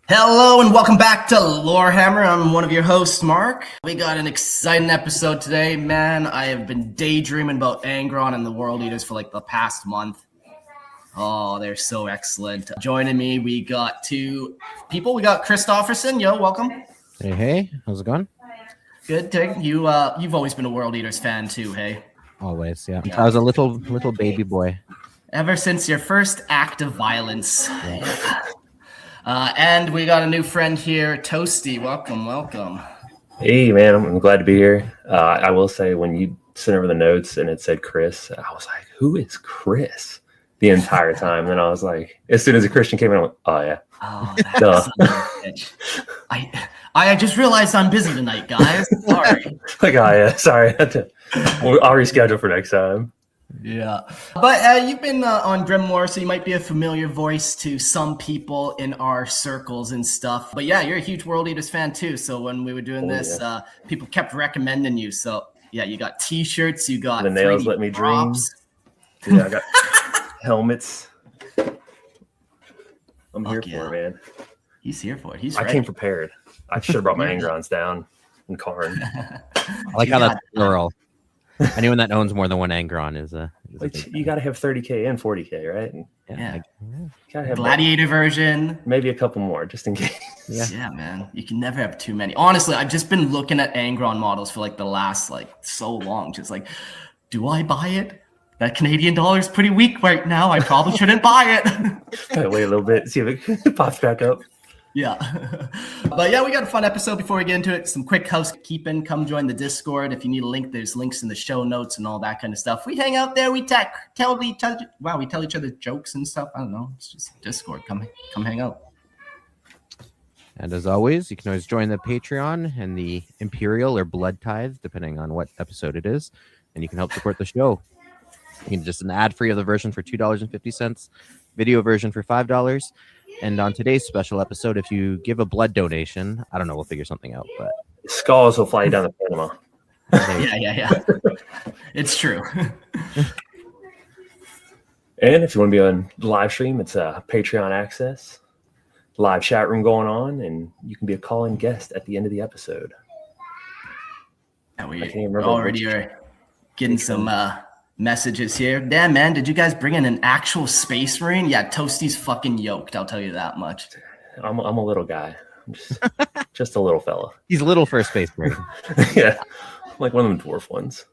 Hello and welcome back to Lorehammer. I'm one of your hosts, Mark. We got an exciting episode today. Man, I have been daydreaming about Angron and the World Eaters for like the past month. Oh, they're so excellent. Joining me, we got two people. We got Christofferson. Yo, welcome. Hey, how's it going? Good, Tig. You've always been a World Eaters fan too, hey? Always, yeah. I was a little baby boy. Ever since your first act of violence. Yeah. And we got a new friend here, Toasty. Welcome. Hey, man, I'm glad to be here. I will say, when you sent over the notes and it said Chris, I was like, who is Chris? The entire time. And then I was like, as soon as a Christian came in, I went, oh, yeah. Oh, that's I just realized I'm busy tonight, guys. Sorry. Like, oh, yeah, sorry. I'll reschedule for next time. Yeah. But you've been on Grimoire, so you might be a familiar voice to some people in our circles and stuff. But yeah, you're a huge World Eaters fan too. So when we were doing this, people kept recommending you. So yeah, you got T-shirts, you got the nails let me dream. Yeah, I got helmets. I'm here for it, man. He's here for it. I came prepared. I should have brought my Angrons down in Karn. I like how that's plural. Anyone that owns more than one Angron is a you got to have 30K and 40K, right? Yeah. Gotta have gladiator version. Maybe a couple more, just in case. Yeah, man. You can never have too many. Honestly, I've just been looking at Angron models for like the last so long. Just like, do I buy it? That Canadian dollar is pretty weak right now. I probably shouldn't buy it. Gotta wait a little bit, see if it pops back up. Yeah. But yeah, we got a fun episode. Before we get into it, some quick housekeeping. Come join the Discord. If you need a link, there's links in the show notes and all that kind of stuff. We hang out there. We tell each other jokes and stuff. I don't know. It's just Discord. Come hang out. And as always, you can always join the Patreon and the Imperial or Blood Tithe, depending on what episode it is. And you can help support the show. You can just an ad-free of the version for $2.50, video version for $5. And on today's special episode, if you give a blood donation, I don't know, we'll figure something out. But skulls will fly down to Panama. Yeah. It's true. And if you want to be on live stream, it's a Patreon access, live chat room going on, and you can be a call-in guest at the end of the episode. Yeah, we already are getting some messages here. Damn, man, did you guys bring in an actual space marine? Yeah, Toasty's fucking yoked, I'll tell you that much. I'm a little guy. I'm just a little fella. He's little for a space marine. Yeah, like one of them dwarf ones.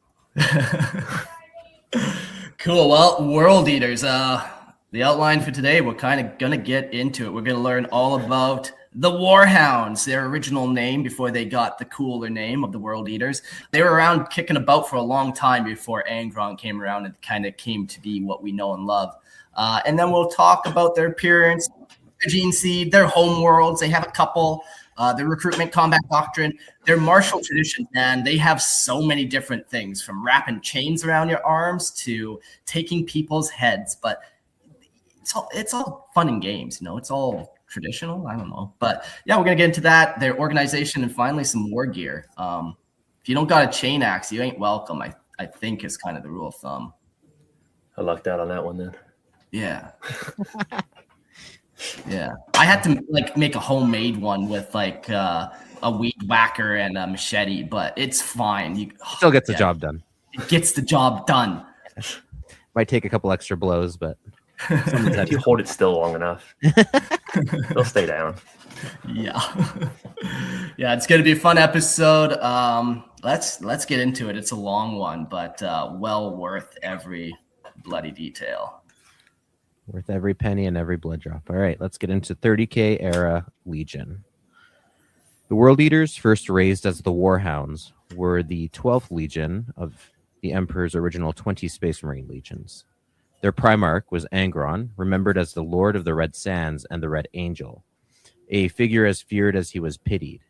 Cool. Well, World Eaters, the outline for today, we're kind of going to get into it. We're going to learn all about the War Hounds, their original name before they got the cooler name of the World Eaters. They were around kicking about for a long time before Angron came around and kind of came to be what we know and love. And then we'll talk about their appearance, their gene seed, their home worlds. They have a couple, their recruitment combat doctrine, their martial traditions, man. They have so many different things, from wrapping chains around your arms to taking people's heads. But it's all fun and games, you know. It's all traditional, I don't know, but yeah, we're gonna get into that, their organization, and finally some war gear. If you don't got a chain axe, you ain't welcome. I think is kind of the rule of thumb. I lucked out on that one then. Yeah. Yeah, I had to make a homemade one with a weed whacker and a machete, but it's fine. You still gets the job done. It gets the job done. Might take a couple extra blows, but if you hold it still long enough, they'll stay down. Yeah. Yeah, it's going to be a fun episode. Let's get into it. It's a long one, but well worth every bloody detail. Worth every penny and every blood drop. All right, let's get into 30K era Legion. The World Eaters, first raised as the War Hounds, were the 12th Legion of the Emperor's original 20 Space Marine legions. Their Primarch was Angron, remembered as the Lord of the Red Sands and the Red Angel, a figure as feared as he was pitied.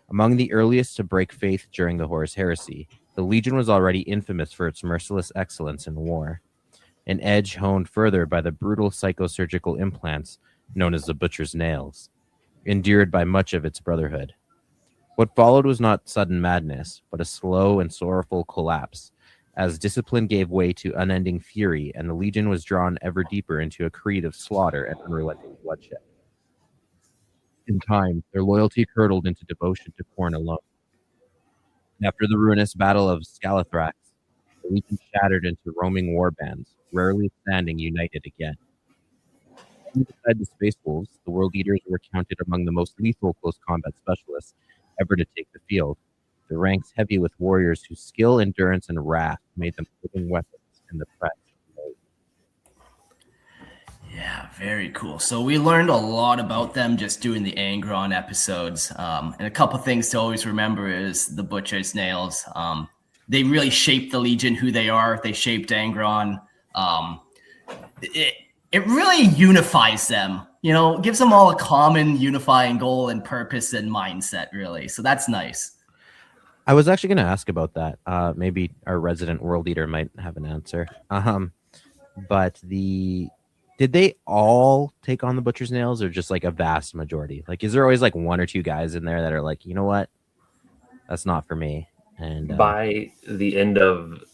Among the earliest to break faith during the Horus Heresy, the Legion was already infamous for its merciless excellence in war, an edge honed further by the brutal psychosurgical implants known as the Butcher's Nails, endured by much of its brotherhood. What followed was not sudden madness, but a slow and sorrowful collapse, as discipline gave way to unending fury and the Legion was drawn ever deeper into a creed of slaughter and unrelenting bloodshed. In time, their loyalty curdled into devotion to Khorne alone. After the ruinous Battle of Scalathrax, the Legion shattered into roaming war bands, rarely standing united again. Even beside the Space Wolves, the World Eaters were counted among the most lethal close combat specialists ever to take the field, their ranks heavy with warriors whose skill, endurance, and wrath made them living weapons in the press. Yeah, very cool. So we learned a lot about them just doing the Angron episodes. And a couple things to always remember is the Butcher's Nails. They really shaped the Legion who they are. They shaped Angron. It really unifies them, gives them all a common unifying goal and purpose and mindset, really. So that's nice. I was actually going to ask about that. Maybe our resident World Eater might have an answer. But did they all take on the Butcher's Nails, or just like a vast majority? Like, is there always like one or two guys in there that are like, you know what, that's not for me? And by the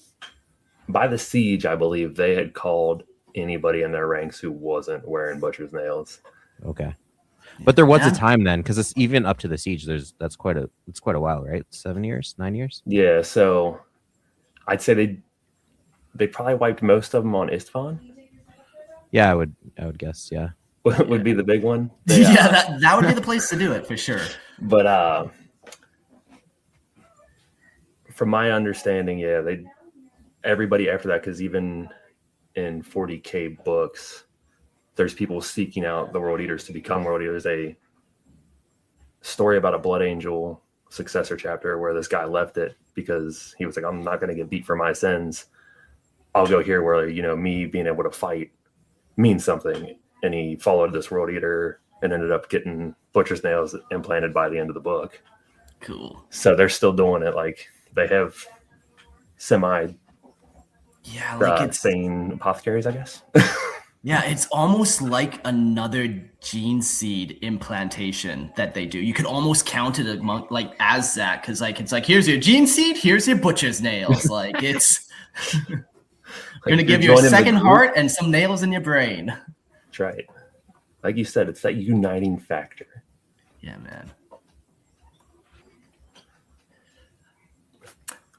siege, I believe they had called anybody in their ranks who wasn't wearing Butcher's Nails. Okay, but there was a time then, because it's even up to the siege. It's quite a while, right? 7 years, 9 years. Yeah, so I'd say they probably wiped most of them on Istvan. Yeah, I would guess. Yeah, would be the big one. That would be the place to do it for sure. But from my understanding, everybody after that, because even in 40K books, there's people seeking out the World Eaters to become World Eaters. A story about a Blood Angel successor chapter where this guy left it because he was like, I'm not going to get beat for my sins. I'll go here where, me being able to fight means something. And he followed this World Eater and ended up getting Butcher's Nails implanted by the end of the book. Cool. So they're still doing it. Like, they have sane apothecaries, I guess. Yeah, it's almost like another gene seed implantation that they do. You could almost count it as that, because it's like, here's your gene seed, here's your Butcher's Nails. Like, it's going to give you a second heart and some nails in your brain. That's right. Like you said, it's that uniting factor. Yeah, man.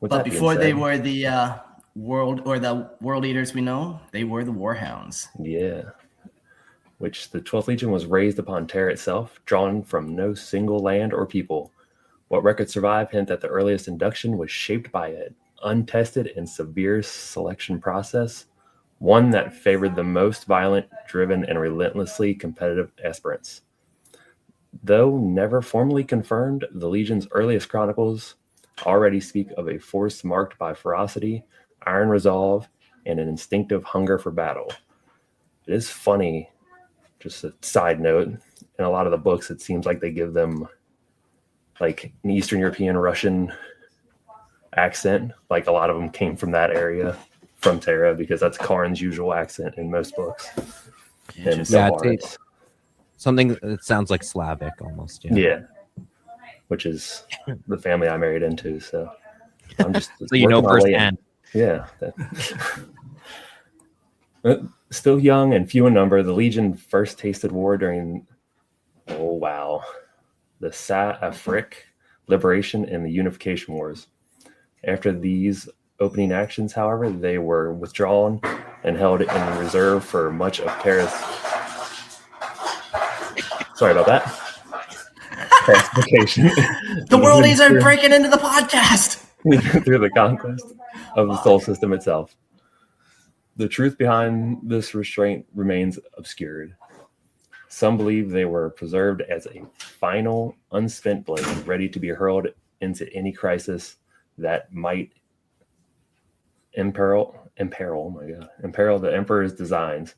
But before they were the World Eaters we know, they were the War Hounds. Yeah. Which the 12th Legion was raised upon Terra itself, drawn from no single land or people. What records survive hint that the earliest induction was shaped by an untested and severe selection process, one that favored the most violent, driven, and relentlessly competitive aspirants. Though never formally confirmed, the Legion's earliest chronicles already speak of a force marked by ferocity, iron resolve, and an instinctive hunger for battle. It is funny, just a side note, in a lot of the books it seems like they give them like an Eastern European Russian accent. Like, a lot of them came from that area, from Terra, because that's Karn's usual accent in most books. And it's something that sounds like Slavic almost. Yeah. Which is the family I married into. So I'm just so firsthand. Yeah. Still young and few in number, the Legion first tasted war during the Sa-Afrik Liberation and the Unification Wars. After these opening actions, however, they were withdrawn and held in reserve for much of Terra's. Sorry about that. Classification. The worldies are breaking into the podcast through the conquest of the Sol system itself. The truth behind this restraint remains obscured. Some believe they were preserved as a final, unspent blade, ready to be hurled into any crisis that might imperil the Emperor's designs.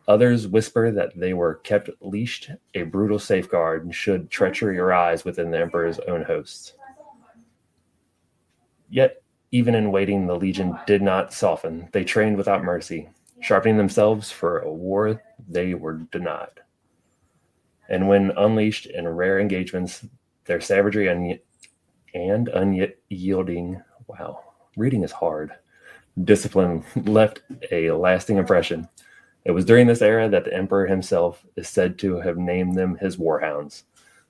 Others whisper that they were kept leashed, a brutal safeguard should treachery arise within the Emperor's own hosts. Yet, even in waiting, the Legion did not soften. They trained without mercy, sharpening themselves for a war they were denied. And when unleashed in rare engagements, their savagery and unyielding, reading is hard, discipline left a lasting impression. It was during this era that the emperor himself is said to have named them his War Hounds.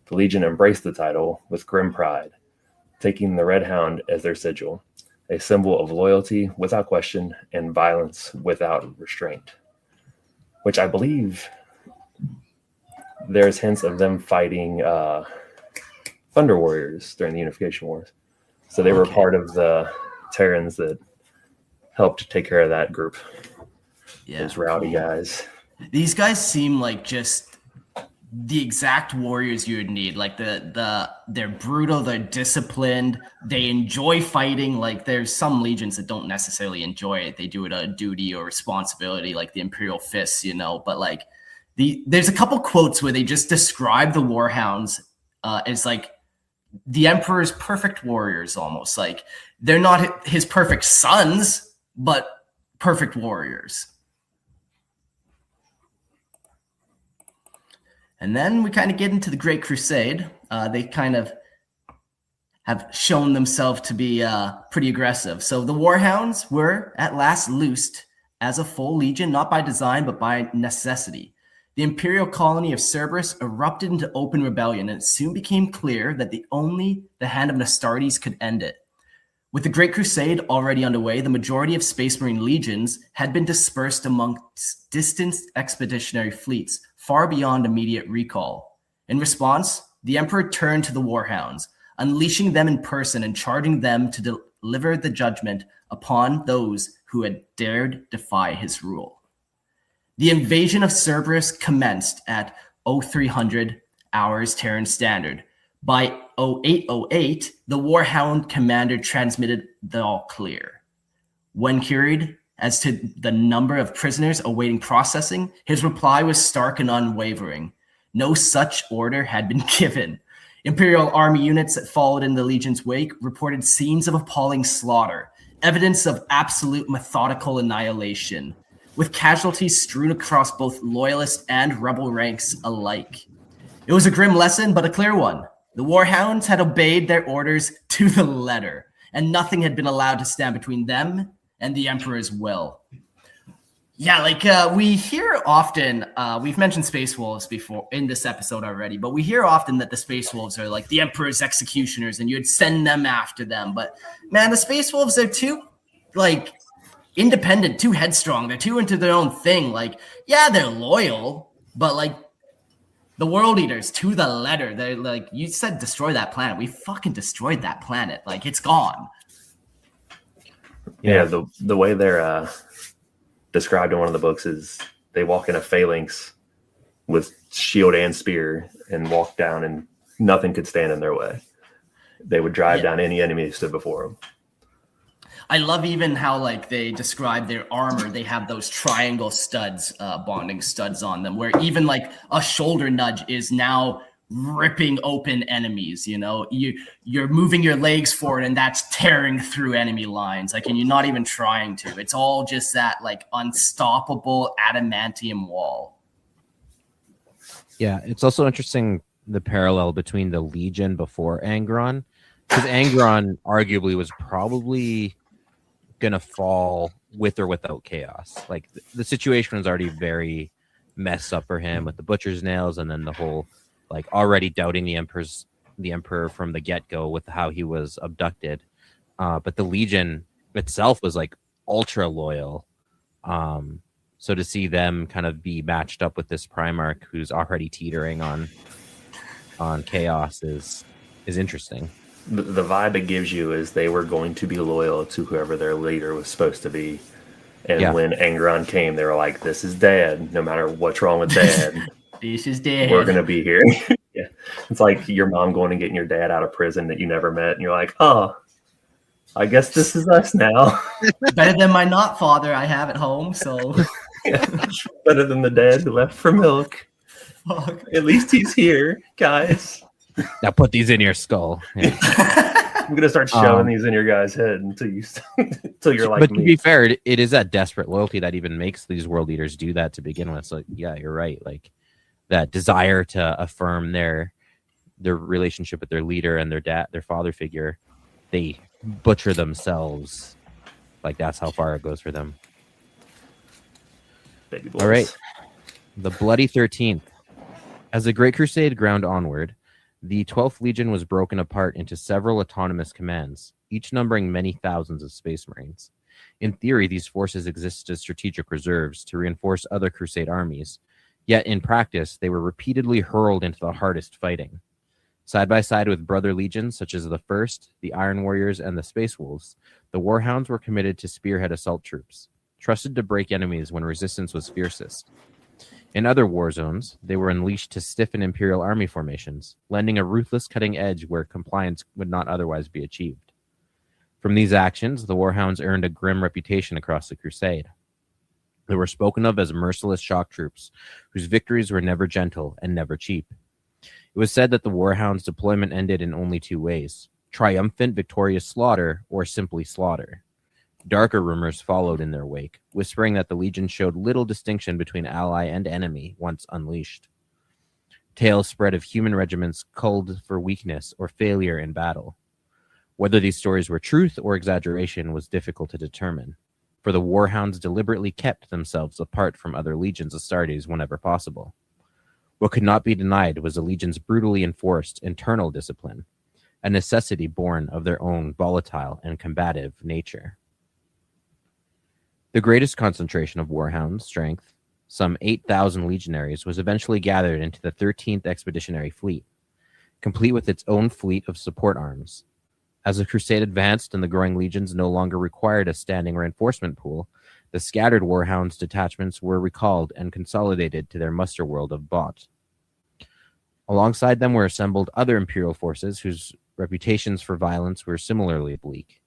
The Legion embraced the title with grim pride, taking the red hound as their sigil, a symbol of loyalty without question and violence without restraint, which I believe there's hints of them fighting Thunder Warriors during the Unification Wars. So they were part of the Terrans that helped take care of that group. Yeah, those rowdy guys. These guys seem like just the exact warriors you would need. Like they're brutal, they're disciplined, they enjoy fighting. Like there's some legions that don't necessarily enjoy it. They do it out of duty or responsibility, like the Imperial Fists, you know. But like there's a couple quotes where they just describe the War Hounds as like the Emperor's perfect warriors, almost. Like they're not his perfect sons, but perfect warriors. And then we kind of get into the Great Crusade. They kind of have shown themselves to be pretty aggressive. So the War Hounds were at last loosed as a full legion, not by design, but by necessity. The imperial colony of Cerberus erupted into open rebellion, and it soon became clear that only the hand of Astartes could end it. With the Great Crusade already underway, the majority of Space Marine legions had been dispersed amongst distant expeditionary fleets, far beyond immediate recall. In response, the Emperor turned to the War Hounds, unleashing them in person and charging them to deliver the judgment upon those who had dared defy his rule. The invasion of Cerberus commenced at 0300 hours Terran Standard. By 0808, the War Hound commander transmitted the all clear. When queried as to the number of prisoners awaiting processing, his reply was stark and unwavering. No such order had been given. Imperial army units that followed in the Legion's wake reported scenes of appalling slaughter, evidence of absolute methodical annihilation, with casualties strewn across both loyalist and rebel ranks alike. It was a grim lesson, but a clear one. The War Hounds had obeyed their orders to the letter, and nothing had been allowed to stand between them and the Emperor's will. Yeah, like we hear often, we've mentioned Space Wolves before in this episode already, but we hear often that the Space Wolves are like the Emperor's executioners and you'd send them after them. But man, the Space Wolves are too like independent, too headstrong. They're too into their own thing. Like, yeah, they're loyal, but like the World Eaters to the letter. They're like, you said destroy that planet. We fucking destroyed that planet. Like, it's gone. Yeah, the way they're described in one of the books is they walk in a phalanx with shield and spear and walk down and nothing could stand in their way. They would drive down any enemy who stood before them. I love even how like they describe their armor. They have those triangle studs, bonding studs on them, where even like a shoulder nudge is now ripping open enemies. You know, you're moving your legs forward and that's tearing through enemy lines. Like, and you're not even trying to. It's all just that like unstoppable adamantium wall. Yeah, it's also interesting the parallel between the Legion before Angron, because Angron arguably was probably gonna fall with or without chaos. Like the situation was already very messed up for him with the butcher's nails, and then the whole like already doubting the emperor from the get-go with how he was abducted. But the Legion itself was like ultra loyal. So to see them kind of be matched up with this Primarch who's already teetering on chaos is interesting. The vibe it gives you is they were going to be loyal to whoever their leader was supposed to be. And when Angron came, they were like, this is Dad. No matter what's wrong with Dad, this is Dad. We're going to be here. Yeah, it's like your mom going and getting your dad out of prison that you never met. And you're like, oh, I guess this is us now. Better than my not father I have at home. So yeah. Better than the dad who left for milk. Fuck. At least he's here, guys. Now put these in your skull. Yeah. I'm gonna start shoving these in your guys' head until you're like. But me. To be fair, it is that desperate loyalty that even makes these world leaders do that to begin with. So yeah, you're right. Like that desire to affirm their relationship with their leader and their father figure, they butcher themselves. Like that's how far it goes for them. baby boys. All right. The Bloody 13th. As the Great Crusade ground onward, the 12th Legion was broken apart into several autonomous commands, each numbering many thousands of Space Marines. In theory, these forces existed as strategic reserves to reinforce other Crusade armies, yet in practice, they were repeatedly hurled into the hardest fighting. Side by side with brother legions such as the First, the Iron Warriors, and the Space Wolves, the War Hounds were committed to spearhead assault troops, trusted to break enemies when resistance was fiercest. In other war zones, they were unleashed to stiffen Imperial army formations, lending a ruthless cutting edge where compliance would not otherwise be achieved. From these actions, the War Hounds earned a grim reputation across the Crusade. They were spoken of as merciless shock troops, whose victories were never gentle and never cheap. It was said that the War Hounds' deployment ended in only two ways: triumphant, victorious slaughter, or simply slaughter. Darker rumors followed in their wake, whispering that the Legion showed little distinction between ally and enemy once unleashed. Tales spread of human regiments culled for weakness or failure in battle. Whether these stories were truth or exaggeration was difficult to determine, for the War Hounds deliberately kept themselves apart from other legions Astartes whenever possible. What could not be denied was the Legion's brutally enforced internal discipline, a necessity born of their own volatile and combative nature. The greatest concentration of War Hounds strength, some 8,000 legionaries, was eventually gathered into the 13th Expeditionary Fleet, complete with its own fleet of support arms. As the Crusade advanced and the growing legions no longer required a standing reinforcement pool, the scattered War Hounds detachments were recalled and consolidated to their muster world of Bot. Alongside them were assembled other Imperial forces whose reputations for violence were similarly bleak.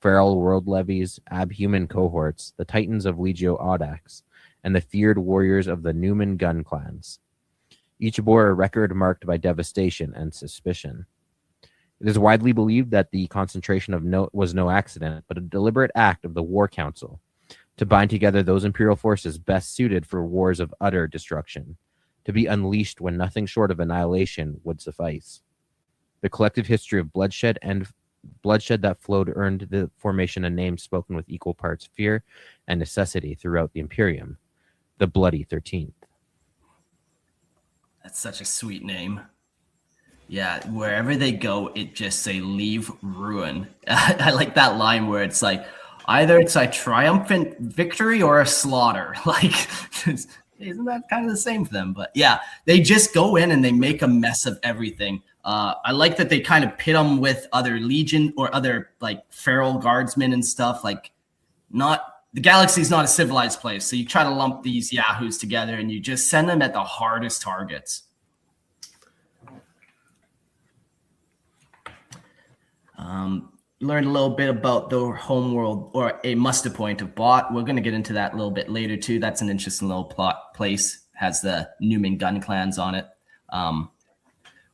Feral world levies, abhuman cohorts, the Titans of Legio Audax, and the feared warriors of the Numan gun clans. Each bore a record marked by devastation and suspicion. It is widely believed that the concentration was no accident, but a deliberate act of the War Council to bind together those Imperial forces best suited for wars of utter destruction, to be unleashed when nothing short of annihilation would suffice. The collective history of bloodshed that flowed earned the formation a name spoken with equal parts fear and necessity throughout the Imperium, the Bloody 13th. That's such a sweet name. Yeah, wherever they go, it just say leave ruin. I like that line where it's like, either it's a triumphant victory or a slaughter. Like, isn't that kind of the same for them? But yeah, they just go in and they make a mess of everything. I like that they kind of pit them with other legion or other like feral guardsmen and stuff. Like, the galaxy is not a civilized place, so you try to lump these yahoos together and you just send them at the hardest targets. Learned a little bit about the homeworld, or a muster point of Bot. We're going to get into that a little bit later too. That's an interesting little plot place. Has the Numan gun clans on it.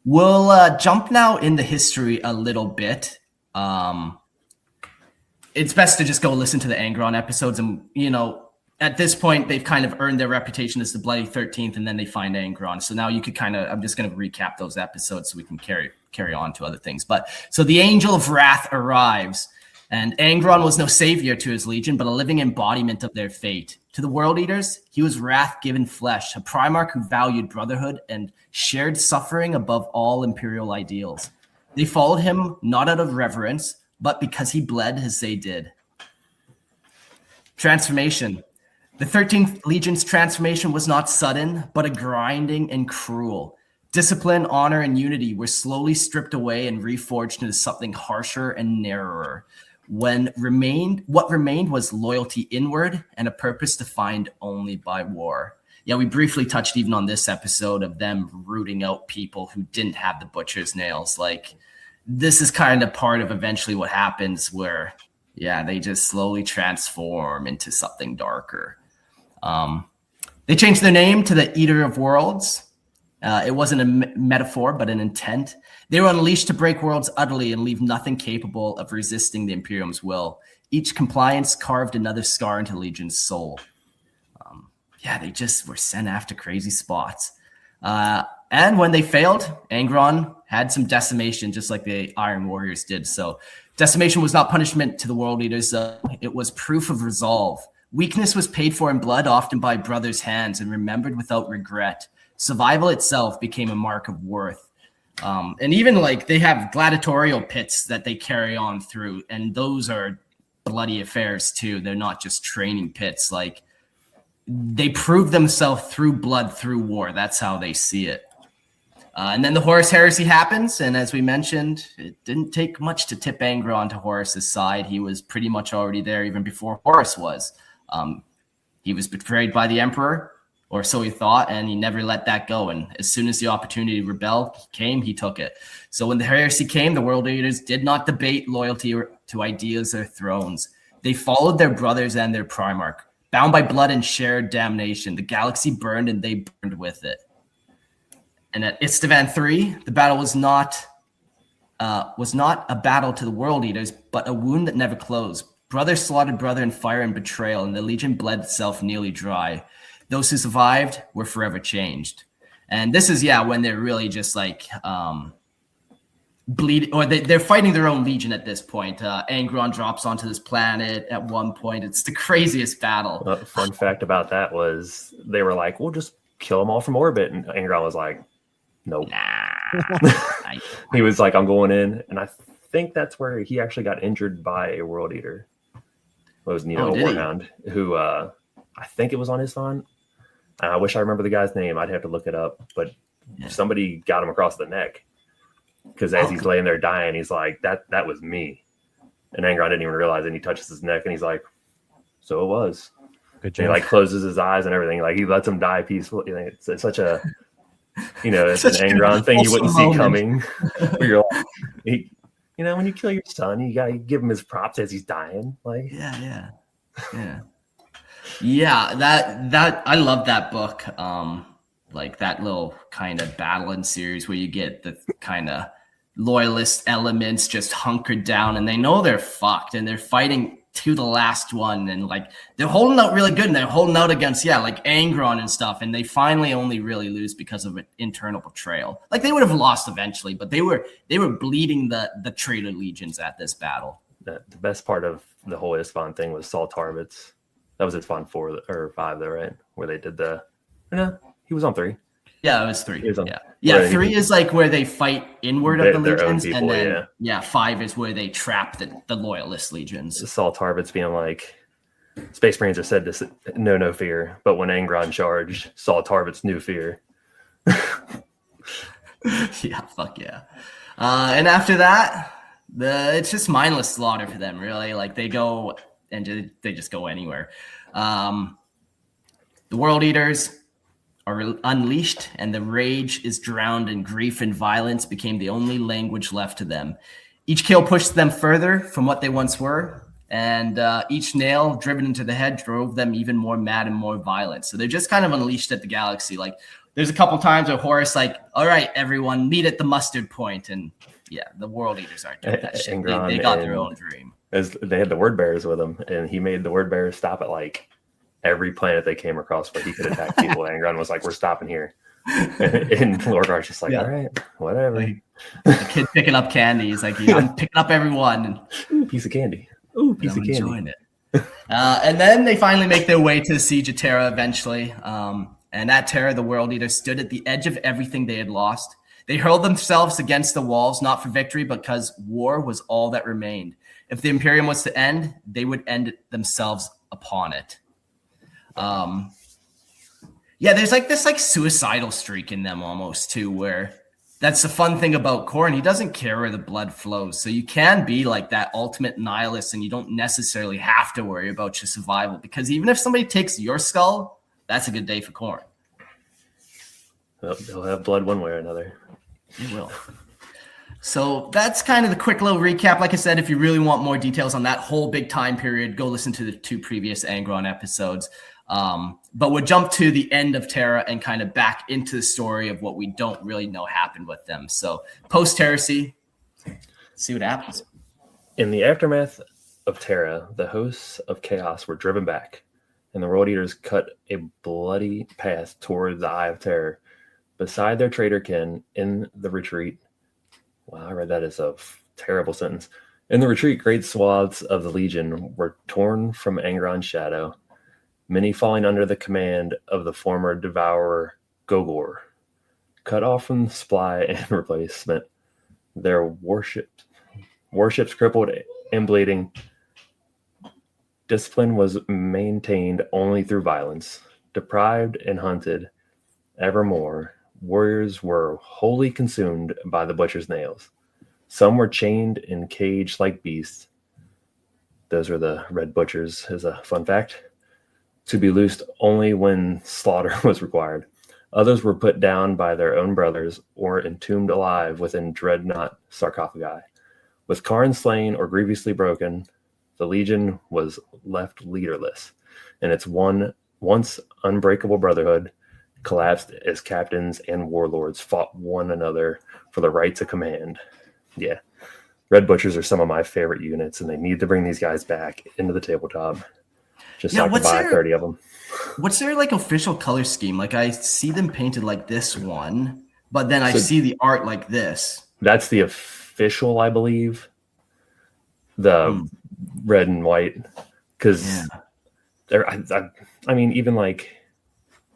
We'll jump now in the history a little bit. It's best to just go listen to the Angron episodes, and at this point they've kind of earned their reputation as the Bloody 13th, and then they find Angron. So now you could I'm just going to recap those episodes so we can carry on to other things. But so the Angel of Wrath arrives, and Angron was no savior to his legion, but a living embodiment of their fate. To the World Eaters, he was wrath given flesh, a Primarch who valued brotherhood and shared suffering above all Imperial ideals. They followed him not out of reverence, but because he bled as they did. Transformation. The 13th Legion's transformation was not sudden, but a grinding and cruel. Discipline, honor, and unity were slowly stripped away and reforged into something harsher and narrower. What remained was loyalty inward and a purpose defined only by war. Yeah, we briefly touched even on this episode of them rooting out people who didn't have the butcher's nails. Like, this is kind of part of eventually what happens where, yeah, they just slowly transform into something darker. They changed their name to the Eater of Worlds. It wasn't a metaphor, but an intent. They were unleashed to break worlds utterly and leave nothing capable of resisting the Imperium's will. Each compliance carved another scar into Legion's soul. They just were sent after crazy spots. And when they failed, Angron had some decimation, just like the Iron Warriors did. So decimation was not punishment to the World Eaters. It was proof of resolve. Weakness was paid for in blood, often by brothers' hands, and remembered without regret. Survival itself became a mark of worth. And even like they have gladiatorial pits that they carry on through, and those are bloody affairs too. They're not just training pits. Like they prove themselves through blood, through war. That's how they see it. And then the Horus heresy happens, and as we mentioned, it didn't take much to tip Angron to Horus's side. He was pretty much already there even before Horus was. He was betrayed by the Emperor, or so he thought, and he never let that go. And as soon as the opportunity to rebel came, he took it. So when the heresy came, the world leaders did not debate loyalty to ideas or thrones. They followed their brothers and their Primarch. Bound by blood and shared damnation, the galaxy burned and they burned with it. And at Istvan III, the battle was not a battle to the world eaters, but a wound that never closed. Brother slaughtered brother in fire and betrayal, and the legion bled itself nearly dry. Those who survived were forever changed. And this is, when they're really just like bleed, or they're fighting their own legion at this point. Angron drops onto this planet at one point. It's the craziest battle. Fun fact about that was they were like, we'll just kill them all from orbit. And Angron was like, nope. Nah. He was like, I'm going in. And I think that's where he actually got injured by a world eater. It was a War Hound who I think it was on his phone. I wish I remember the guy's name. I'd have to look it up. But somebody got him across the neck. Because as he's laying there dying, he's like, that was me. And Angron didn't even realize it. And he touches his neck and he's like, so it was. Good job. And he like closes his eyes and everything. Like he lets him die peacefully. It's such a, it's an Angron thing you wouldn't see coming. Where you're like, when you kill your son, you gotta give him his props as he's dying. Like, yeah. That I love that book. Like that little kind of battling series where you get the kind of loyalist elements just hunkered down, and they know they're fucked, and they're fighting to the last one, and like they're holding out really good, and they're holding out against like Angron and stuff, and they finally only really lose because of an internal betrayal. Like they would have lost eventually, but they were bleeding the traitor legions at this battle. The best part of the whole Isfahan thing was Saul Tarvitz. That was Isfahan 4 or 5 though, right? Where they did he was on 3. Yeah, it was 3. Yeah. 3 is like where they fight inward of the legions, people, and then 5 is where they trap the loyalist legions. Saul Tarvitz being like, Space Marines are said to know no fear, but when Angron charged, Saul Tarvitz knew fear. Yeah, fuck yeah. And after that, it's just mindless slaughter for them, really. Like they go and they just go anywhere. The World Eaters are unleashed, and the rage is drowned in grief, and violence became the only language left to them. Each kill pushed them further from what they once were, and each nail driven into the head drove them even more mad and more violent. So they're just kind of unleashed at the galaxy. Like there's a couple times where Horus like, all right, everyone, meet at the mustard point, and the World Eaters aren't doing that shit. They got their own dream. As they had the word bearers with them, and he made the word bearers stop at like every planet they came across where he could attack people. Angron was like, we're stopping here. And Lord Ar's just like, all right, whatever. Like, the kid picking up candy. He's like, I'm picking up everyone. Ooh, piece of candy. Ooh, piece of candy. Enjoying it. And then they finally make their way to the siege of Terra eventually. And at Terra, the World Eaters stood at the edge of everything they had lost. They hurled themselves against the walls, not for victory, because war was all that remained. If the Imperium was to end, they would end it themselves upon it. There's like this like suicidal streak in them almost too, where that's the fun thing about Khorne. He doesn't care where the blood flows. So you can be like that ultimate nihilist, and you don't necessarily have to worry about your survival, because even if somebody takes your skull, that's a good day for Khorne. They'll have blood one way or another. They will. So that's kind of the quick little recap. Like I said, if you really want more details on that whole big time period, go listen to the 2 previous Angron episodes. But we'll jump to the end of Terra and kind of back into the story of what we don't really know happened with them. So post-heresy, see what happens. In the aftermath of Terra, the hosts of chaos were driven back, and the World Eaters cut a bloody path toward the Eye of Terror. Beside their traitor kin in the retreat, wow, I read that as a terrible sentence. In the retreat, great swaths of the Legion were torn from Angron's shadow. many falling under the command of the former devourer Gogor. Cut off from the supply and replacement, their warships crippled and bleeding. Discipline was maintained only through violence. Deprived and hunted evermore, warriors were wholly consumed by the butcher's nails. Some were chained and caged like beasts. Those were the red butchers, as a fun fact, to be loosed only when slaughter was required. Others were put down by their own brothers or entombed alive within dreadnought sarcophagi. With Karn slain or grievously broken, the legion was left leaderless, and its once unbreakable brotherhood collapsed as captains and warlords fought one another for the right to command. Yeah, Red Butchers are some of my favorite units, and they need to bring these guys back into the tabletop. Just so I can buy 30 of them. What's their like official color scheme? Like I see them painted like this one, but then I see the art like this. That's the official, I believe. The red and white, because they're. I mean, even like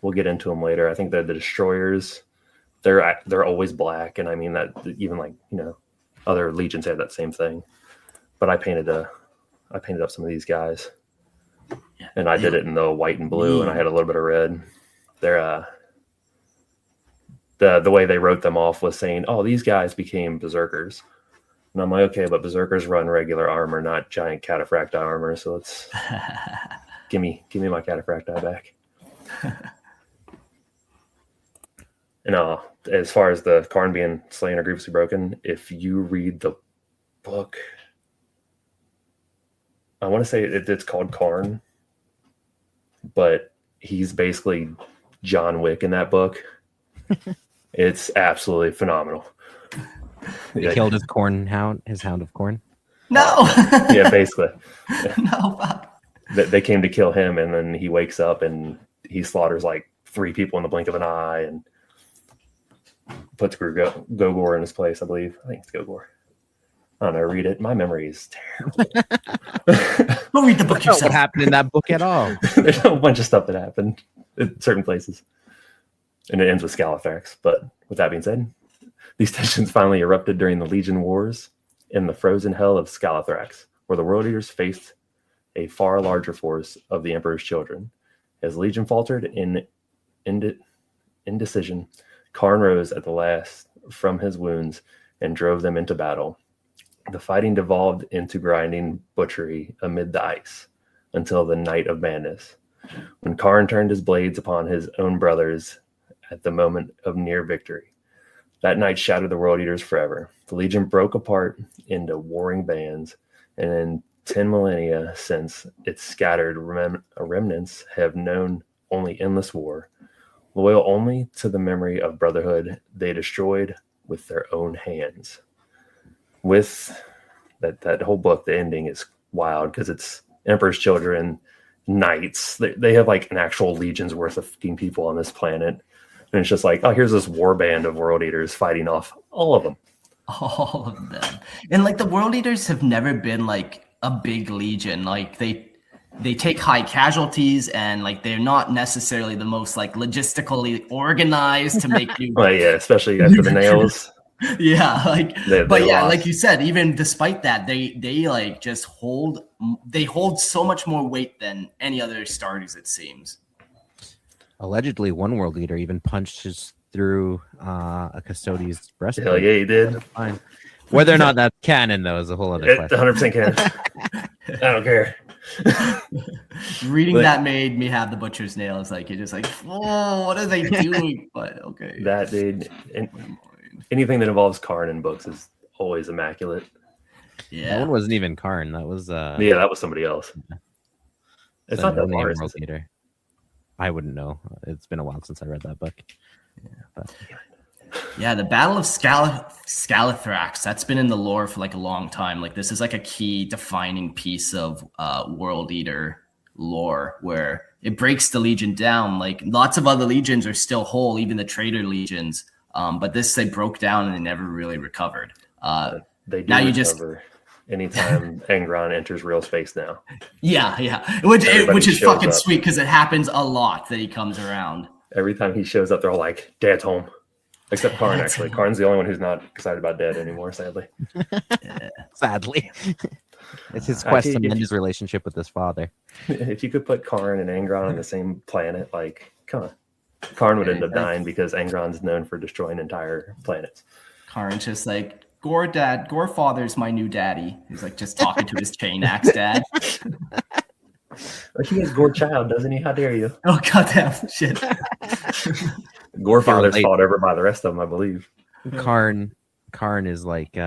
we'll get into them later. I think they're the destroyers. They're always black, and I mean that even like other legions have that same thing. But I painted up some of these guys. And I did it in the white and blue, and I had a little bit of red. They're the way they wrote them off was saying, "Oh, these guys became berserkers," and I'm like, "Okay, but berserkers run regular armor, not giant cataphracti armor. So let's give me my cataphracti back." And as far as the Karn being slain or grievously broken, if you read the book, I want to say it's called Karn. But he's basically John Wick in that book. It's absolutely phenomenal. He killed his hound of corn. No. Yeah, basically. No. Fuck. They came to kill him, and then he wakes up and he slaughters like 3 people in the blink of an eye, and puts Gogor in his place. I believe. I think it's Gogor. I don't know. Read it. My memory is terrible. Go read the book yourself. What happened in that book at all? There's a whole bunch of stuff that happened in certain places. And it ends with Scalathrax. But with that being said, these tensions finally erupted during the Legion Wars in the frozen hell of Scalathrax, where the World Eaters faced a far larger force of the Emperor's children. As Legion faltered in indecision, Karn rose at the last from his wounds and drove them into battle. The fighting devolved into grinding butchery amid the ice until the night of madness, when Karn turned his blades upon his own brothers at the moment of near victory. That night shattered the World Eaters forever. The Legion broke apart into warring bands, and in 10 millennia since, its scattered remnants have known only endless war. Loyal only to the memory of brotherhood, they destroyed with their own hands. With that whole book, the ending is wild because it's Emperor's children, knights. They have like an actual legion's worth of fucking people on this planet. And it's just like, oh, here's this war band of World Eaters fighting off all of them. All of them. And like the World Eaters have never been like a big legion. Like they take high casualties, and like they're not necessarily the most like logistically organized to make you. Well, yeah, especially after the nails. Yeah, like they yeah, lost. like you said, even despite that, they like just hold so much more weight than any other starters, it seems. Allegedly, one World Eater even punched through a Custodes breastplate. Hell yeah, he did. Fine. Whether or not that's canon, though, is a whole other question. 100% canon. I don't care. Reading that made me have the butcher's nails. Like you're just like, oh, what are they doing? But okay, that did. Anything that involves Karn in books is always immaculate. Yeah, that one wasn't even Karn. That was yeah, that was somebody else. It's not that World Eater. I wouldn't know. It's been a while since I read that book. Yeah, the Battle of Scalathrax, that's been in the lore for like a long time. Like this is like a key defining piece of World Eater lore where it breaks the Legion down. Like lots of other legions are still whole, even the traitor legions. But this they broke down and they never really recovered. They do now recover anytime Angron enters real space now. Yeah. Which is shows fucking up. sweet because it happens a lot that he comes around. Every time he shows up, they're all like, Dad's home. Except Karn, Dad's actually. home. Karn's the only one who's not excited about Dad anymore, sadly. Sadly. It's his quest to mend his relationship with his father. If you could put Karn and Angron on the same planet, like, come on. Karn would end up dying because Angron's known for destroying entire planets. Karn's just like, Gore father's my new daddy. He's like just talking to his chain axe dad. He is Gore child, doesn't he? How dare you? Oh, goddamn shit. Gore father's fought over by the rest of them, I believe. Karn is like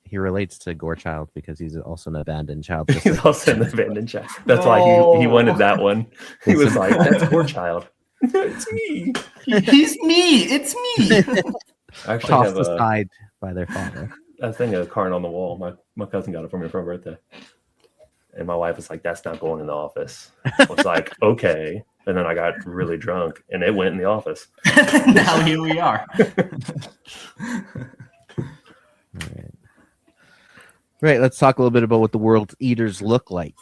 he relates to Gorechild because he's also an abandoned child. He's also an abandoned child. That's why he wanted that one. He was like, "That's Gorechild. It's me. He's me. It's me." I actually Tossed have aside by their father. a thing of Karn on the wall. My cousin got it for me for my birthday, and my wife was like, "That's not going in the office." I was like, "Okay." And then I got really drunk, and it went in the office. Now here we are. Right, let's talk a little bit about what the World Eaters look like.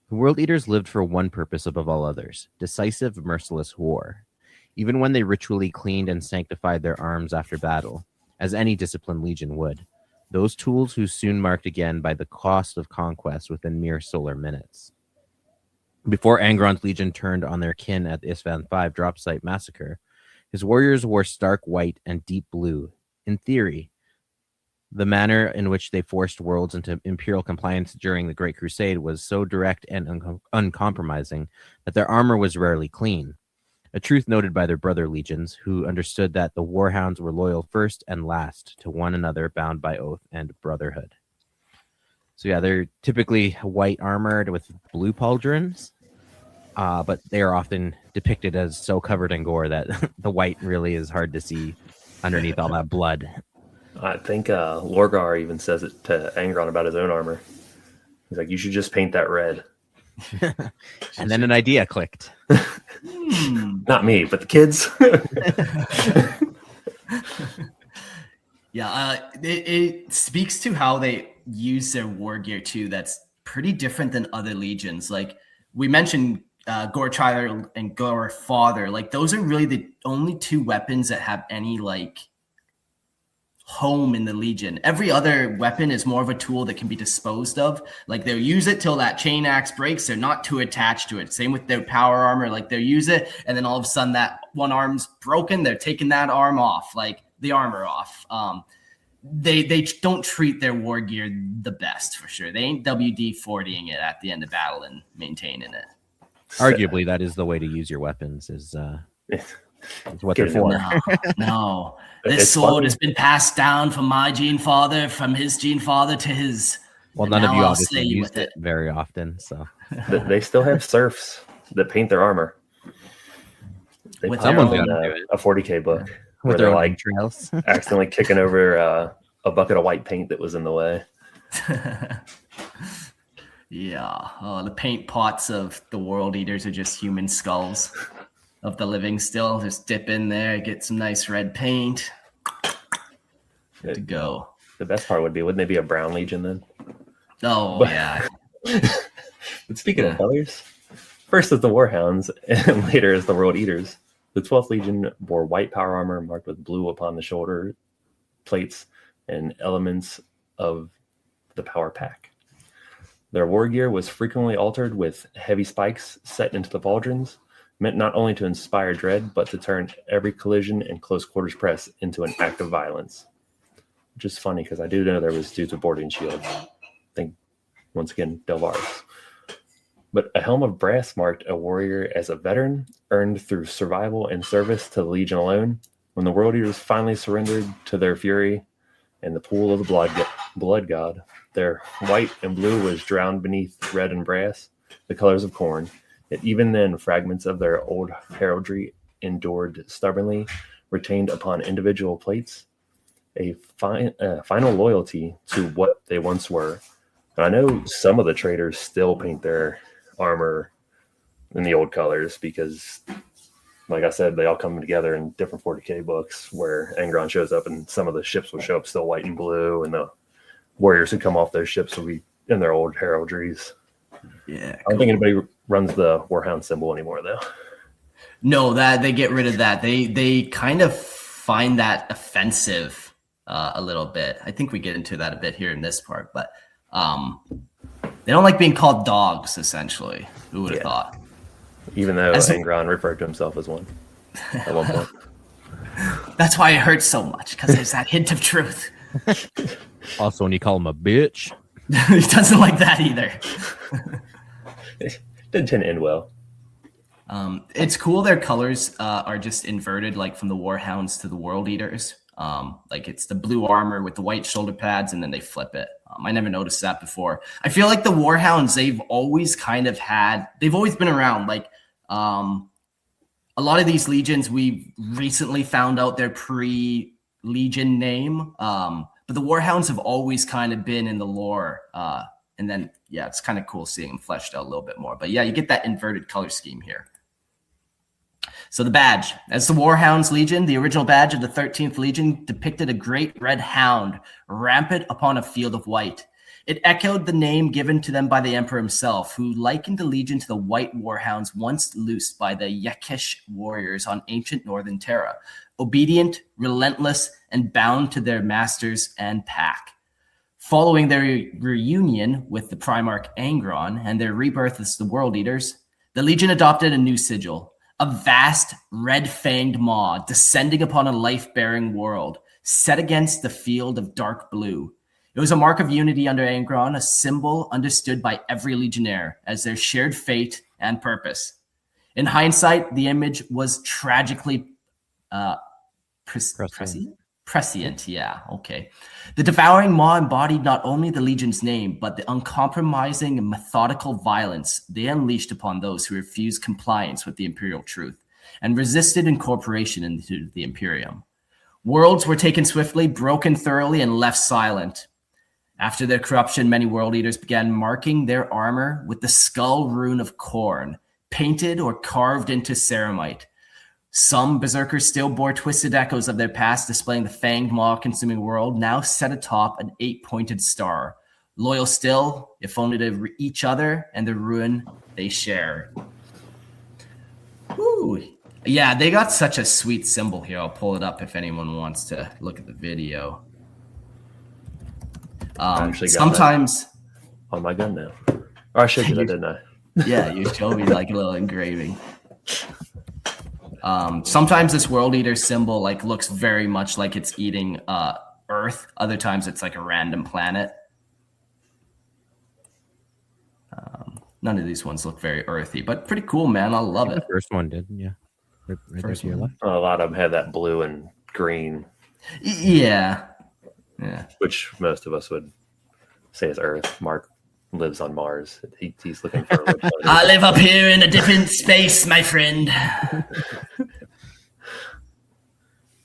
The World Eaters lived for one purpose above all others: decisive, merciless war. Even when they ritually cleaned and sanctified their arms after battle, as any disciplined legion would, those tools who soon marked again by the cost of conquest within mere solar minutes. Before Angron's legion turned on their kin at the Isfahan 5 drop site massacre, his warriors wore stark white and deep blue. In theory, the manner in which they forced worlds into imperial compliance during the Great Crusade was so direct and uncompromising that their armor was rarely clean, a truth noted by their brother legions, who understood that the War Hounds were loyal first and last to one another, bound by oath and brotherhood. So yeah, they're typically white armored with blue pauldrons, but they are often depicted as so covered in gore that the white really is hard to see underneath all that blood. I think Lorgar even says it to Angron about his own armor. He's like, "You should just paint that red." And then an idea clicked. Not me, but the kids. Yeah, it speaks to how they use their war gear too. That's pretty different than other legions. Like we mentioned, Gore Child and Gore Father. Like those are really the only two weapons that have any like home in the legion. Every other weapon is more of a tool that can be disposed of. Like they'll use it till that chain axe breaks. They're not too attached to it. Same with their power armor. Like they'll use it, and then all of a sudden that one arm's broken. They're taking that arm off, like the armor off. They don't treat their war gear the best for sure. They ain't WD-40ing it at the end of battle and maintaining it. Arguably, that is the way to use your weapons. Is what they're for. No. This sword has been passed down from my gene father, from his gene father to his. Well, none of you obviously used it very often, so they still have serfs that paint their armor. They With put in a 40K book where they're like trails, accidentally kicking over a bucket of white paint that was in the way. Yeah. Oh, the paint pots of the World Eaters are just human skulls of the living still. Just dip in there, get some nice red paint. Good to go. The best part would be, wouldn't they be a brown legion then? Oh, yeah. But speaking of colors, first is the War Hounds, and later is the World Eaters. The 12th Legion wore white power armor marked with blue upon the shoulder plates and elements of the power pack. Their war gear was frequently altered with heavy spikes set into the pauldrons, meant not only to inspire dread, but to turn every collision and close quarters press into an act of violence. Which is funny, because I do know there was dudes with boarding shields. I think, once again, Delvars. But a helm of brass marked a warrior as a veteran, earned through survival and service to the Legion alone. When the World Eaters finally surrendered to their fury and the pool of the blood god, their white and blue was drowned beneath red and brass, the colors of corn. Yet even then, fragments of their old heraldry endured stubbornly, retained upon individual plates, a final loyalty to what they once were. And I know some of the traders still paint their armor in the old colors because, like I said, they all come together in different 40K books where Angron shows up and some of the ships will show up still white and blue, and warriors who come off those ships will be in their old heraldries. Yeah, I don't think anybody runs the War Hound symbol anymore, though. No, that they get rid of that. They kind of find that offensive a little bit. I think we get into that a bit here in this part, but they don't like being called dogs. Essentially, who would have thought? Even though Angron referred to himself as one at one point. That's why it hurts so much, because there's that hint of truth. Also, when you call him a bitch, he doesn't like that either. It didn't tend to end well. It's cool. Their colors are just inverted, like from the War Hounds to the World Eaters. Like it's the blue armor with the white shoulder pads, and then they flip it. I never noticed that before. I feel like the War Hounds, they've always been around. Like a lot of these legions, we've recently found out their pre-legion name. But the War Hounds have always kind of been in the lore. And then, yeah, it's kind of cool seeing them fleshed out a little bit more. But yeah, you get that inverted color scheme here. So the badge. As the War Hounds Legion, the original badge of the 13th Legion depicted a great red hound rampant upon a field of white. It echoed the name given to them by the Emperor himself, who likened the Legion to the white War Hounds once loosed by the Yakish warriors on ancient northern Terra, obedient, relentless, and bound to their masters and pack. Following their reunion with the Primarch Angron and their rebirth as the World Eaters, the Legion adopted a new sigil, a vast red-fanged maw descending upon a life-bearing world, set against the field of dark blue. It was a mark of unity under Angron, a symbol understood by every legionnaire as their shared fate and purpose. In hindsight, the image was tragically prescient. Yeah, okay. The devouring maw embodied not only the Legion's name, but the uncompromising and methodical violence they unleashed upon those who refused compliance with the imperial truth and resisted incorporation into the Imperium. Worlds were taken swiftly, broken thoroughly, and left silent. After their corruption, many World Eaters began marking their armor with the skull rune of Khorne, painted or carved into ceramite. Some berserkers still bore twisted echoes of their past, displaying the fanged maw-consuming world, now set atop an 8-pointed star. Loyal still, if only to each other and the ruin they share. Ooh. Yeah, they got such a sweet symbol here. I'll pull it up if anyone wants to look at the video. Sometimes on my gun now. Or I showed you that, didn't I? Yeah, you showed me like a little engraving. Sometimes this World Eater symbol like looks very much like it's eating Earth. Other times it's like a random planet. None of these ones look very earthy, but pretty cool, man. I love it. The first one did, yeah. Right First to your one. left. A lot of them have that blue and green. Yeah. Which most of us would say is Earth. Mark lives on Mars. He's looking for a I live up here in a different space, my friend.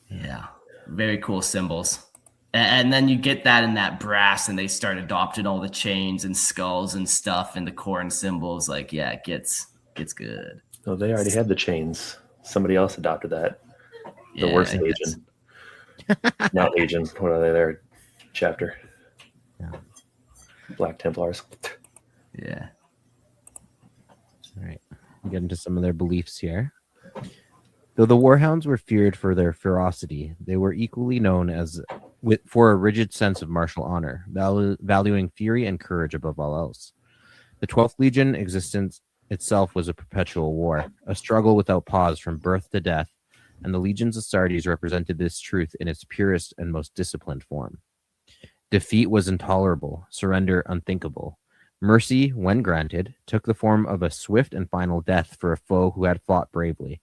Yeah. Very cool symbols. And then you get that in that brass, and they start adopting all the chains and skulls and stuff and the Khorne symbols. Like, yeah, it gets good. Oh, they already had the chains. Somebody else adopted that. The worst Legion. Not Legion. What are they there? Chapter. Yeah. Black Templars. Yeah. All right. We get into some of their beliefs here. Though the War Hounds were feared for their ferocity, they were equally known for a rigid sense of martial honor, valuing fury and courage above all else. The 12th Legion existence itself was a perpetual war, a struggle without pause from birth to death, and the Legions of Sardes represented this truth in its purest and most disciplined form. Defeat was intolerable, surrender unthinkable. Mercy, when granted, took the form of a swift and final death for a foe who had fought bravely.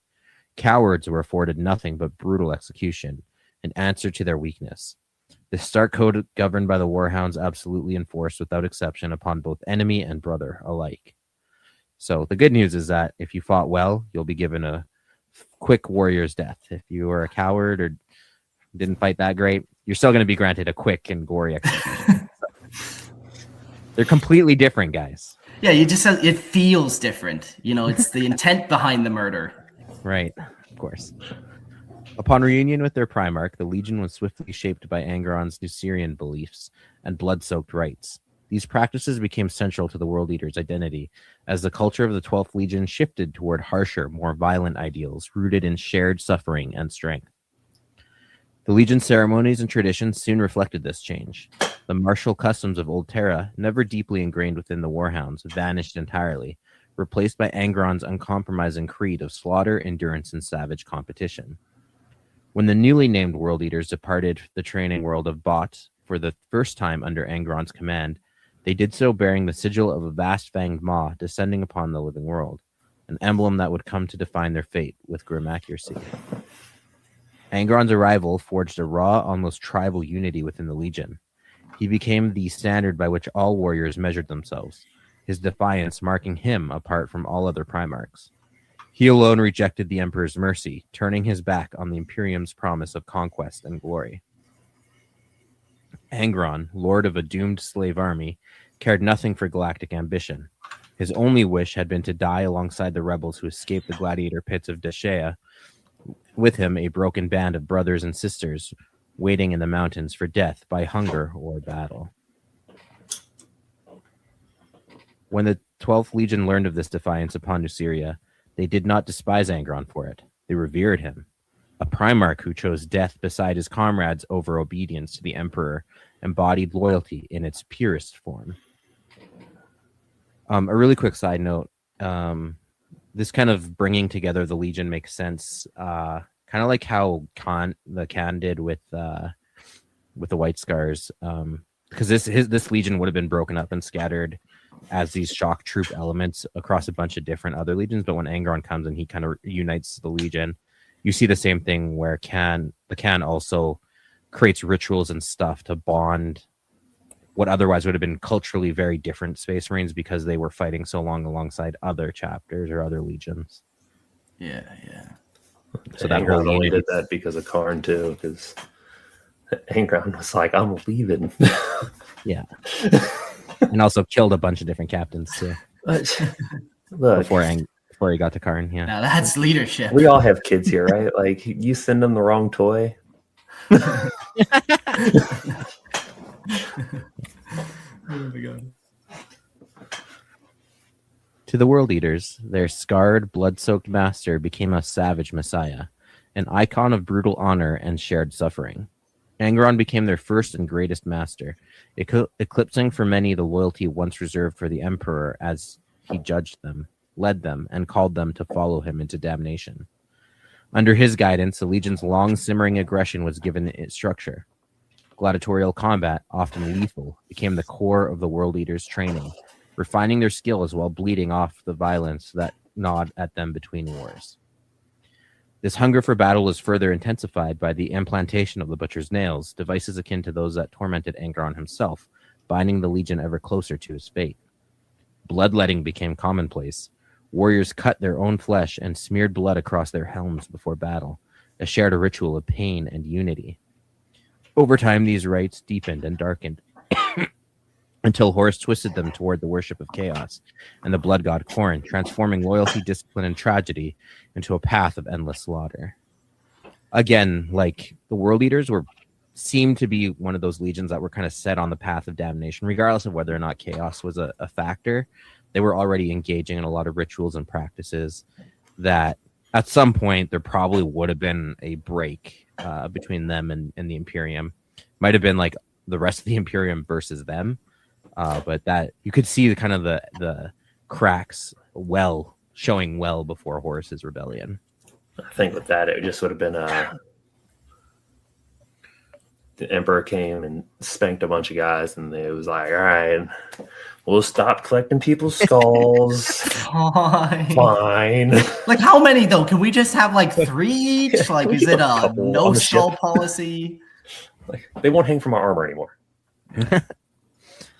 Cowards were afforded nothing but brutal execution, an answer to their weakness. The stark code governed by the War Hounds absolutely enforced without exception upon both enemy and brother alike. So the good news is that if you fought well, you'll be given a quick warrior's death. If you were a coward or didn't fight that great, you're still going to be granted a quick and gory execution. They're completely different, guys. Yeah, it feels different. You know, it's the intent behind the murder. Right, of course. Upon reunion with their Primarch, the Legion was swiftly shaped by Angron's Nucerian beliefs and blood-soaked rites. These practices became central to the World Eater's identity, as the culture of the 12th Legion shifted toward harsher, more violent ideals, rooted in shared suffering and strength. The Legion's ceremonies and traditions soon reflected this change. The martial customs of Old Terra, never deeply ingrained within the War Hounds, vanished entirely, replaced by Angron's uncompromising creed of slaughter, endurance, and savage competition. When the newly named World Eaters departed the training world of Bot for the first time under Angron's command, they did so bearing the sigil of a vast-fanged maw descending upon the living world, an emblem that would come to define their fate with grim accuracy. Angron's arrival forged a raw, almost tribal unity within the Legion. He became the standard by which all warriors measured themselves, his defiance marking him apart from all other Primarchs. He alone rejected the Emperor's mercy, turning his back on the Imperium's promise of conquest and glory. Angron, lord of a doomed slave army, cared nothing for galactic ambition. His only wish had been to die alongside the rebels who escaped the gladiator pits of Deshea, with him a broken band of brothers and sisters waiting in the mountains for death by hunger or battle. When the 12th Legion learned of this defiance upon Nuceria, they did not despise Angron for it. They revered him. A Primarch who chose death beside his comrades over obedience to the Emperor embodied loyalty in its purest form. A really quick side note, this kind of bringing together the Legion makes sense, kind of like how the Khan did with the White Scars, because this Legion would have been broken up and scattered as these shock troop elements across a bunch of different other legions, but when Angron comes and he kind of unites the Legion, you see the same thing where the Khan also creates rituals and stuff to bond what otherwise would have been culturally very different Space Marines because they were fighting so long alongside other chapters or other legions. Yeah. So that Angron only did that because of Karn too, because Angron was like, "I'm leaving." Yeah, and also killed a bunch of different captains too. Look, before he got to Karn. Yeah, now that's leadership. We all have kids here, right? Like, you send them the wrong toy. Oh my God. To the World Eaters, their scarred, blood-soaked master became a savage messiah, an icon of brutal honor and shared suffering. Angron became their first and greatest master, eclipsing for many the loyalty once reserved for the Emperor as he judged them, led them, and called them to follow him into damnation. Under his guidance, the Legion's long-simmering aggression was given its structure. Gladiatorial combat, often lethal, became the core of the World Eaters' training, refining their skills while bleeding off the violence that gnawed at them between wars. This hunger for battle was further intensified by the implantation of the Butcher's Nails, devices akin to those that tormented Angron himself, binding the Legion ever closer to his fate. Bloodletting became commonplace. Warriors cut their own flesh and smeared blood across their helms before battle, a shared ritual of pain and unity. Over time, these rites deepened and darkened, until Horus twisted them toward the worship of chaos and the blood god Khorne, transforming loyalty, discipline, and tragedy into a path of endless slaughter. Again, like, the World Eaters seemed to be one of those legions that were kind of set on the path of damnation, regardless of whether or not chaos was a factor. They were already engaging in a lot of rituals and practices that at some point there probably would have been a break between them and the Imperium. Might have been like the rest of the Imperium versus them. But that you could see the cracks showing well before Horus's rebellion. I think with that, it just would have been the Emperor came and spanked a bunch of guys, and it was like, all right, we'll stop collecting people's skulls. Fine. Like, how many though? Can we just have like 3 each? Like, is it a no skull policy? Like, they won't hang from our armor anymore.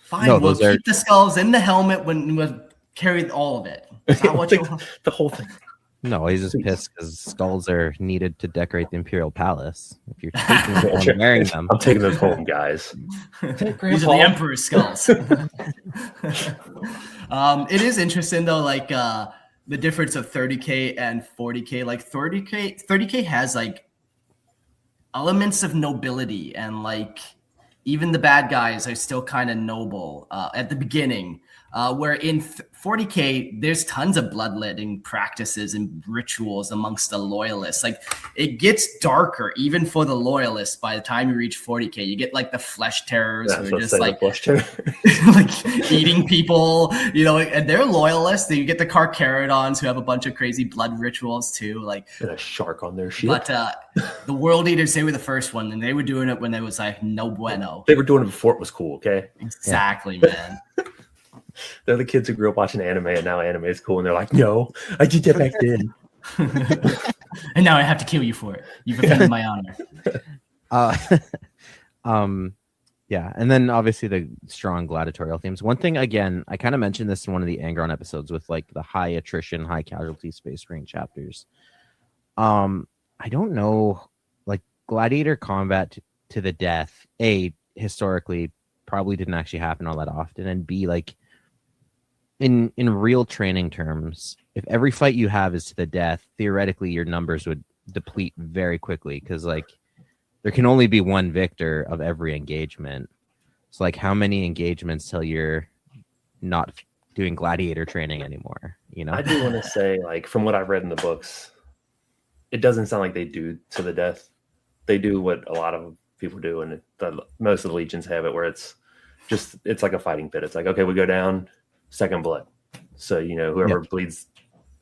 Fine, no, we'll keep the skulls in the helmet when we'll carry all of it. Is that what you want? The whole thing. No, he's just pissed because skulls are needed to decorate the Imperial Palace. If you're taking them and wearing them, I'm taking those home, guys. These are the Emperor's skulls. It is interesting though, like the difference of 30K and 40K. Like 30K has like elements of nobility, and like even the bad guys are still kind of noble at the beginning. Where in 40K, there's tons of bloodletting practices and rituals amongst the loyalists. Like it gets darker even for the loyalists by the time you reach 40K. You get like the flesh terrors who are just like, like eating people, you know, and they're loyalists. You get the Carcharodons who have a bunch of crazy blood rituals too. Like and a shark on their ship. But the World Eaters, they were the first one, and they were doing it when it was like no bueno. They were doing it before it was cool, okay? Exactly, man. They're the kids who grew up watching anime, and now anime is cool, and they're like, no, I did that back then. And now I have to kill you for it. You've offended my honor. Yeah, and then obviously the strong gladiatorial themes. One thing, again, I kind of mentioned this in one of the Angron episodes with like the high attrition, high casualty Space Marine chapters. I don't know, like gladiator combat to the death, A, historically probably didn't actually happen all that often, and B, like in real training terms, if every fight you have is to the death, theoretically your numbers would deplete very quickly, because like there can only be one victor of every engagement. So like how many engagements till you're not doing gladiator training anymore, you know? I do want to say, like, from what I've read in the books, it doesn't sound like they do to the death. They do what a lot of people do, and most of the legions have it where it's like a fighting pit. It's like, okay, we go down, second blood. So, you know, whoever bleeds,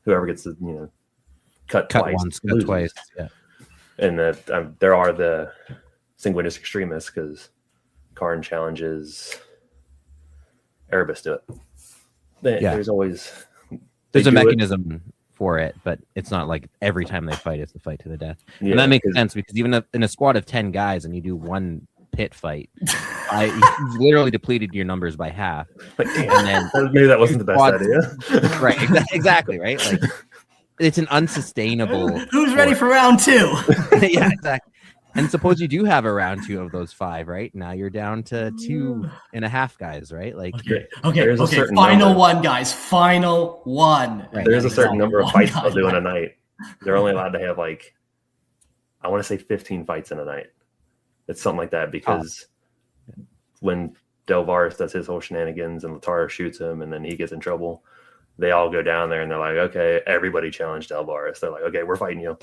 whoever gets the, you know, cut twice, once, cut twice. Yeah. And there are the sanguinis extremists, because Karn challenges Erebus to it. There's always a mechanism for it, but it's not like every time they fight it's the fight to the death. Yeah, and that makes sense, because even in a squad of 10 guys and you do one pit fight, you've literally depleted your numbers by half. And then maybe that wasn't the best idea. Right, exactly, right? Like it's an unsustainable. Who's ready for round 2? Yeah, exactly. And suppose you do have a round 2 of those 5, right? Now you're down to 2.5 guys, right? Like okay. Final one, guys. Final one. Right. There's a certain number of fights they'll do in a night. They're only allowed to have like, I want to say 15 fights in a night. It's something like that, because when Delvaris does his whole shenanigans and Latara shoots him and then he gets in trouble, they all go down there and they're like, okay, everybody challenge Delvaris. They're like, okay, we're fighting you.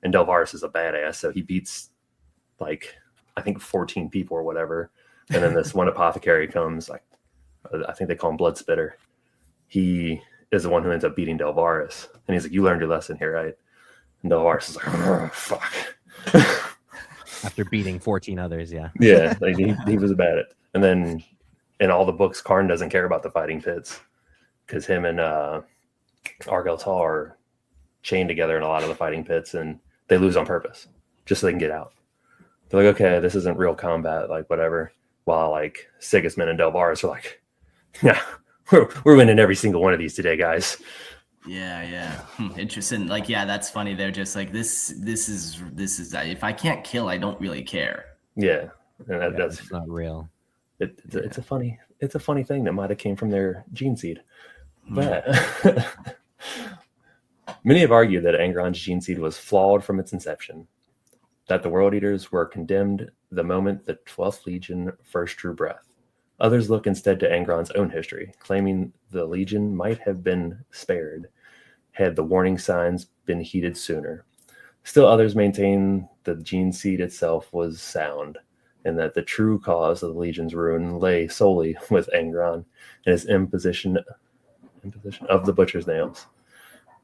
And Delvaris is a badass, so he beats like I think 14 people or whatever. And then this one apothecary comes, like I think they call him Blood Spitter. He is the one who ends up beating Delvaris. And he's like, you learned your lesson here, right? And Delvaris is like, oh, fuck. After beating 14 others, yeah. Yeah, like he was bad at it. And then in all the books, Karn doesn't care about the fighting pits, because him and Argel Tal are chained together in a lot of the fighting pits, and they lose on purpose just so they can get out. They're like, okay, this isn't real combat, like whatever. While like Sigismund and Delvaris are like, yeah, we're winning every single one of these today, guys. Yeah. Interesting. Like, yeah, that's funny. They're just like, this is if I can't kill, I don't really care. Yeah, and that's not real. It's a funny thing that might have came from their gene seed, but many have argued that Angron's gene seed was flawed from its inception, that the World Eaters were condemned the moment the 12th Legion first drew breath. Others look instead to Angron's own history, claiming the Legion might have been spared had the warning signs been heeded sooner. Still others maintain the gene seed itself was sound, and that the true cause of the Legion's ruin lay solely with Angron and his imposition of the butcher's nails.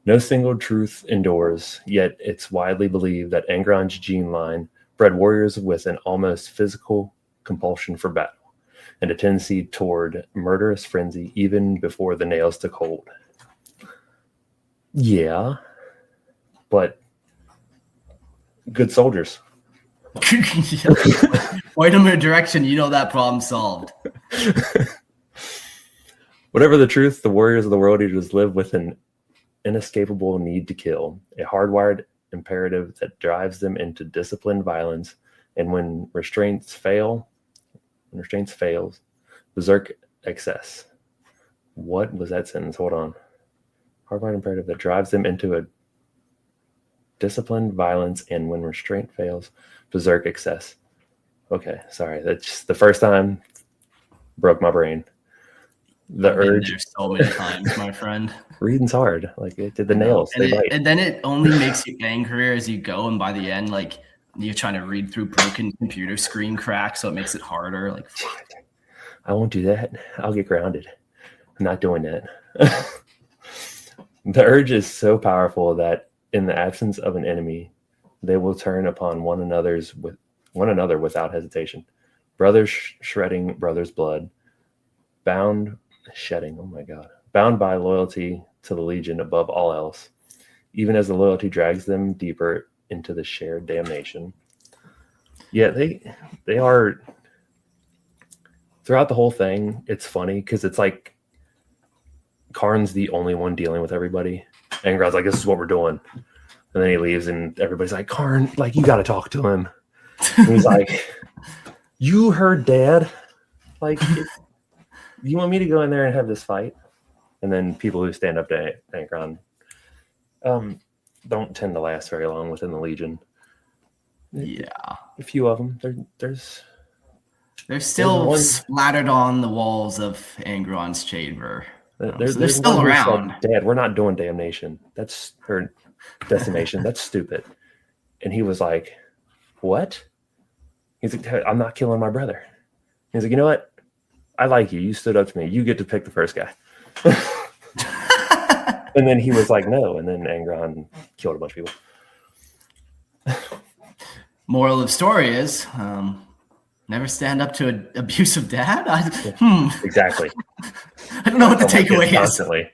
No single truth endures, yet it's widely believed that Angron's gene line bred warriors with an almost physical compulsion for battle, and a tendency toward murderous frenzy even before the nails took hold. Yeah, but good soldiers. Point them in a direction, you know that problem solved. Whatever the truth, the warriors of the World Eaters live with an inescapable need to kill, a hardwired imperative that drives them into disciplined violence, and when restraints fails, berserk excess. What was that sentence? Hold on. Hardwired imperative that drives them into a discipline, violence, and when restraint fails, berserk excess. Okay, sorry. That's just the first time broke my brain. The I've been urge. there so many times, my friend. Reading's hard. Like it did the nails. And, They bite. and then it only makes you angrier as you go, and by the end, like you're trying to read through broken computer screen cracks, so it makes it harder. Like, I won't do that. I'll get grounded. I'm not doing that. The urge is so powerful that in the absence of an enemy, they will turn upon one another without hesitation. Brothers shredding brothers' blood, bound by loyalty to the Legion above all else, even as the loyalty drags them deeper into the shared damnation. Yeah, they are. Throughout the whole thing, it's funny because it's like Karn's the only one dealing with everybody. Angron's like, this is what we're doing. And then he leaves and everybody's like, Karn, like, you got to talk to him. And he's like, you heard Dad. Like, you want me to go in there and have this fight? And then people who stand up to Angron don't tend to last very long within the Legion. yeah. A few of them. They're still splattered on the walls of Angron's chamber. They're still one who around. said, Dad, we're not doing damnation. Or decimation. That's stupid. And he was like, what? He's like, I'm not killing my brother. He's like, you know what? I like you. You stood up to me. You get to pick the first guy. And then he was like, no. And then Angron killed a bunch of people. Moral of the story is never stand up to an abusive dad. Exactly. I don't know what the takeaway is. Constantly.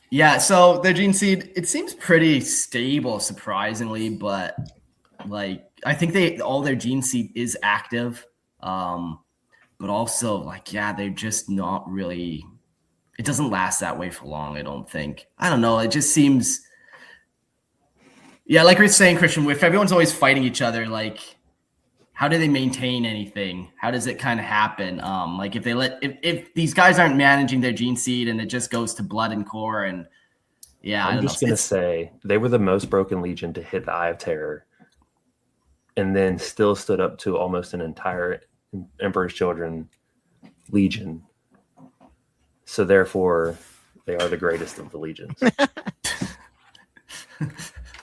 Yeah, so the gene seed, it seems pretty stable, surprisingly, but like I think all their gene seed is active. But also, like, yeah, they're just not really, it doesn't last that way for long, I don't think. I don't know, it just seems, yeah, like we're saying, Christian, if everyone's always fighting each other, like, how do they maintain anything? How does it kind of happen? Like if these guys aren't managing their gene seed and it just goes to blood and core, and yeah, I'm just going to say they were the most broken Legion to hit the Eye of Terror and then still stood up to almost an entire Emperor's Children Legion. So therefore, they are the greatest of the legions.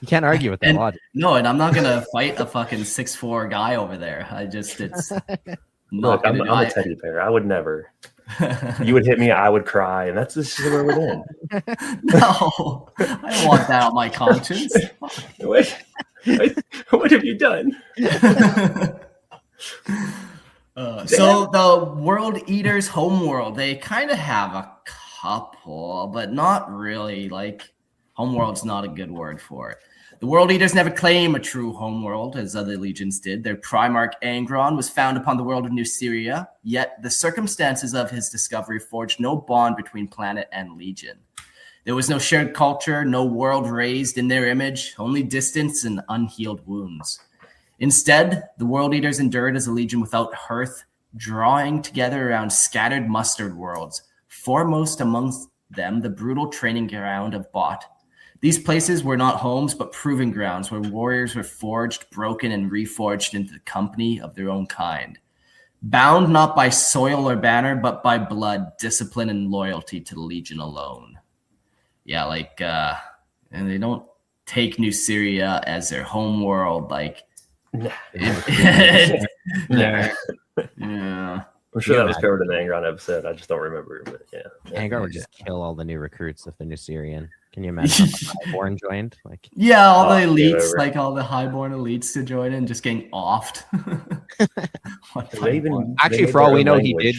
You can't argue with that logic. No, and I'm not gonna fight a fucking 6'4" guy over there. It's Look, I'm a teddy bear. I would never. You would hit me, I would cry, and that's just where we're in. No, I don't want that on my conscience. Wait, what have you done? So the World Eaters' homeworld, they kind of have a couple, but not really. Like, homeworld's not a good word for it. The World Eaters never claim a true homeworld, as other legions did. Their Primarch Angron was found upon the world of New Syria, yet the circumstances of his discovery forged no bond between planet and legion. There was no shared culture, no world raised in their image, only distance and unhealed wounds. Instead, the World Eaters endured as a legion without hearth, drawing together around scattered mustard worlds, foremost amongst them the brutal training ground of Bot. These places were not homes, but proving grounds where warriors were forged, broken, and reforged into the company of their own kind. Bound not by soil or banner, but by blood, discipline, and loyalty to the Legion alone. Yeah, like, and they don't take New Syria as their home world, like, Yeah. I'm sure that was covered in the Angron episode. I just don't remember. But yeah. Angron would just kill all the new recruits if the new Syrian. Can you imagine if Highborn joined? Like, yeah, all the elites, like all the highborn elites to join in, just getting offed. Actually, for all we know, he did.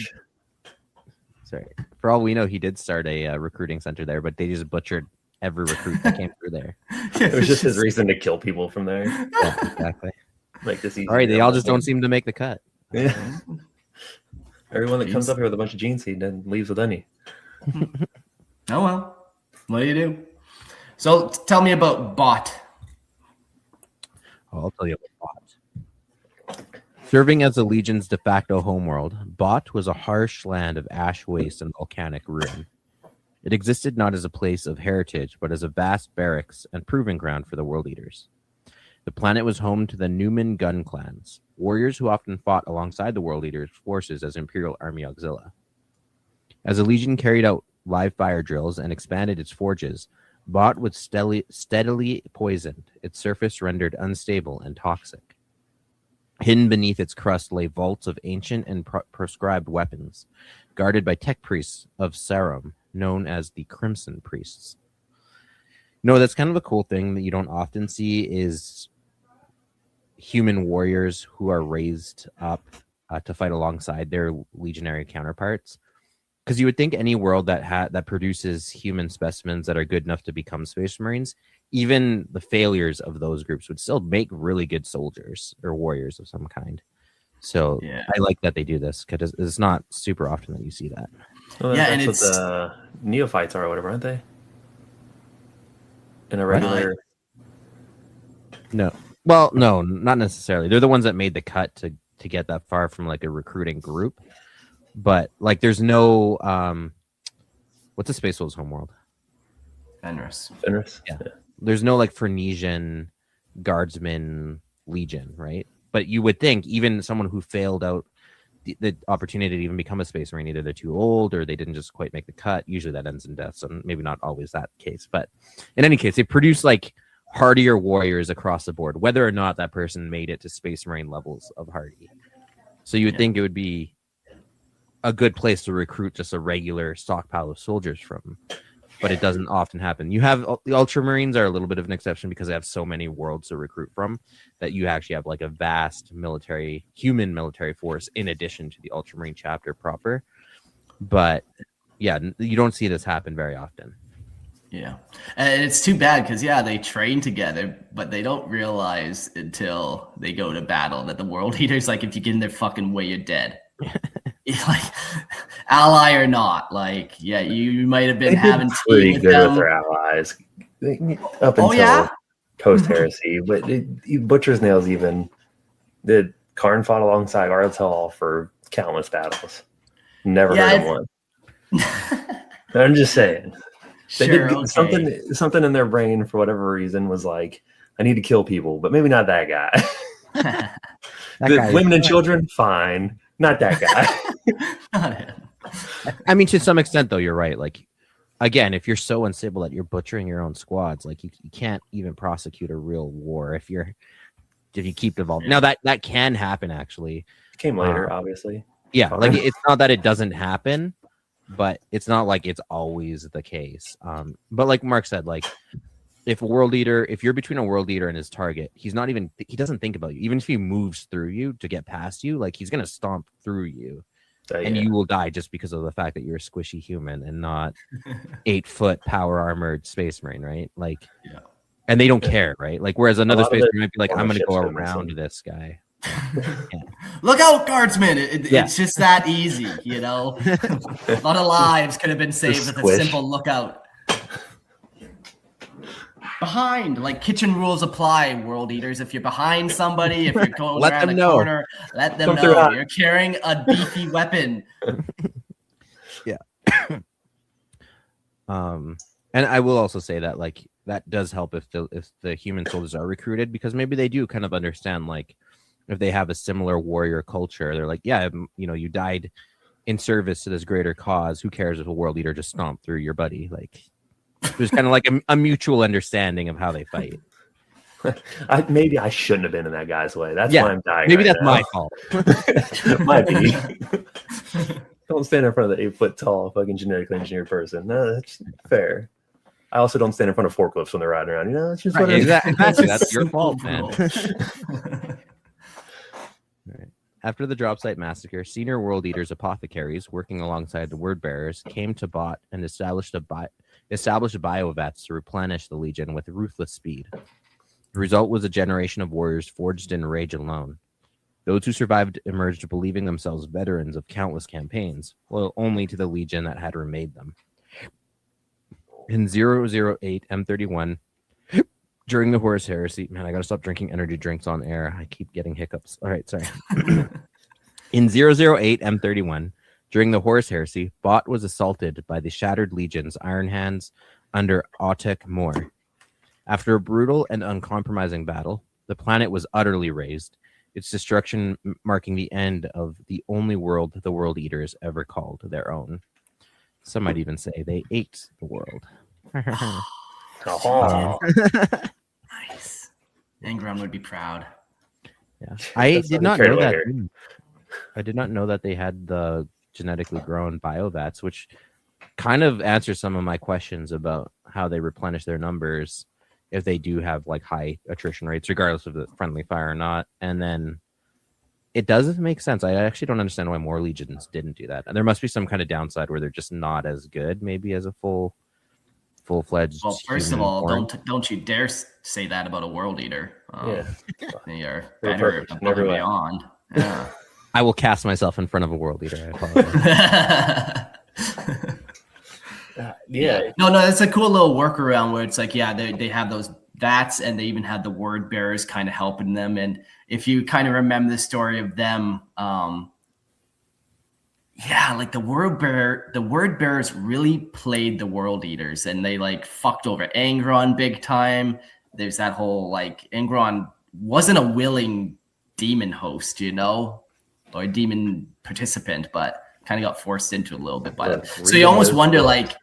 Sorry, for all we know, he did start a recruiting center there, but they just butchered every recruit that came through there. It was just his reason to kill people from there. Yeah, exactly. Like this easy. All right, they all just don't seem to make the cut. Yeah. Everyone that comes up here with a bunch of gene seed then leaves with any. Oh well. What do you do? So tell me about Bot. I'll tell you about Bot. Serving as the Legion's de facto homeworld, Bot was a harsh land of ash waste and volcanic ruin. It existed not as a place of heritage, but as a vast barracks and proving ground for the World Eaters. The planet was home to the Newman gun clans, warriors who often fought alongside the World Eaters' forces as Imperial Army Auxilia. As the Legion carried out live fire drills and expanded its forges, Bot was steadily poisoned, its surface rendered unstable and toxic. Hidden beneath its crust lay vaults of ancient and proscribed weapons, guarded by tech priests of Sarum, known as the Crimson Priests. No, that's kind of a cool thing that you don't often see is human warriors who are raised up to fight alongside their legionary counterparts. Because you would think any world that produces human specimens that are good enough to become Space Marines, even the failures of those groups would still make really good soldiers or warriors of some kind. So yeah. I like that they do this because it's not super often that you see that. Well, yeah, and that's what the neophytes are or whatever, aren't they? In a regular... No. Well, no, not necessarily. They're the ones that made the cut to get that far from like a recruiting group. But like, there's no what's a Space Wolves homeworld? Fenris. Yeah. There's no like Phoenician guardsman legion, right? But you would think even someone who failed out the opportunity to even become a Space Marine, either they're too old or they didn't just quite make the cut. Usually that ends in death, so maybe not always that case. But in any case, they produce like hardier warriors across the board, whether or not that person made it to Space Marine levels of hardy. So you would think it would be a good place to recruit just a regular stockpile of soldiers from, but it doesn't often happen. You have the Ultramarines are a little bit of an exception because they have so many worlds to recruit from that you actually have like a vast human military force in addition to the Ultramarine chapter proper. But yeah, you don't see this happen very often. Yeah, and it's too bad because they train together, but they don't realize until they go to battle that the World Eaters, like, if you get in their fucking way, you're dead. Like, ally or not, like, you might have been having tea with them. With their allies up until post heresy, but Butcher's Nails even the Karn fought alongside Artel for countless battles. Never heard of one. I'm just saying. They did something in their brain for whatever reason was like, I need to kill people, but maybe not that guy. Women and children, fine. Not that guy. Not him. I mean, to some extent, though, you're right. Like, again, if you're so unstable that you're butchering your own squads, like you can't even prosecute a real war if you keep evolving. Now that can happen, actually. It came later, obviously. Yeah, like it's not that it doesn't happen, but it's not like it's always the case. But like Mark said, like if you're between a World Eater and his target, he doesn't think about you. Even if he moves through you to get past you, like he's gonna stomp through you. And you will die just because of the fact that you're a squishy human and not 8-foot power armored Space Marine, right? Like, and they don't care, right? Like, whereas another Space Marine might be like, I'm gonna go around this guy. Look out, guardsmen! It's just that easy, you know. A lot of lives could have been saved with a simple lookout. Behind, like, kitchen rules apply, World Eaters. If you're behind somebody, if you're going around the corner, let them know you're carrying a beefy weapon. Yeah. And I will also say that, like, that does help if the human soldiers are recruited, because maybe they do kind of understand, like, if they have a similar warrior culture, they're like, you died in service to this greater cause. Who cares if a World Eater just stomped through your buddy? Like, there's kind of like a mutual understanding of how they fight. Maybe I shouldn't have been in that guy's way. That's why I'm dying. Maybe that's my fault. Might be. Don't stand in front of the 8-foot tall fucking genetically engineered person. No, that's fair. I also don't stand in front of forklifts when they're riding around. It's just exactly. That's your fault, man. Right. After the drop site massacre, senior World Eaters apothecaries working alongside the word bearers came to Bot and established biovats to replenish the Legion with ruthless speed. The result was a generation of warriors forged in rage alone. Those who survived emerged believing themselves veterans of countless campaigns, loyal only to the Legion that had remade them. In 008 M31, during the Horus Heresy, man, I gotta stop drinking energy drinks on air. I keep getting hiccups. All right, sorry. In 008 M31, During the Horus Heresy, Bot was assaulted by the Shattered Legion's Iron Hands under Autek Mor. After a brutal and uncompromising battle, the planet was utterly razed, its destruction marking the end of the only world the World Eaters ever called their own. Some might even say they ate the world. Oh. Nice. Angron would be proud. Yeah, I That's did not not know fair that. later. I did not know that they had the genetically grown biovats, which kind of answers some of my questions about how they replenish their numbers if they do have like high attrition rates, regardless of the friendly fire or not. And then it doesn't make sense. I actually don't understand why more legions didn't do that. And there must be some kind of downside where they're just not as good, maybe as a full-fledged. Well, first of all, human-born. don't you dare say that about a world eater. Yeah. They are They're better perfect in above every and way. beyond. Yeah. I will cast myself in front of a world eater. I apologize. Yeah. No, it's a cool little workaround where it's like, yeah, they have those vats and they even have the word bearers kind of helping them. And if you kind of remember the story of them, like the word bearers really played the world eaters and they like fucked over Angron big time. There's that whole like Angron wasn't a willing demon host, or a demon participant, but kind of got forced into it a little bit by them. So you almost wonder like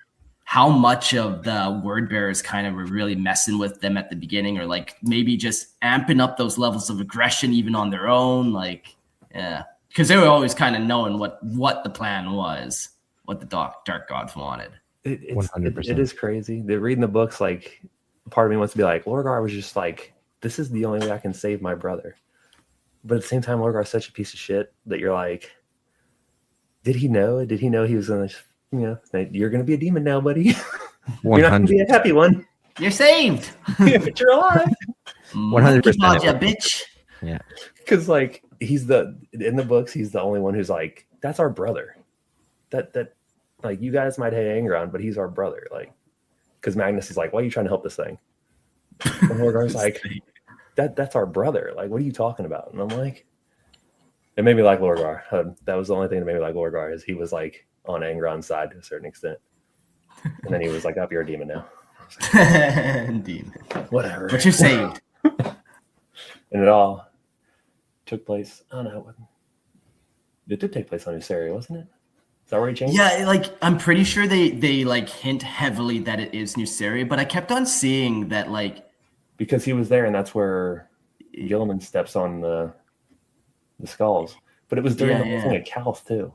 how much of the word bearers kind of were really messing with them at the beginning, or like maybe just amping up those levels of aggression even on their own. Like, yeah, because they were always kind of knowing what the plan was, what the dark gods wanted. It's 100%. It is crazy. They're reading the books. Like, part of me wants to be like, Lorgar was just like, this is the only way I can save my brother. But at the same time, Lorgar is such a piece of shit that you're like, did he know? Did he know he was going to, you're going to be a demon now, buddy. You're not going to be a happy one. You're saved. Yeah, but you're alive. 100%. Bitch. Yeah. Because like in the books, he's the only one who's like, that's our brother. That like you guys might hate Angron, but he's our brother. Like, because Magnus is like, why are you trying to help this thing? And Lorgar's like, that's our brother. Like, what are you talking about? And I'm like, it made me like Lorgar. That was the only thing that made me like Lorgar, is he was like on Angron's side to a certain extent. And then he was like, you're a demon now. Demon. Whatever. But you're saved. And it all took place. Oh no, it did take place on Nuceria, wasn't it? Is that where he changed? Yeah, like I'm pretty sure they like hint heavily that it is Nuceria, but I kept on seeing that like because he was there, and that's where Gilliman steps on the skulls. But it was during the whole thing at Calth too.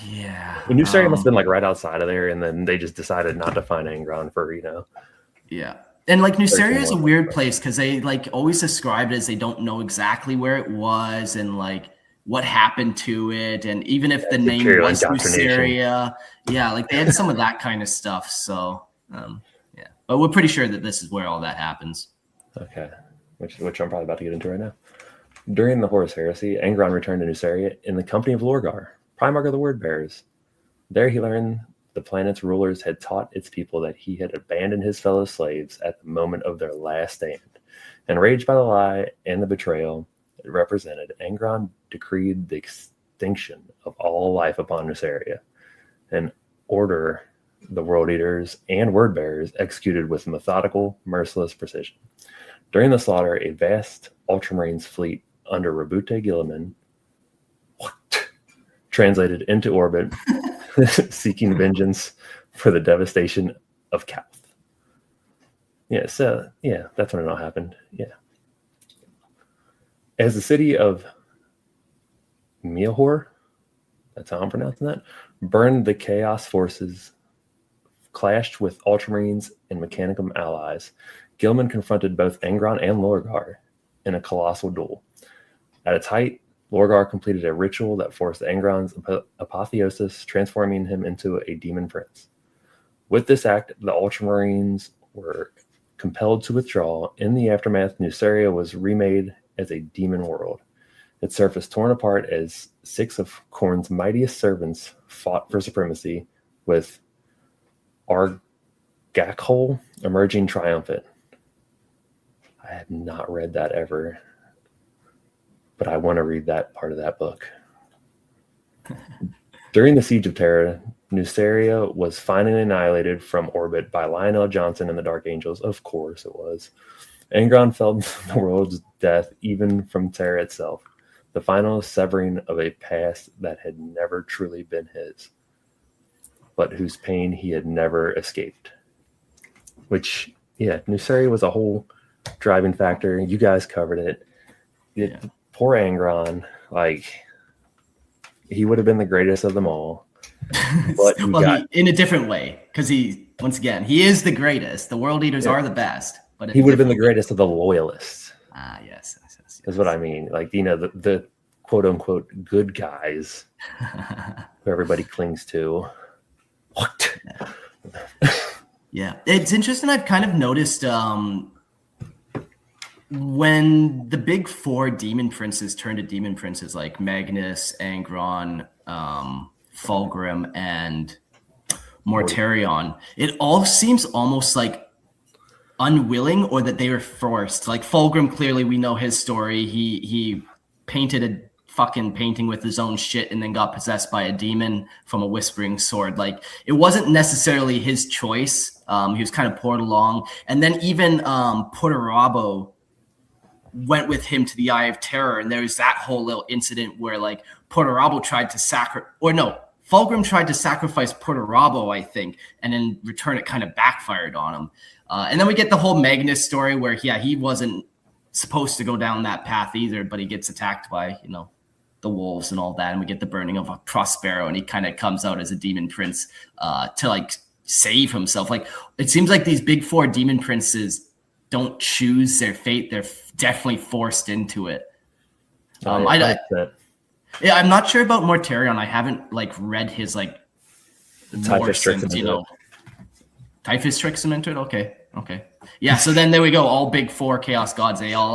Yeah. Well, Nuceria must have been like right outside of there, and then they just decided not to find Angron for Yeah. And like Nuceria is a weird place because they like always describe it as they don't know exactly where it was and like what happened to it, and even if the name was Nuceria, like they had some of that kind of stuff. So but we're pretty sure that this is where all that happens. Okay, which I'm probably about to get into right now. During the Horus Heresy, Angron returned to Nuceria in the company of Lorgar, Primarch of the Word Bearers. There he learned the planet's rulers had taught its people that he had abandoned his fellow slaves at the moment of their last stand. Enraged by the lie and the betrayal it represented, Angron decreed the extinction of all life upon Nuceria, and order the World Eaters and Word Bearers executed with methodical, merciless precision. During the slaughter, a vast Ultramarines fleet under Rabute Gilliman translated into orbit, seeking vengeance for the devastation of Calth. That's when it all happened. Yeah. As the city of Miahor, that's how I'm pronouncing that, burned, the Chaos forces clashed with Ultramarines and Mechanicum allies. Gilman confronted both Angron and Lorgar in a colossal duel. At its height, Lorgar completed a ritual that forced Angron's apotheosis, transforming him into a demon prince. With this act, the Ultramarines were compelled to withdraw. In the aftermath, Nuceria was remade as a demon world. Its surface torn apart as 6 of Khorne's mightiest servants fought for supremacy, with Argakhol emerging triumphant. I have not read that ever, but I want to read that part of that book. During the Siege of Terra, Nuceria was finally annihilated from orbit by Lionel Johnson and the Dark Angels. Of course it was. Angron felt the world's death even from Terra itself, the final severing of a past that had never truly been his, but whose pain he had never escaped. Which, yeah, Nuceria was a whole driving factor. You guys covered it. Poor Angron, like, he would have been the greatest of them all. But in a different way, because once again, he is the greatest. The World Eaters are the best. But he would have been the greatest of the loyalists. Yes. Is what I mean. Like, you know, the quote unquote good guys who everybody clings to. What? Yeah, it's interesting. I've kind of noticed when the big four demon princes turn to demon princes like Magnus, Angron, Fulgrim, and Mortarion, it all seems almost like unwilling, or that they were forced. Like Fulgrim, clearly we know his story. He painted a fucking painting with his own shit and then got possessed by a demon from a whispering sword. Like, it wasn't necessarily his choice. He was kind of poured along. And then even Portorabo went with him to the Eye of Terror, and there was that whole little incident where like Portorabo tried to Fulgrim tried to sacrifice Portorabo, I think, and in return it kind of backfired on him. And then we get the whole Magnus story where, he wasn't supposed to go down that path either, but he gets attacked by, the wolves and all that. And we get the burning of Prospero, and he kind of comes out as a demon prince to like save himself. Like, it seems like these big four demon princes don't choose their fate. They're definitely forced into it. I'm not sure about Mortarion. I haven't like read his like Typhus tricks him into it. Typhus tricks him into it. Okay. Yeah. So then there we go. All big four chaos gods. We all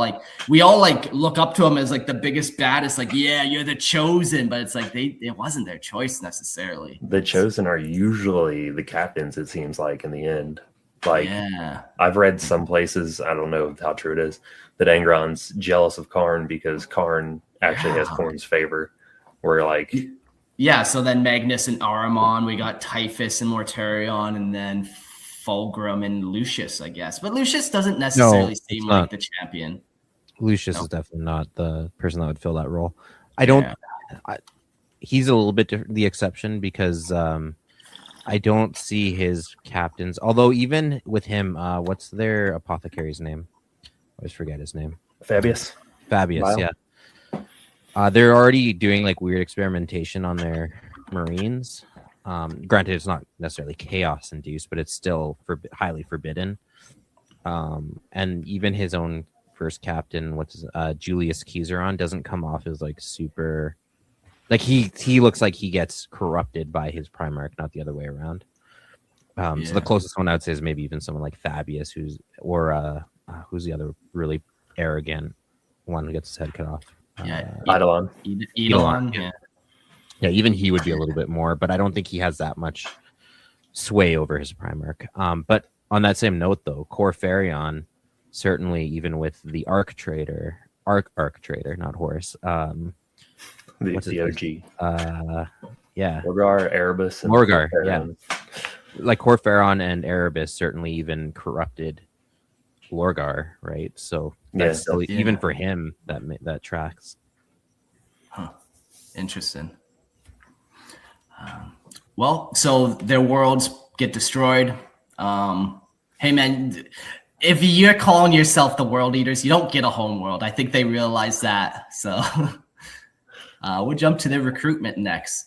look up to him as like the biggest, baddest. Like, yeah, you're the chosen. But it's like it wasn't their choice necessarily. The chosen are usually the captains. It seems like in the end. Like, yeah. I've read some places, I don't know how true it is, that Angron's jealous of Karn because Karn actually has Korn's favor. Where like, yeah. So then Magnus and Ahriman, we got Typhus and Mortarion, and then Fulgrim and Lucius, I guess. But Lucius doesn't necessarily seem like the champion. Lucius is definitely not the person that would fill that role. He's a little bit the exception because I don't see his captains. Although even with him, what's their apothecary's name? I always forget his name. Fabius, wow. Yeah. They're already doing like weird experimentation on their Marines. Granted, it's not necessarily chaos induced, but it's still highly forbidden. And even his own first captain, Julius Kizaron, doesn't come off as like super. Like he looks like he gets corrupted by his Primarch, not the other way around. So the closest one I would say is maybe even someone like Fabius, who's the other really arrogant one who gets his head cut off. Eidolon. Eidolon. Yeah, even he would be a little bit more, but I don't think he has that much sway over his Primarch. But on that same note, though, Corfarion, certainly even with the Arc Trader, not Horus. The OG. Yeah. Lorgar, Erebus. And Lorgar, yeah. Like Corfaron and Erebus certainly even corrupted Lorgar, right? So that's still, even for him, that tracks. Huh. Interesting. Well, so their worlds get destroyed. Hey, man, if you're calling yourself the World Eaters, you don't get a home world. I think they realize that. So we'll jump to their recruitment next.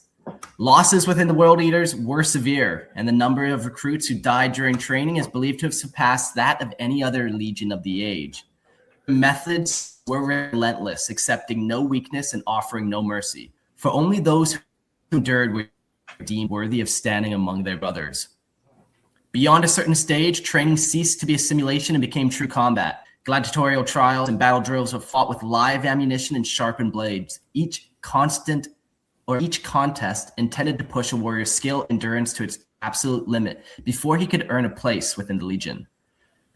Losses within the World Eaters were severe, and the number of recruits who died during training is believed to have surpassed that of any other legion of the age. The methods were relentless, accepting no weakness and offering no mercy, for only those who endured were deemed worthy of standing among their brothers. Beyond a certain stage, training ceased to be a simulation and became true combat. Gladiatorial trials and battle drills were fought with live ammunition and sharpened blades. Each contest intended to push a warrior's skill endurance to its absolute limit before he could earn a place within the Legion.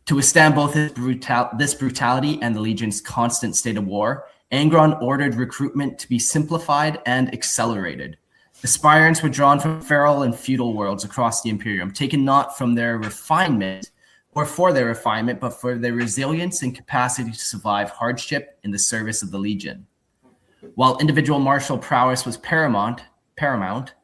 To withstand both this brutality and the Legion's constant state of war, Angron ordered recruitment to be simplified and accelerated. Aspirants were drawn from feral and feudal worlds across the Imperium, taken not from their refinement or for their refinement, but for their resilience and capacity to survive hardship in the service of the Legion. While individual martial prowess was paramount,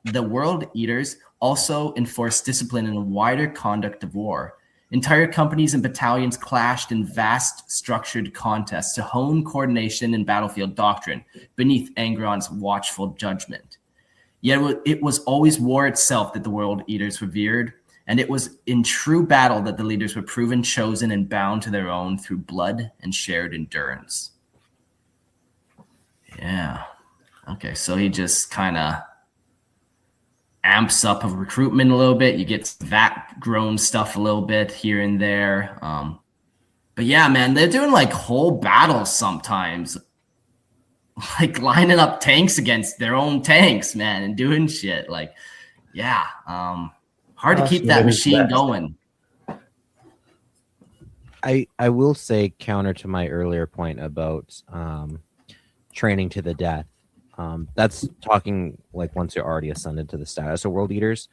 the World Eaters also enforced discipline in a wider conduct of war. Entire companies and battalions clashed in vast structured contests to hone coordination and battlefield doctrine beneath Angron's watchful judgment. Yet it was always war itself that the World Eaters revered, and it was in true battle that the leaders were proven, chosen, and bound to their own through blood and shared endurance. Yeah. Okay, so he just kind of amps up of recruitment a little bit. You get that grown stuff a little bit here and there. But yeah, man, they're doing like whole battles sometimes. Like lining up tanks against their own tanks, man, and doing shit. Like, yeah. Hard to keep that machine going. I will say, counter to my earlier point about training to the death. That's talking like once you're already ascended to the status of World Eaters.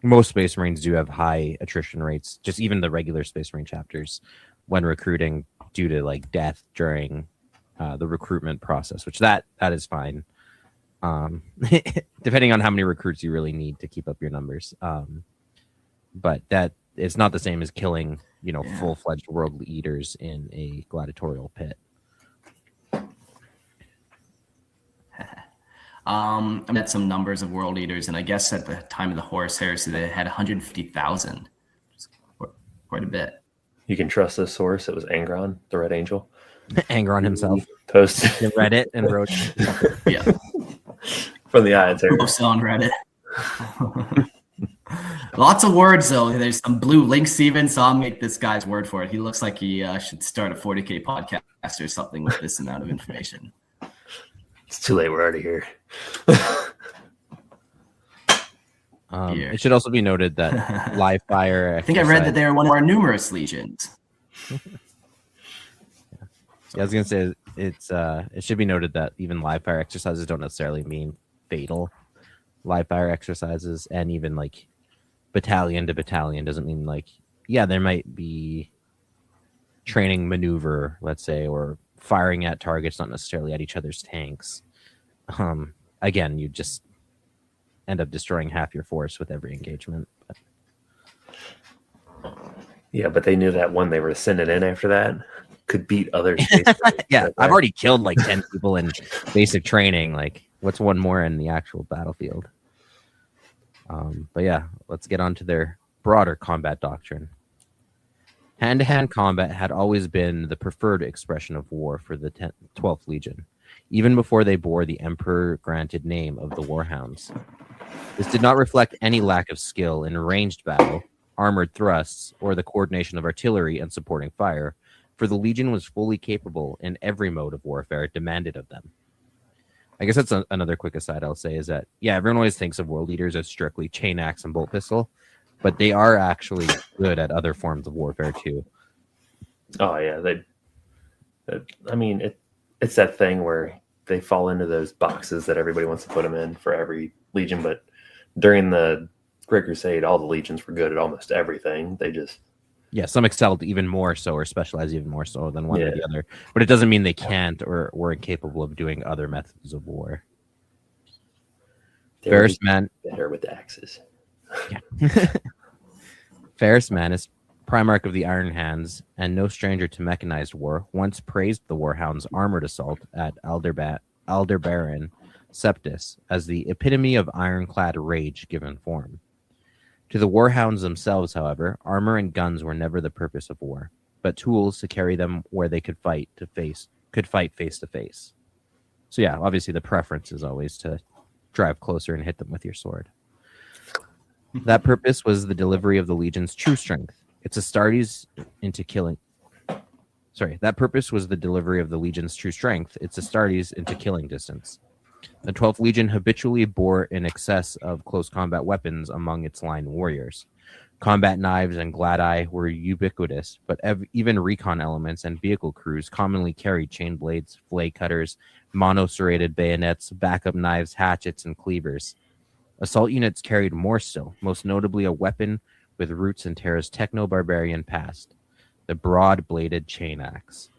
Most Space Marines do have high attrition rates, just even the regular Space Marine chapters, when recruiting due to like death during the recruitment process, which that is fine. Depending on how many recruits you really need to keep up your numbers. But that it's not the same as killing, full-fledged World Eaters in a gladiatorial pit. I met some numbers of World Eaters, and I guess at the time of the Horus Heresy, they had 150,000. Quite a bit. You can trust this source. It was Angron, the Red Angel. Angron himself Posted read it and wrote Yeah. From the Iron Terror. Post on Reddit. Lots of words, though. There's some blue links even, so I'll make this guy's word for it. He looks like he should start a 40K podcast or something with this amount of information. It's too late. We're already here. It should also be noted that live fire. I think I read that they are one of our numerous legions. I was gonna say it should be noted that even live fire exercises don't necessarily mean fatal. Live fire exercises and even like battalion to battalion doesn't mean like, yeah, there might be training maneuver, let's say, or firing at targets, not necessarily at each other's tanks. Again, you just end up destroying half your force with every engagement. Yeah, but they knew that when they were sending in after that could beat other space. Yeah, I've already killed like 10 people in basic training. Like, what's one more in the actual battlefield? But yeah, let's get on to their broader combat doctrine. Hand-to-hand combat had always been the preferred expression of war for the 12th Legion, even before they bore the Emperor-granted name of the War Hounds. This did not reflect any lack of skill in ranged battle, armored thrusts, or the coordination of artillery and supporting fire, for the Legion was fully capable in every mode of warfare demanded of them. I guess that's another quick aside I'll say is that, yeah, everyone always thinks of World Eaters as strictly chain axe and bolt pistol, but they are actually good at other forms of warfare too. Oh yeah, it's that thing where they fall into those boxes that everybody wants to put them in for every legion. But during the Great Crusade, all the legions were good at almost everything. They just some excelled even more so or specialized even more so than one or the other. But it doesn't mean they can't or were incapable of doing other methods of war. Ferris Man better with the axes. Yeah. Ferris Manus, Primarch of the Iron Hands and no stranger to mechanized war, once praised the War Hounds' armored assault at Aldebaran Septis as the epitome of ironclad rage given form. To the War Hounds themselves, however, armor and guns were never the purpose of war, but tools to carry them where they could fight face to face. So yeah, obviously the preference is always to drive closer and hit them with your sword. That purpose was the delivery of the Legion's true strength. Its Astartes into killing. That purpose was the delivery of the Legion's true strength, its Astartes into killing distance. The 12th Legion habitually bore in excess of close combat weapons among its line warriors. Combat knives and gladii were ubiquitous, but even recon elements and vehicle crews commonly carried chain blades, flay cutters, mono-serrated bayonets, backup knives, hatchets, and cleavers. Assault units carried more still, most notably a weapon with roots in Terra's techno-barbarian past, the broad-bladed chain axe.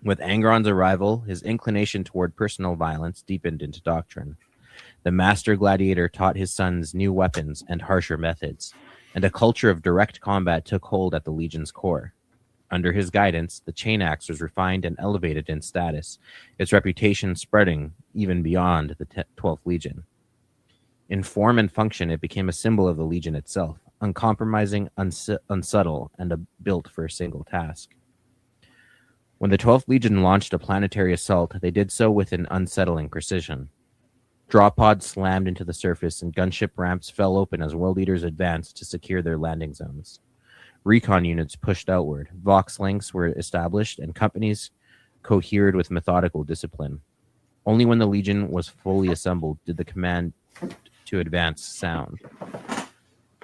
With Angron's arrival, his inclination toward personal violence deepened into doctrine. The master gladiator taught his sons new weapons and harsher methods, and a culture of direct combat took hold at the Legion's core. Under his guidance, the chain axe was refined and elevated in status, its reputation spreading even beyond the 12th Legion. In form and function, it became a symbol of the Legion itself, uncompromising, unsubtle, and built for a single task. When the 12th Legion launched a planetary assault, they did so with an unsettling precision. Drop pods slammed into the surface, and gunship ramps fell open as world eaters advanced to secure their landing zones. Recon units pushed outward, Vox links were established, and companies cohered with methodical discipline. Only when the Legion was fully assembled did the command to advance sound.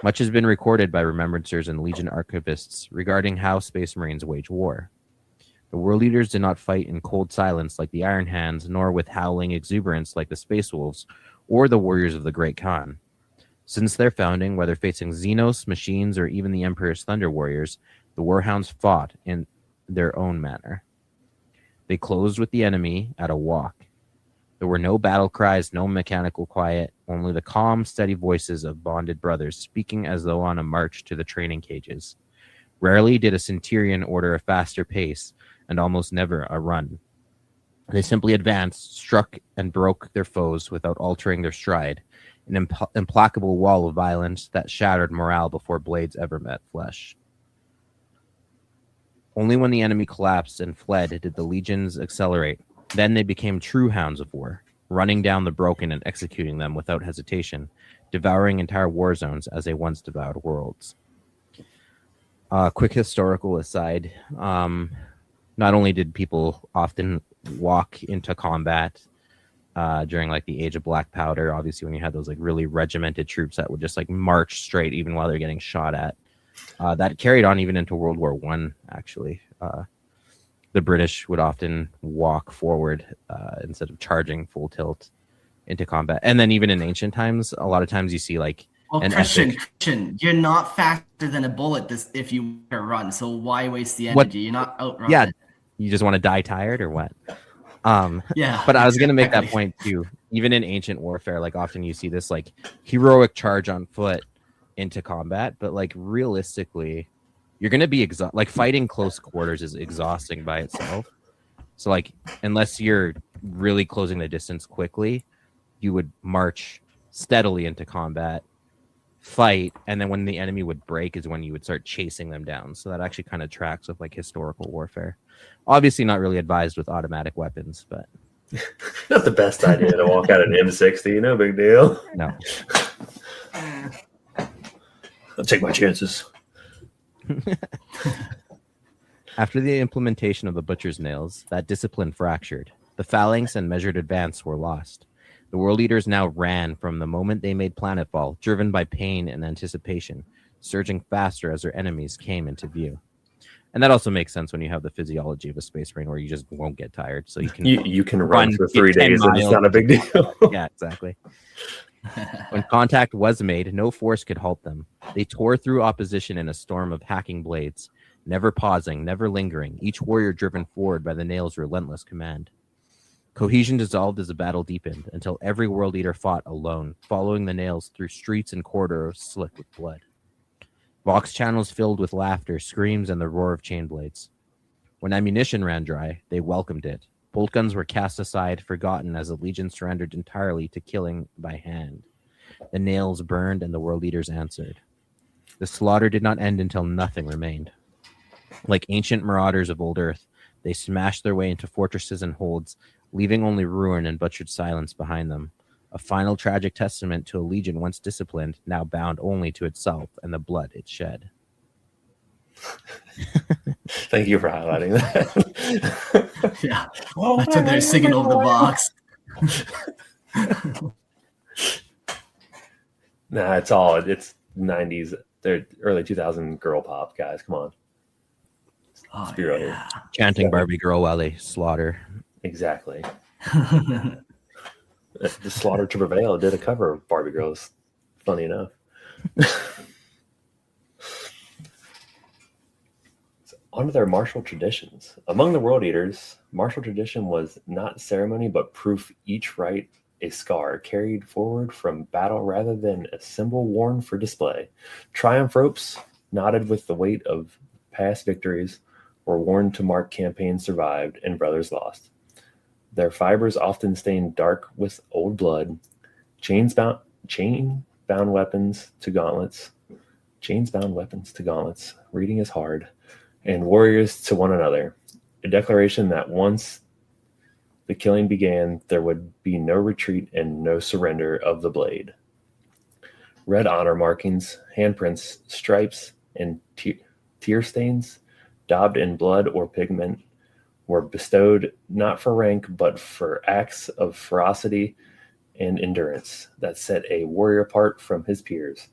Much has been recorded by remembrancers and Legion archivists regarding how Space Marines wage war. The World Eaters did not fight in cold silence like the Iron Hands, nor with howling exuberance like the Space Wolves or the Warriors of the Great Khan. Since their founding, whether facing Xenos, machines, or even the Emperor's Thunder Warriors, the War Hounds fought in their own manner. They closed with the enemy at a walk. There were no battle cries, no mechanical quiet, only the calm, steady voices of bonded brothers speaking as though on a march to the training cages. Rarely did a centurion order a faster pace, and almost never a run. They simply advanced, struck, and broke their foes without altering their stride, an implacable wall of violence that shattered morale before blades ever met flesh. Only when the enemy collapsed and fled did the legions accelerate. Then they became true hounds of war, running down the broken and executing them without hesitation, devouring entire war zones as they once devoured worlds. Quick historical aside, not only did people often walk into combat during like the Age of Black Powder, obviously when you had those like really regimented troops that would just like march straight even while they're getting shot at, that carried on even into World War I, actually. The British would often walk forward instead of charging full tilt into combat. And then even in ancient times, a lot of times you see like Christian, you're not faster than a bullet if you run, so why waste the energy? You're not outrunning. Yeah, you just want to die tired or what? Yeah. But I was going to make that point too. Even in ancient warfare, like often you see this like heroic charge on foot into combat, but like realistically, you're going to be like fighting close quarters is exhausting by itself. So like unless you're really closing the distance quickly, you would march steadily into combat, fight, and then when the enemy would break is when you would start chasing them down. So that actually kind of tracks with like historical warfare. Obviously not really advised with automatic weapons, but not the best idea to walk out an M60, no big deal. No. I'll take my chances. After the implementation of the butcher's nails, that discipline fractured. The phalanx and measured advance were lost. The world eaters now ran from the moment they made planetfall, driven by pain and anticipation, surging faster as their enemies came into view. And that also makes sense when you have the physiology of a space marine where you just won't get tired. So you can run for 3 days and it's not a big deal. Yeah, exactly. When contact was made, no force could halt them. They tore through opposition in a storm of hacking blades, never pausing, never lingering, each warrior driven forward by the nail's relentless command. Cohesion dissolved as the battle deepened, until every world eater fought alone, following the nails through streets and corridors slick with blood. Vox channels filled with laughter, screams, and the roar of chain blades. When ammunition ran dry, they welcomed it. Bolt guns were cast aside, forgotten as the Legion surrendered entirely to killing by hand. The nails burned and the world eaters answered. The slaughter did not end until nothing remained. Like ancient marauders of old Earth, they smashed their way into fortresses and holds, leaving only ruin and butchered silence behind them. A final tragic testament to a Legion once disciplined, now bound only to itself and the blood it shed. Thank you for highlighting that. Yeah, that's what they're singing over the box. Nah, it's 90s. They're early 2000 girl pop, guys. Come on. Oh, yeah. Chanting Barbie Girl while they slaughter. Exactly. The Slaughter to Prevail did a cover of Barbie Girls, funny enough. On to their martial traditions. Among the World Eaters, martial tradition was not ceremony but proof, each right a scar carried forward from battle rather than a symbol worn for display. Triumph ropes, knotted with the weight of past victories, were worn to mark campaigns survived and brothers lost. Their fibers often stained dark with old blood. Chain-bound weapons to gauntlets. Chains-bound weapons to gauntlets. Reading is hard. And warriors to one another. A declaration that once the killing began, there would be no retreat and no surrender of the blade. Red honor markings, handprints, stripes, and tear stains, daubed in blood or pigment, were bestowed not for rank, but for acts of ferocity and endurance that set a warrior apart from his peers.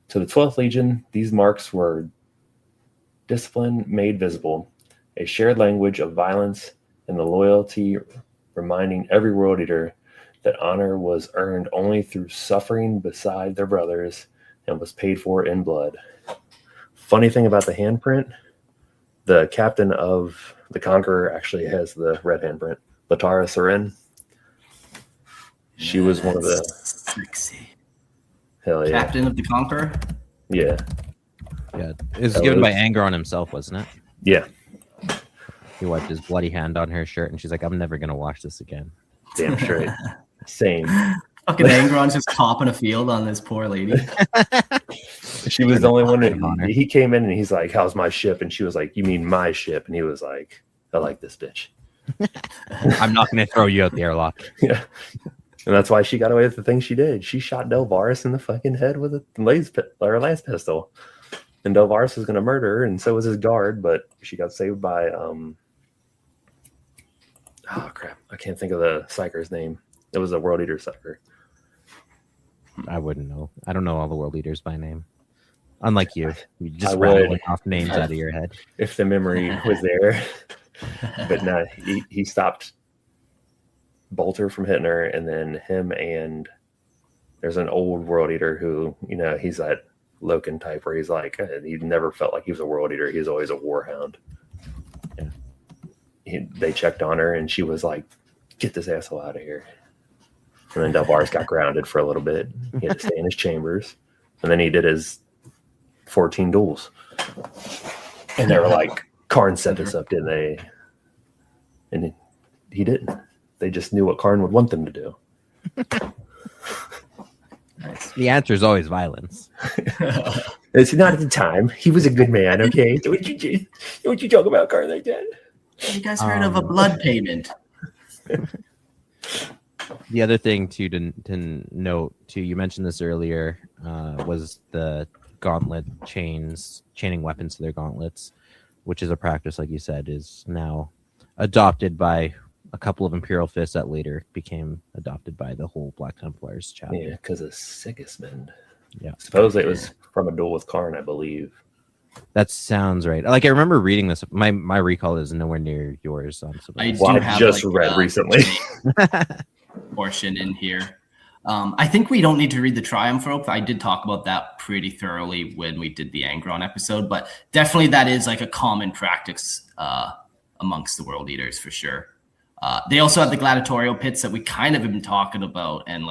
To the 12th Legion, these marks were discipline made visible, a shared language of violence, and the loyalty reminding every world eater that honor was earned only through suffering beside their brothers and was paid for in blood. Funny thing about the handprint, the captain of the Conqueror actually has the red handprint. Latara Seren. She was one of the sexy. Hell yeah. Captain of the Conqueror? Yeah. Yeah, it was given by Angron himself, wasn't it? Yeah. He wiped his bloody hand on her shirt, and she's like, "I'm never gonna wash this again." Damn straight. Same. Fucking Angron's just copping a field on this poor lady. She was the only one that he came in and he's like, "How's my ship?" And she was like, "You mean my ship?" And he was like, "I like this bitch." I'm not gonna throw you out the airlock. Yeah. And that's why she got away with the thing she did. She shot Delvaris in the fucking head with a lance pistol. And Delvaris was going to murder her, and so was his guard, but she got saved by, oh crap, I can't think of the psyker's name. It was a World Eater psyker. I wouldn't know. I don't know all the world leaders by name. Unlike you just I rattling would. off names out of your head. If the memory was there. But no, he stopped Bolter from hitting her, and then him and there's an old World Eater who, he's that Loken type where he's like, he never felt like he was a World Eater. He's always a War Hound. Yeah. They checked on her, and she was like, "Get this asshole out of here." And then Delvaris got grounded for a little bit. He had to stay in his chambers. And then he did his 14 duels. And they were like, Karn set this up, didn't they? And he didn't. They just knew what Karn would want them to do. Nice. The answer is always violence. It's not at the time. He was a good man, okay? Don't you talk about Karn like that? You guys heard of a blood payment? The other thing to note, too, you mentioned this earlier, was the gauntlet chaining weapons to their gauntlets, which is a practice, like you said, is now adopted by a couple of Imperial Fists that later became adopted by the whole Black Templars chapter. Yeah, because of Sigismund. Yeah. Supposedly it was from a duel with Karn, I believe. That sounds right. Like, I remember reading this. My recall is nowhere near yours. I just read recently. Portion in here. I think we don't need to read the Triumph Rope. I did talk about that pretty thoroughly when we did the Angron episode, but definitely that is like a common practice amongst the World Eaters for sure. They also have the gladiatorial pits that we kind of have been talking about, and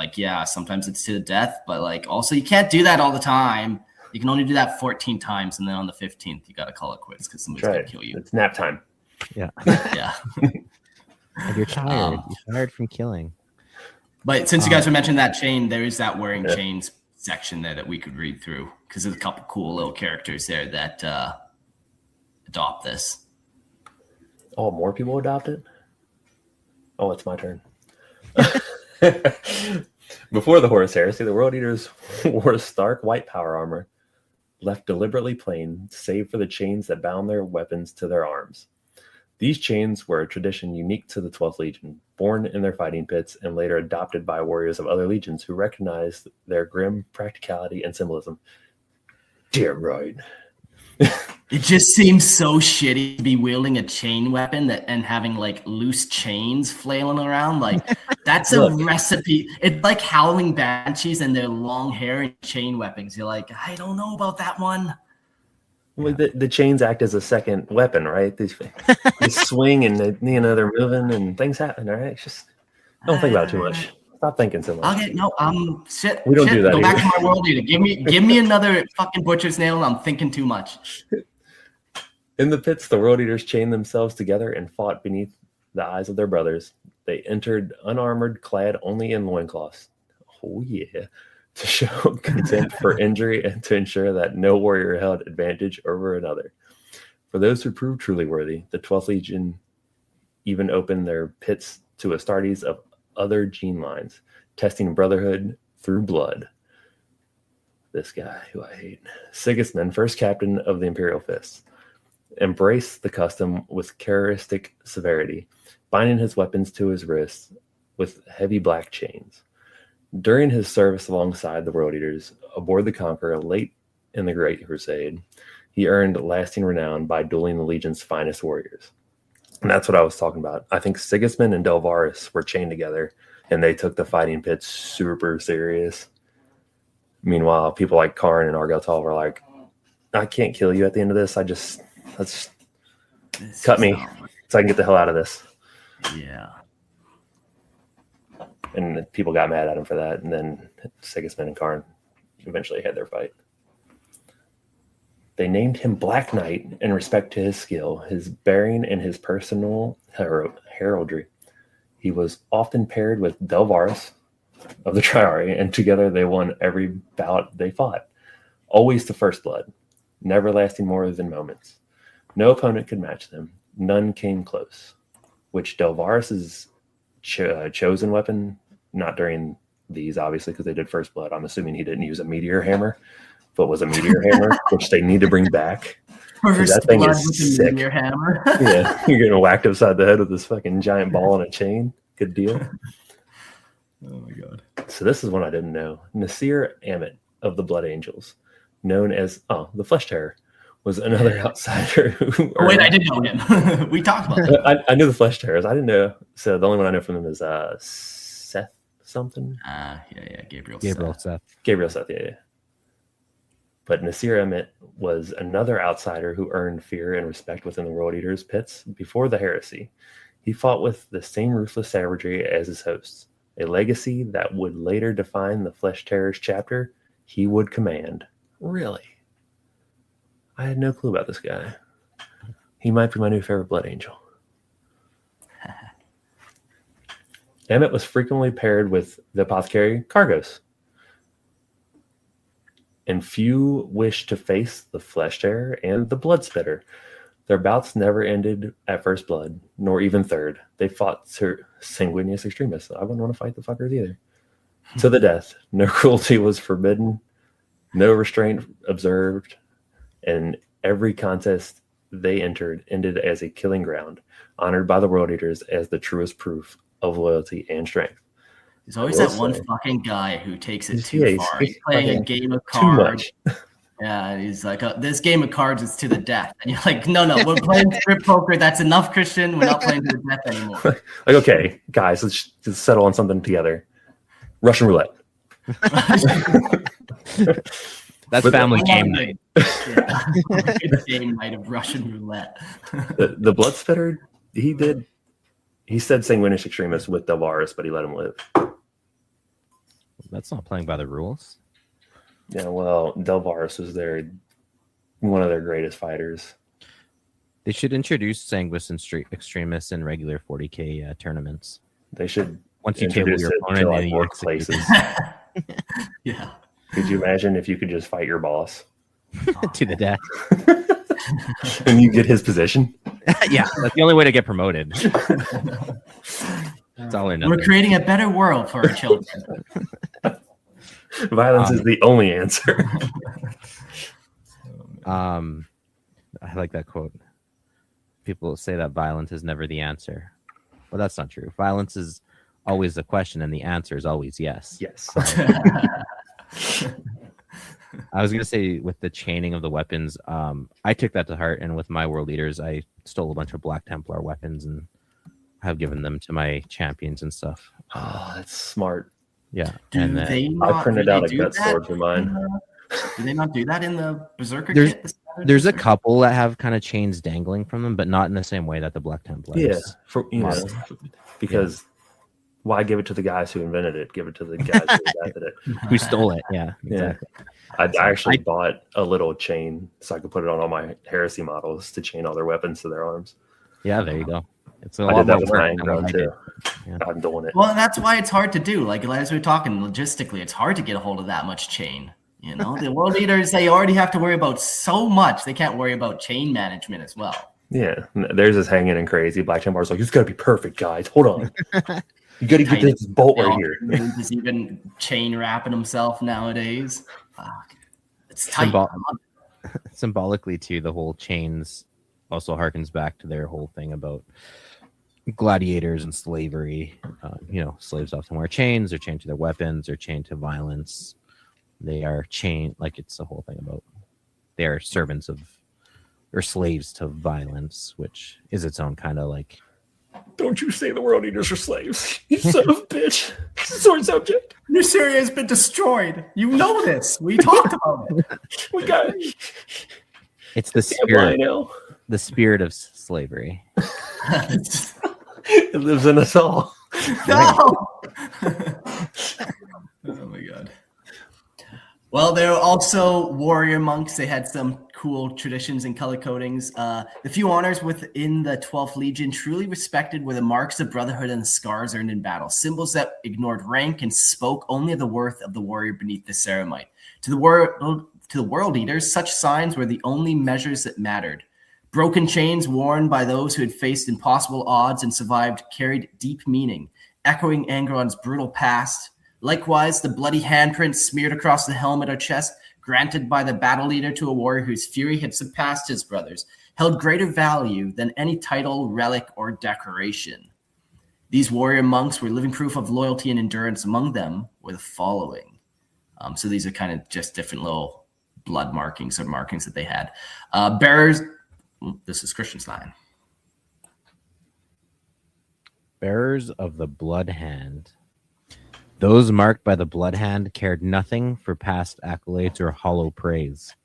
sometimes it's to the death, but also you can't do that all the time. You can only do that 14 times, and then on the 15th you got to call it quits because somebody's going to kill you. It's nap time. Yeah. Yeah. And you're tired. You're tired from killing. But since you guys were mentioning that chain, there is that wearing chains section there that we could read through because there's a couple cool little characters there that adopt this. Oh, more people adopt it? Oh, it's my turn. Before the Horus Heresy, the World Eaters wore stark white power armor, left deliberately plain, save for the chains that bound their weapons to their arms. These chains were a tradition unique to the 12th Legion, born in their fighting pits and later adopted by warriors of other legions who recognized their grim practicality and symbolism. Damn right. It just seems so shitty to be wielding a chain weapon and having like loose chains flailing around. Like that's a recipe. It's like howling banshees and their long hair and chain weapons. You're like, I don't know about that one. Well, the chains act as a second weapon, right? They swing and they're moving and things happen. All right, it's just don't think about it too much. Stop thinking so much. Okay, no, shit. We don't do that Go either. back to my world eater. Give me another fucking butcher's nail. I'm thinking too much. In the pits, the world eaters chained themselves together and fought beneath the eyes of their brothers. They entered unarmored, clad only in loincloths. Oh yeah. To show contempt for injury and to ensure that no warrior held advantage over another. For those who proved truly worthy, the 12th Legion even opened their pits to Astartes of other gene lines, testing brotherhood through blood. This guy, who I hate. Sigismund, first captain of the Imperial Fists, embraced the custom with characteristic severity, binding his weapons to his wrists with heavy black chains. During his service alongside the World Eaters aboard the Conqueror late in the Great Crusade, he earned lasting renown by dueling the Legion's finest warriors. And that's what I was talking about. I think Sigismund and Delvarus were chained together, and they took the fighting pits super serious. Meanwhile, people like Karn and Argeltal were like, I can't kill you at the end of this. Let's cut me so I can get the hell out of this. Yeah. And people got mad at him for that. And then Sigismund and Karn eventually had their fight. They named him Black Knight in respect to his skill, his bearing, and his personal heraldry. He was often paired with Delvarus of the Triarii, and together they won every bout they fought. Always to first blood, never lasting more than moments. No opponent could match them. None came close. Which Delvarus's chosen weapon, not during these, obviously, because they did first blood. I'm assuming he didn't use a meteor hammer, but was a meteor hammer, which they need to bring back. First that thing blood is with sick. a meteor hammer. Yeah, you're getting whacked upside the head with this fucking giant ball and a chain. Good deal. Oh my god. So this is one I didn't know. Nasir Amit of the Blood Angels, known as the Flesh Terror, was another outsider who Wait, I didn't know him. We talked about that. I knew the Flesh Terrors. I didn't know. So the only one I know from them is Seth something. Yeah, Gabriel Seth. Gabriel Seth, yeah. But Nasir Amit was another outsider who earned fear and respect within the World Eaters' pits before the heresy. He fought with the same ruthless savagery as his hosts, a legacy that would later define the Flesh Terrors chapter he would command. Really? I had no clue about this guy. He might be my new favorite Blood Angel. Emmett was frequently paired with the apothecary Cargos. And few wished to face the Flesh Terror and the Blood Spitter. Their bouts never ended at first blood, nor even third. They fought sanguineous extremists. I wouldn't want to fight the fuckers either. To the death. No cruelty was forbidden. No restraint observed. And every contest they entered ended as a killing ground, honored by the World Eaters as the truest proof of loyalty and strength. There's always that one fucking guy who takes it too far. He's he's playing a game of too cards. much. Yeah, and he's like, this game of cards is to the death. And you're like, no, we're playing strip poker. That's enough, Christian. We're not playing to the death anymore. Like, okay, guys, let's just settle on something together. Russian roulette. That's family game night. Yeah. It's game night of Russian roulette. The Blood Spitter, he said sanguineous extremist with Delvarus, but he let him live. That's not playing by the rules. Yeah, well, Delvarus was one of their greatest fighters. They should introduce sanguineous extremists in regular 40K tournaments. They should Once you table your opponent to, like, in workplaces. Yeah. Could you imagine if you could just fight your boss to the death. and you get his position? Yeah, that's the only way to get promoted. It's all or nothing. We're creating a better world for our children. Violence is the only answer. I like that quote. People say that violence is never the answer. Well, that's not true. Violence is always the question, and the answer is always yes. Yes. I was gonna say with the chaining of the weapons, I took that to heart, and with my world leaders, I stole a bunch of Black Templar weapons and have given them to my champions and stuff. Oh, that's smart. Yeah, Do and then they I not printed really out a do gut that sword for mine. Do they not do that in the Berserker There's- kit? there's a couple that have kind of chains dangling from them, but not in the same way that the Black Templars. Yeah, for model. because why give it to the guys who invented it? Give it to the guys who invented it. Who stole it? Yeah, Yeah. exactly. I actually bought a little chain so I could put it on all my heresy models to chain all their weapons to their arms. Yeah, there you go. It's a I lot did that more with work my than what Angron I did. too. Yeah. I'm doing it. Well, that's why it's hard to do. Like as we were talking, logistically, it's hard to get a hold of that much chain. You know, the world leaders, they already have to worry about so much. They can't worry about chain management as well. Yeah, theirs is hanging and crazy. Black Templar's like, it's got to be perfect, guys. Hold on. You got to get this bolt right here. He's even chain wrapping himself nowadays. Fuck. It's tight. Symbolically, too, the whole chains also harkens back to their whole thing about gladiators and slavery. Slaves often wear chains. They're chained to their weapons. They're chained to violence. They are chained, like it's the whole thing about they are servants of or slaves to violence, which is its own kind of like. Don't you say the world eaters are slaves, you son of a bitch. Sword subject. Nuceria has been destroyed. You know this. We talked about it. We got it. It's the spirit of slavery. It lives in us all. No. Oh my god. Well, there are also warrior monks. They had some cool traditions and color codings. The few honors within the 12th Legion truly respected were the marks of brotherhood and the scars earned in battle, symbols that ignored rank and spoke only of the worth of the warrior beneath the ceramite. To the world eaters, such signs were the only measures that mattered. Broken chains worn by those who had faced impossible odds and survived carried deep meaning, echoing Angron's brutal past. Likewise, the bloody handprints smeared across the helmet or chest, granted by the battle leader to a warrior whose fury had surpassed his brothers, held greater value than any title, relic, or decoration. These warrior monks were living proof of loyalty and endurance. Among them were the following. So these are kind of just different little blood markings or markings that they had. Bearers, this is Christian's line. Bearers of the blood hand. Those marked by the blood hand cared nothing for past accolades or hollow praise.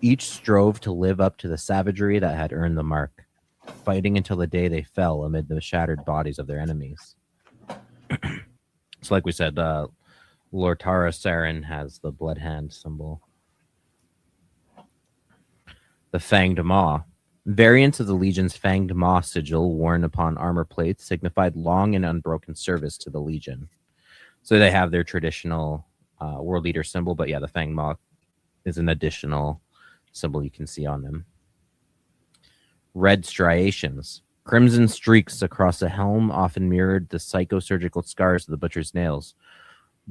Each strove to live up to the savagery that had earned the mark, fighting until the day they fell amid the shattered bodies of their enemies. So like we said, Lortara Saren has the blood hand symbol. The Fanged Maw. Variants of the Legion's Fanged Maw sigil worn upon armor plates signified long and unbroken service to the Legion. So they have their traditional world leader symbol, but yeah, the Fanged Maw is an additional symbol you can see on them. Red striations. Crimson streaks across the helm often mirrored the psychosurgical scars of the butcher's nails,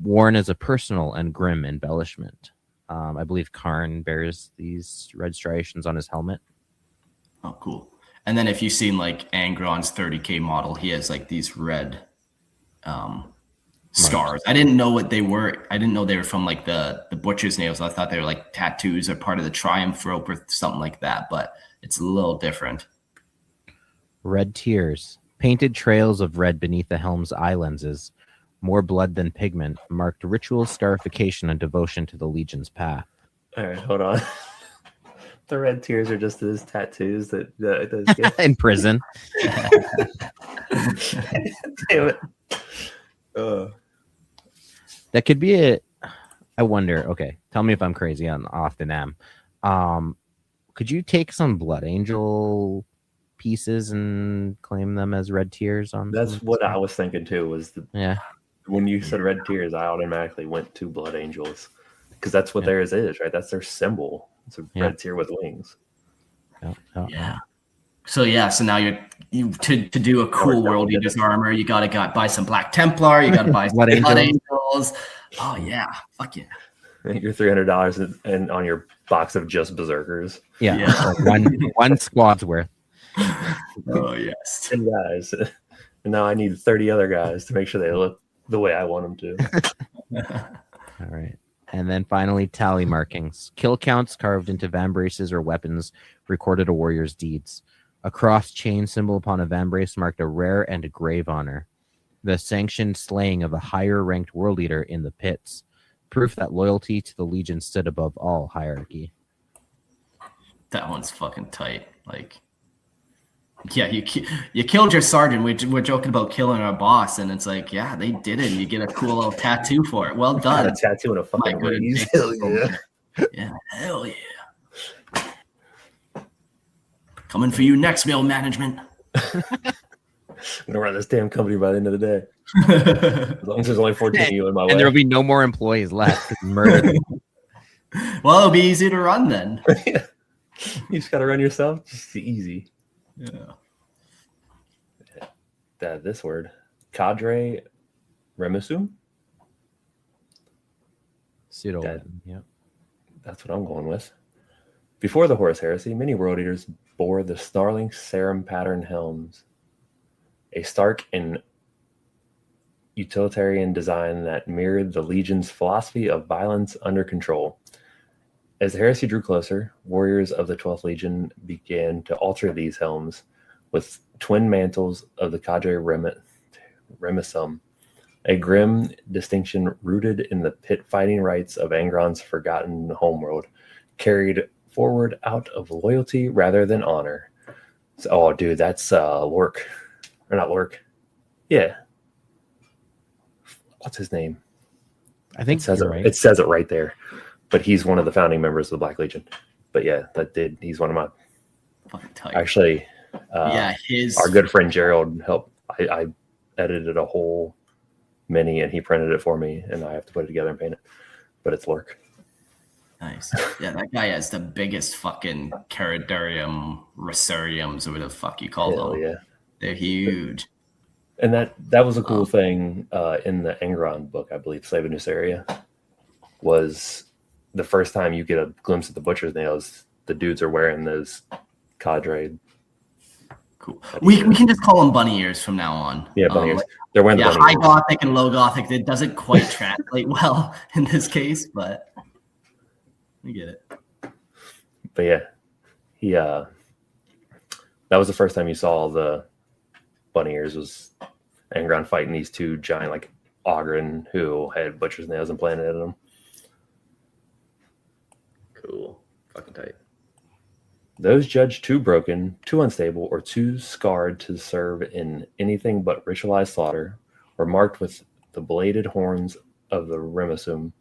worn as a personal and grim embellishment. I believe Karn bears these red striations on his helmet. Oh, cool. And then if you've seen like Angron's 30K model, he has like these red scars. I didn't know what they were. I didn't know they were from like the butcher's nails. I thought they were like tattoos or part of the triumph rope or something like that, but it's a little different. Red tears. Painted trails of red beneath the helm's eye lenses, more blood than pigment, marked ritual scarification and devotion to the Legion's path. All right, hold on. The red tears are just those tattoos that those get. In prison. Damn it. That could be it. I wonder. Okay, tell me if I'm crazy. I often am. Could you take some Blood Angel pieces and claim them as red tears on? That's what I was thinking too. Yeah. When you said red tears, I automatically went to Blood Angels because that's what theirs is, right? That's their symbol. It's a red tear with wings. Yeah. So now you to do a cool World Eater's armor, you gotta buy some Black Templar, you gotta buy some Blood Angels. Oh yeah, fuck yeah. You're $300 and on your box of just Berserkers. Yeah. Like one squad's worth. Oh yes. 10 guys. And now I need 30 other guys to make sure they look the way I want them to. All right. And then finally, tally markings. Kill counts carved into vambraces or weapons recorded a warrior's deeds. A cross chain symbol upon a vambrace marked a rare and a grave honor. The sanctioned slaying of a higher ranked world leader in the pits. Proof that loyalty to the Legion stood above all hierarchy. That one's fucking tight. Like, yeah, you killed your sergeant. We're joking about killing our boss, and it's like, yeah, they did it. You get a cool little tattoo for it. Well Got done. a tattoo and a fucking My good raise. Hell yeah. Yeah, hell yeah. Coming for you next, mill management. I'm gonna run this damn company by the end of the day. As long as there's only 14 of you in my way. And there will be no more employees left. Murder. Well, it'll be easy to run then. You just gotta run yourself. Just easy. Yeah. This word, cadre remisum. Pseudo. Dead. Yep. That's what I'm going with. Before the Horus Heresy, many world eaters bore the snarling serum pattern helms, a stark and utilitarian design that mirrored the Legion's philosophy of violence under control. As the heresy drew closer, warriors of the 12th Legion began to alter these helms with twin mantles of the cadre remisum, a grim distinction rooted in the pit fighting rights of Angron's forgotten homeworld, carried forward out of loyalty rather than honor. So, oh, dude, that's Lork. Or not Lork. Yeah. What's his name? I think It says it right there. But he's one of the founding members of the Black Legion. But yeah, he's one of my... Fucking tight. Actually, our good friend Gerald helped. I edited a whole mini and he printed it for me and I have to put it together and paint it. But it's Lork. Nice. Yeah, that guy has the biggest fucking Caradarium, Rosariums, or whatever the fuck you call them. Yeah. They're huge. And that was a cool thing in the Angron book, I believe, Slave of Nuceria, was the first time you get a glimpse of the butcher's nails, the dudes are wearing those cadre. Cool. We can just call them bunny ears from now on. Yeah, bunny ears. They're wearing the bunny high ears. Gothic and low Gothic. It doesn't quite translate well in this case, but we get it. But yeah, that was the first time you saw the bunny ears, was Angron fighting these two giant, like Angron, who had butcher's nails implanted in them. Cool. Fucking tight. Those judged too broken, too unstable, or too scarred to serve in anything but ritualized slaughter were marked with the bladed horns of the remisum,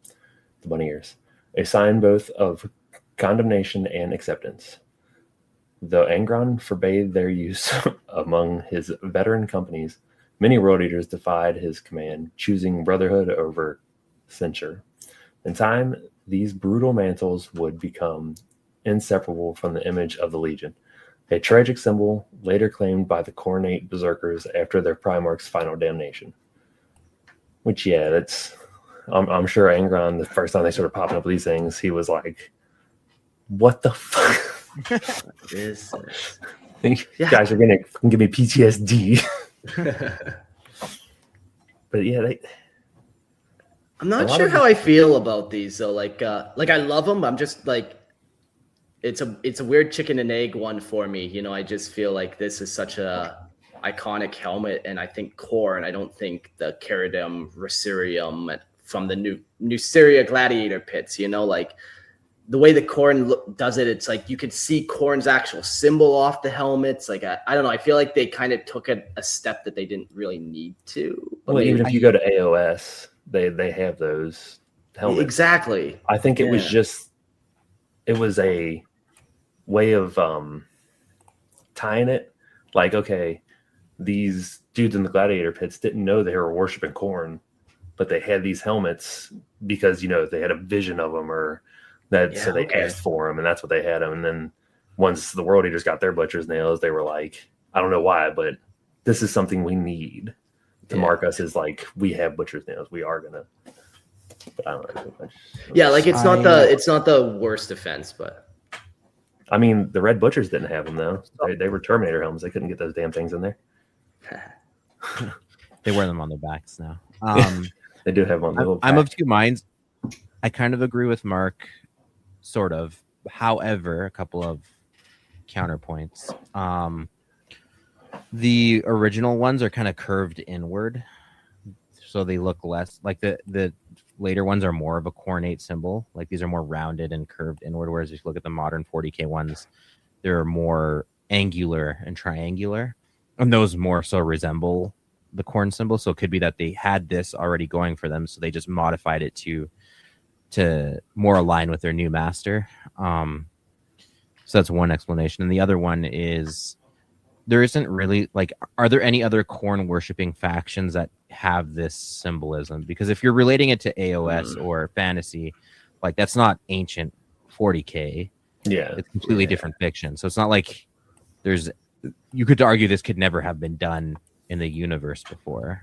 the bunny ears, a sign both of condemnation and acceptance. Though Angron forbade their use among his veteran companies, many world eaters defied his command, choosing brotherhood over censure. In time, these brutal mantles would become inseparable from the image of the Legion, a tragic symbol later claimed by the Coronate Berserkers after their Primarch's final damnation. Which, yeah, that's... I'm sure Angron, the first time they started popping up these things, he was like, what the fuck? This You guys are going to give me PTSD. But yeah, I'm not sure how I feel about these though. Like I love them. I'm just like, it's a weird chicken and egg one for me. You know, I just feel like this is such a iconic helmet, and I think core, and I don't think the Caradum Rosarium from the Nuceria Gladiator pits. You know, like the way the Khorne does it, it's like you could see Khorne's actual symbol off the helmets. Like I don't know. I feel like they kind of took a step that they didn't really need to. Well, even if you go to AOS, they have those helmets. Exactly. I think it was a way of tying it. Like, okay, these dudes in the gladiator pits didn't know they were worshiping Khorne, but they had these helmets because, you know, they had a vision of them, or that, so they asked for them, and that's what they had them. And then once the world eaters got their butcher's nails, they were like, I don't know why, but this is something we need to mark us as like, we have butcher's nails. We are gonna. But I don't know. Yeah, like it's not the worst offense, but I mean, the Red Butchers didn't have them though. They were Terminator helmets. They couldn't get those damn things in there. They wear them on their backs now. They do have one. I'm of two minds. I kind of agree with Mark, sort of. However, a couple of counterpoints. The original ones are kind of curved inward, so they look less like the later ones are more of a cornate symbol. Like these are more rounded and curved inward, whereas if you look at the modern 40K ones, they're more angular and triangular, and those more so resemble the corn symbol. So it could be that they had this already going for them, so they just modified it to more align with their new master. So that's one explanation. And the other one is there isn't really like, are there any other corn worshipping factions that have this symbolism? Because if you're relating it to AOS or fantasy, like that's not ancient 40K. Yeah. It's completely different fiction. So it's not like you could argue this could never have been done in the universe before.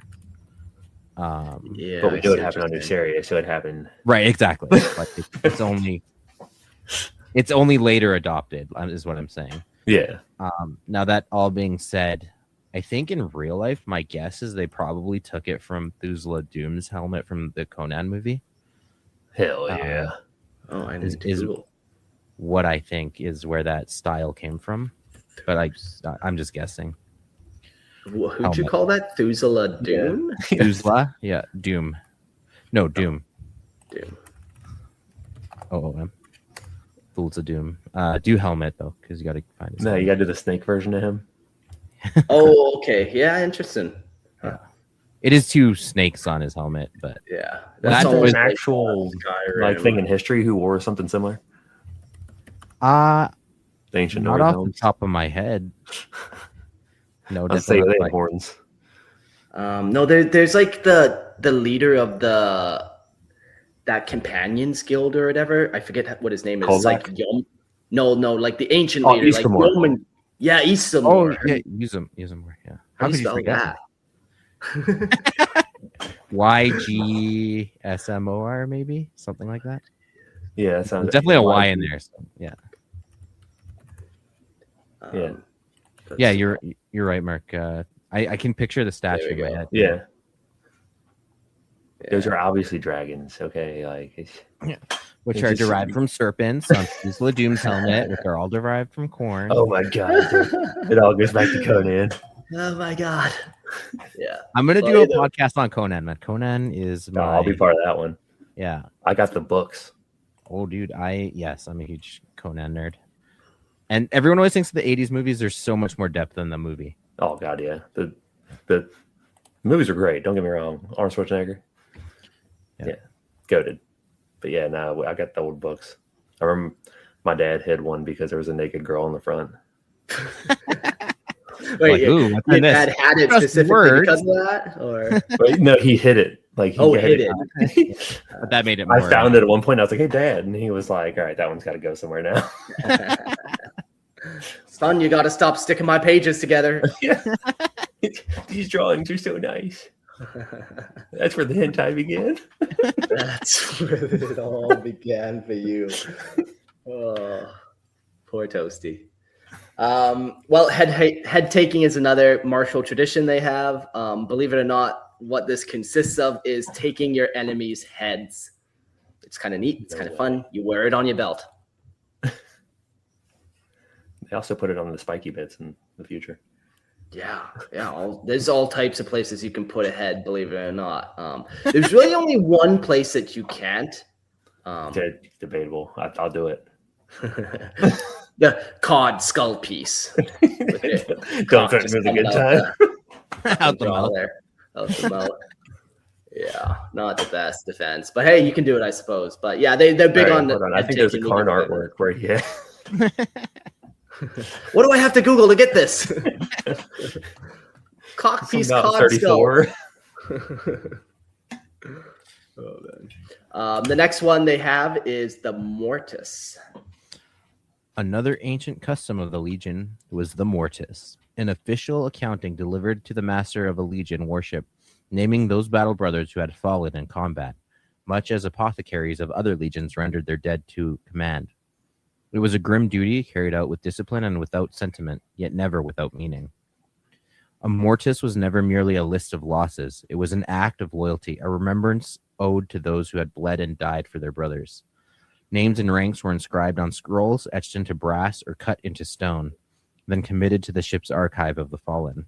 But we knew it happened under Syria, so it happened. Right, exactly. Like it's only later adopted, is what I'm saying. Yeah. Now that all being said, I think in real life, my guess is they probably took it from Thusla Doom's helmet from the Conan movie. Hell yeah. I need to is Google. what I think is where that style came from. But I'm just guessing. Who'd you call that? Thusla Doom? Thusla? Yeah, Doom. No, Doom. Doom. OOM. Fools of Doom. Do helmet though, because you got to find it. No, you got to do the snake version of him. Oh, okay. Yeah, interesting. Yeah. It is two snakes on his helmet, but Yeah. That's almost an actual like thing in history who wore something similar. the Ancient not Northern off helms. the top of my head. No, I'll say they definitely have horns. No, there's like the leader of that companions guild or whatever. I forget what his name is. It's like No, like the ancient leader, like Eastmore. Roman. Yeah, Eastmore. Oh, yeah, use them more. Yeah. How do you could spell forget that? YGSMOR, maybe something like that. Yeah, that sounds There's definitely a Y in there. So, yeah. Yeah, you're right, Mark. I can picture the statue in my head. Yeah. Those are obviously dragons, okay? Like Which it's are just- derived from serpents on Thusla Doom's helmet, which are all derived from corn. Oh my god. Dude. It all goes back to Conan. Oh my god. Yeah. I'm gonna Well, do a either- podcast on Conan, man. Conan is No, my I'll be part of that one. yeah. I got the books. Oh, dude, I'm a huge Conan nerd. And everyone always thinks the 80s movies, there's so much more depth in the movie. Oh god, yeah. The movies are great. Don't get me wrong. Arnold Schwarzenegger. Yeah. Goated. But yeah, no, I got the old books. I remember my dad hid one because there was a naked girl in the front. Wait, Like, ooh, what's your in this? dad had it Just specifically words. because of that, or But no, he hid it. Like he hid it. But that made it more. I found it at one point. I was like, "Hey, Dad," and he was like, "All right, that one's got to go somewhere now." Son, you got to stop sticking my pages together. Yeah. These drawings are so nice. That's where the hentai began. That's where it all began for you. Oh, poor Toasty. Well, head taking is another martial tradition they have. Believe it or not, what this consists of is taking your enemy's heads. It's kind of neat. It's kind of fun. You wear it on your belt. They also put it on the spiky bits in the future. Yeah. There's all types of places you can put a head, believe it or not. There's really only one place that you can't. Debatable. I'll do it. The cod skull piece. Don't threaten me with a good time. Out the mouth. Out the mouth. Yeah, not the best defense, but hey, you can do it, I suppose. But yeah, they're big on the. I think there's a Karn artwork where What do I have to Google to get this? Cock piece cod skull. Oh, man. The next one they have is the mortis. Another ancient custom of the Legion was the mortis, an official accounting delivered to the master of a Legion warship, naming those battle brothers who had fallen in combat, much as apothecaries of other legions rendered their dead to command. It was a grim duty carried out with discipline and without sentiment, yet never without meaning. A mortis was never merely a list of losses. It was an act of loyalty, a remembrance owed to those who had bled and died for their brothers. Names and ranks were inscribed on scrolls, etched into brass, or cut into stone, then committed to the ship's archive of the fallen.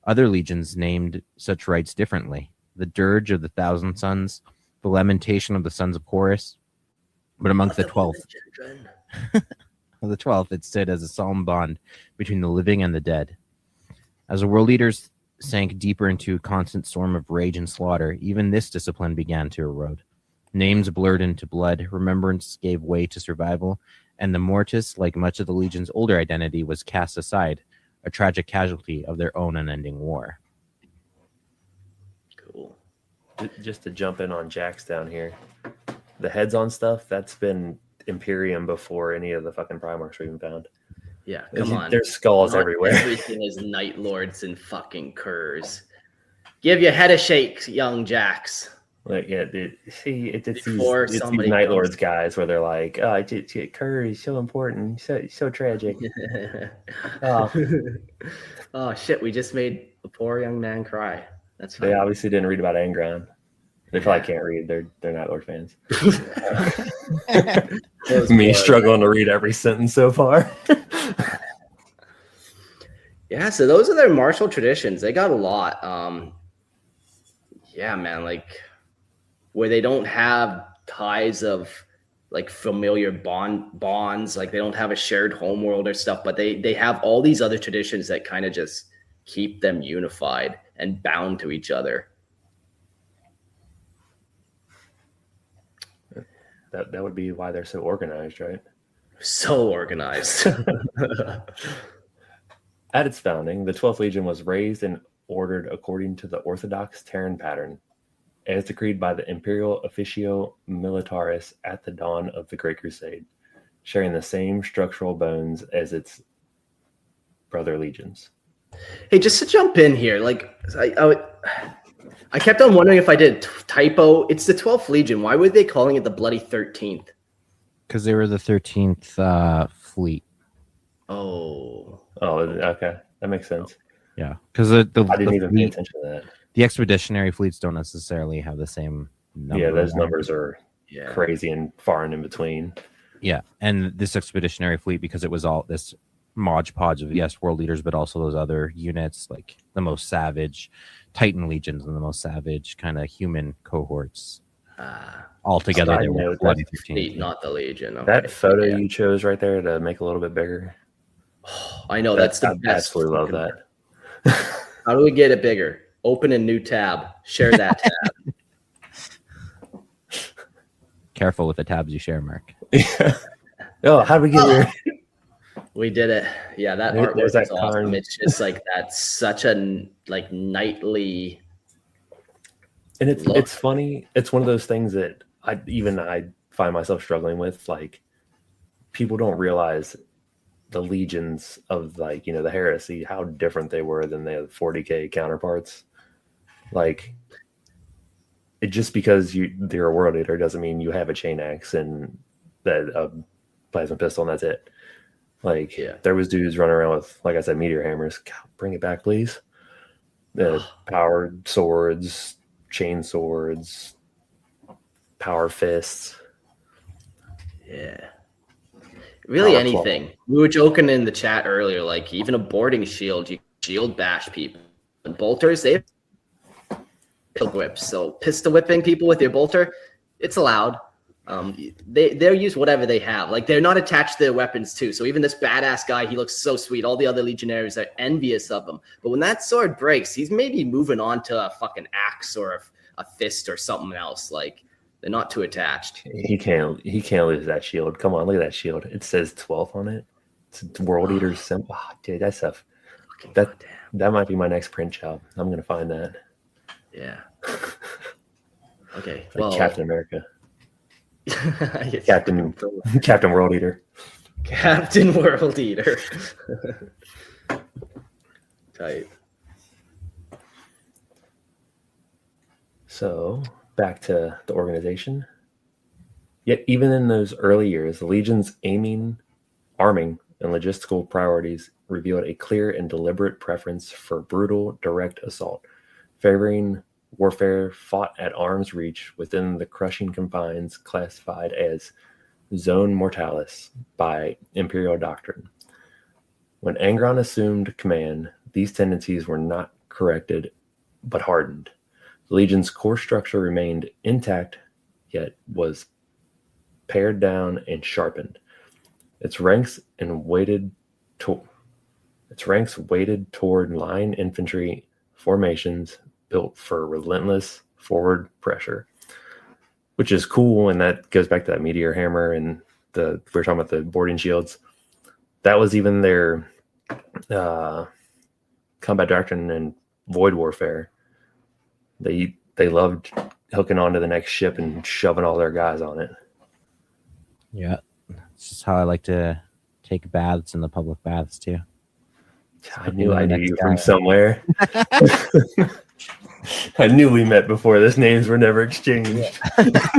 Other legions named such rites differently: the dirge of the thousand sons, the lamentation of the sons of Horus. But amongst the 12th, it stood as a solemn bond between the living and the dead. As the world leaders sank deeper into a constant storm of rage and slaughter, even this discipline began to erode. Names blurred into blood, remembrance gave way to survival, and the mortis, like much of the Legion's older identity, was cast aside, a tragic casualty of their own unending war. Cool. Just to jump in on Jack's down here, the heads on stuff, that's been Imperium before any of the fucking Primarchs were even found. Yeah, come on. There's skulls Not everywhere. Everything is Night Lords and fucking curs. Give your head a shake, young Jacks. Like, yeah, dude, see, it's these somebody Night comes- Lords guys where they're like, oh, Curry is so important, so tragic. Oh, Oh shit, we just made a poor young man cry. That's they fine. obviously didn't read about Angron. They probably can't read. They're Night Lord fans. Those Me boys. struggling to read every sentence so far. Yeah, so those are their martial traditions. They got a lot. Yeah, man, like where they don't have ties of like familiar bonds, like they don't have a shared homeworld or stuff, but they have all these other traditions that kind of just keep them unified and bound to each other. That would be why they're so organized, right? So organized. At its founding, the 12th Legion was raised and ordered according to the Orthodox Terran pattern, as decreed by the Imperial Officio Militaris at the dawn of the Great Crusade, sharing the same structural bones as its brother legions. Hey, just to jump in here, like I kept on wondering if I did a typo. It's the 12th Legion. Why were they calling it the Bloody 13th? Because they were the 13th fleet. Oh, Okay. That makes sense. Yeah, because I didn't even pay attention to that. the expeditionary fleets don't necessarily have the same number. Yeah, those numbers are yeah. crazy and far and in between. Yeah, and this expeditionary fleet, because it was all this Mod Podge of, yes, world leaders, but also those other units, like the most savage Titan legions and the most savage kind of human cohorts. All together, they were bloody 13. Not the Legion. Okay. That photo you chose right there to make a little bit bigger. I know that's the I best. absolutely love that. How do we get it bigger? Open a new tab. Share that tab. Careful with the tabs you share, Mark. Yeah. Oh, how do we get here? We did it. Yeah, that There's artwork that is awesome. Karn. It's just like that's such a like knightly. And it's Look. it's funny. It's one of those things that I find myself struggling with. Like, people don't realize the legions of, like, the heresy, how different they were than the 40K counterparts. Like, it just because you're a world leader doesn't mean you have a chain axe and a plasma pistol and that's it. Like, there was dudes running around with, like I said, meteor hammers. God, bring it back, please. Powered swords, chain swords, power fists. Yeah. Really Power anything. We were joking in the chat earlier, like even a boarding shield, you shield bash people. And bolters, they have pistol whips. So pistol whipping people with your bolter, it's allowed. They'll use whatever they have. Like, they're not attached to their weapons too. So even this badass guy, he looks so sweet. All the other legionaries are envious of him. But when that sword breaks, he's maybe moving on to a fucking axe or a fist or something else. Like, they're not too attached. He can't lose that shield. Come on, look at that shield. It says 12 on it. It's World Eater's symbol. Oh, dude, that stuff. That might be my next print job. I'm gonna find that. Yeah. Okay. Like Well, Captain America. Yes. Captain World Eater. Captain World Eater. Tight. So back to the organization. Yet even in those early years, the Legion's arming, and logistical priorities revealed a clear and deliberate preference for brutal, direct assault, favoring warfare fought at arm's reach within the crushing confines classified as zone mortalis by imperial doctrine. When Angron assumed command, these tendencies were not corrected but hardened. The Legion's core structure remained intact, yet was pared down and sharpened. Its ranks weighted toward line infantry formations built for relentless forward pressure, which is cool. And that goes back to that meteor hammer and we were talking about the boarding shields. That was even their combat doctrine and void warfare. They loved hooking onto the next ship and shoving all their guys on it. Yeah, it's just how I like to take baths in the public baths too. I knew you from somewhere. I knew we met before. Those names were never exchanged. Yeah.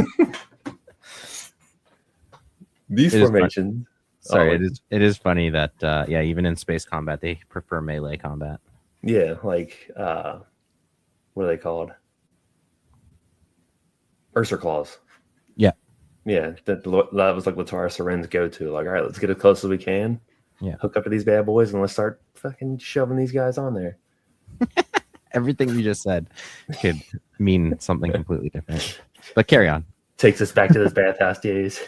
These formations. Sorry, it is funny that even in space combat they prefer melee combat. Yeah, like what are they called? Ursa claws. Yeah. Yeah, that was like Latara Saren's go-to. Like, all right, let's get as close as we can. Yeah. Hook up to these bad boys and let's start fucking shoving these guys on there. Everything you just said could mean something completely different. But carry on. Takes us back to those bathhouse days.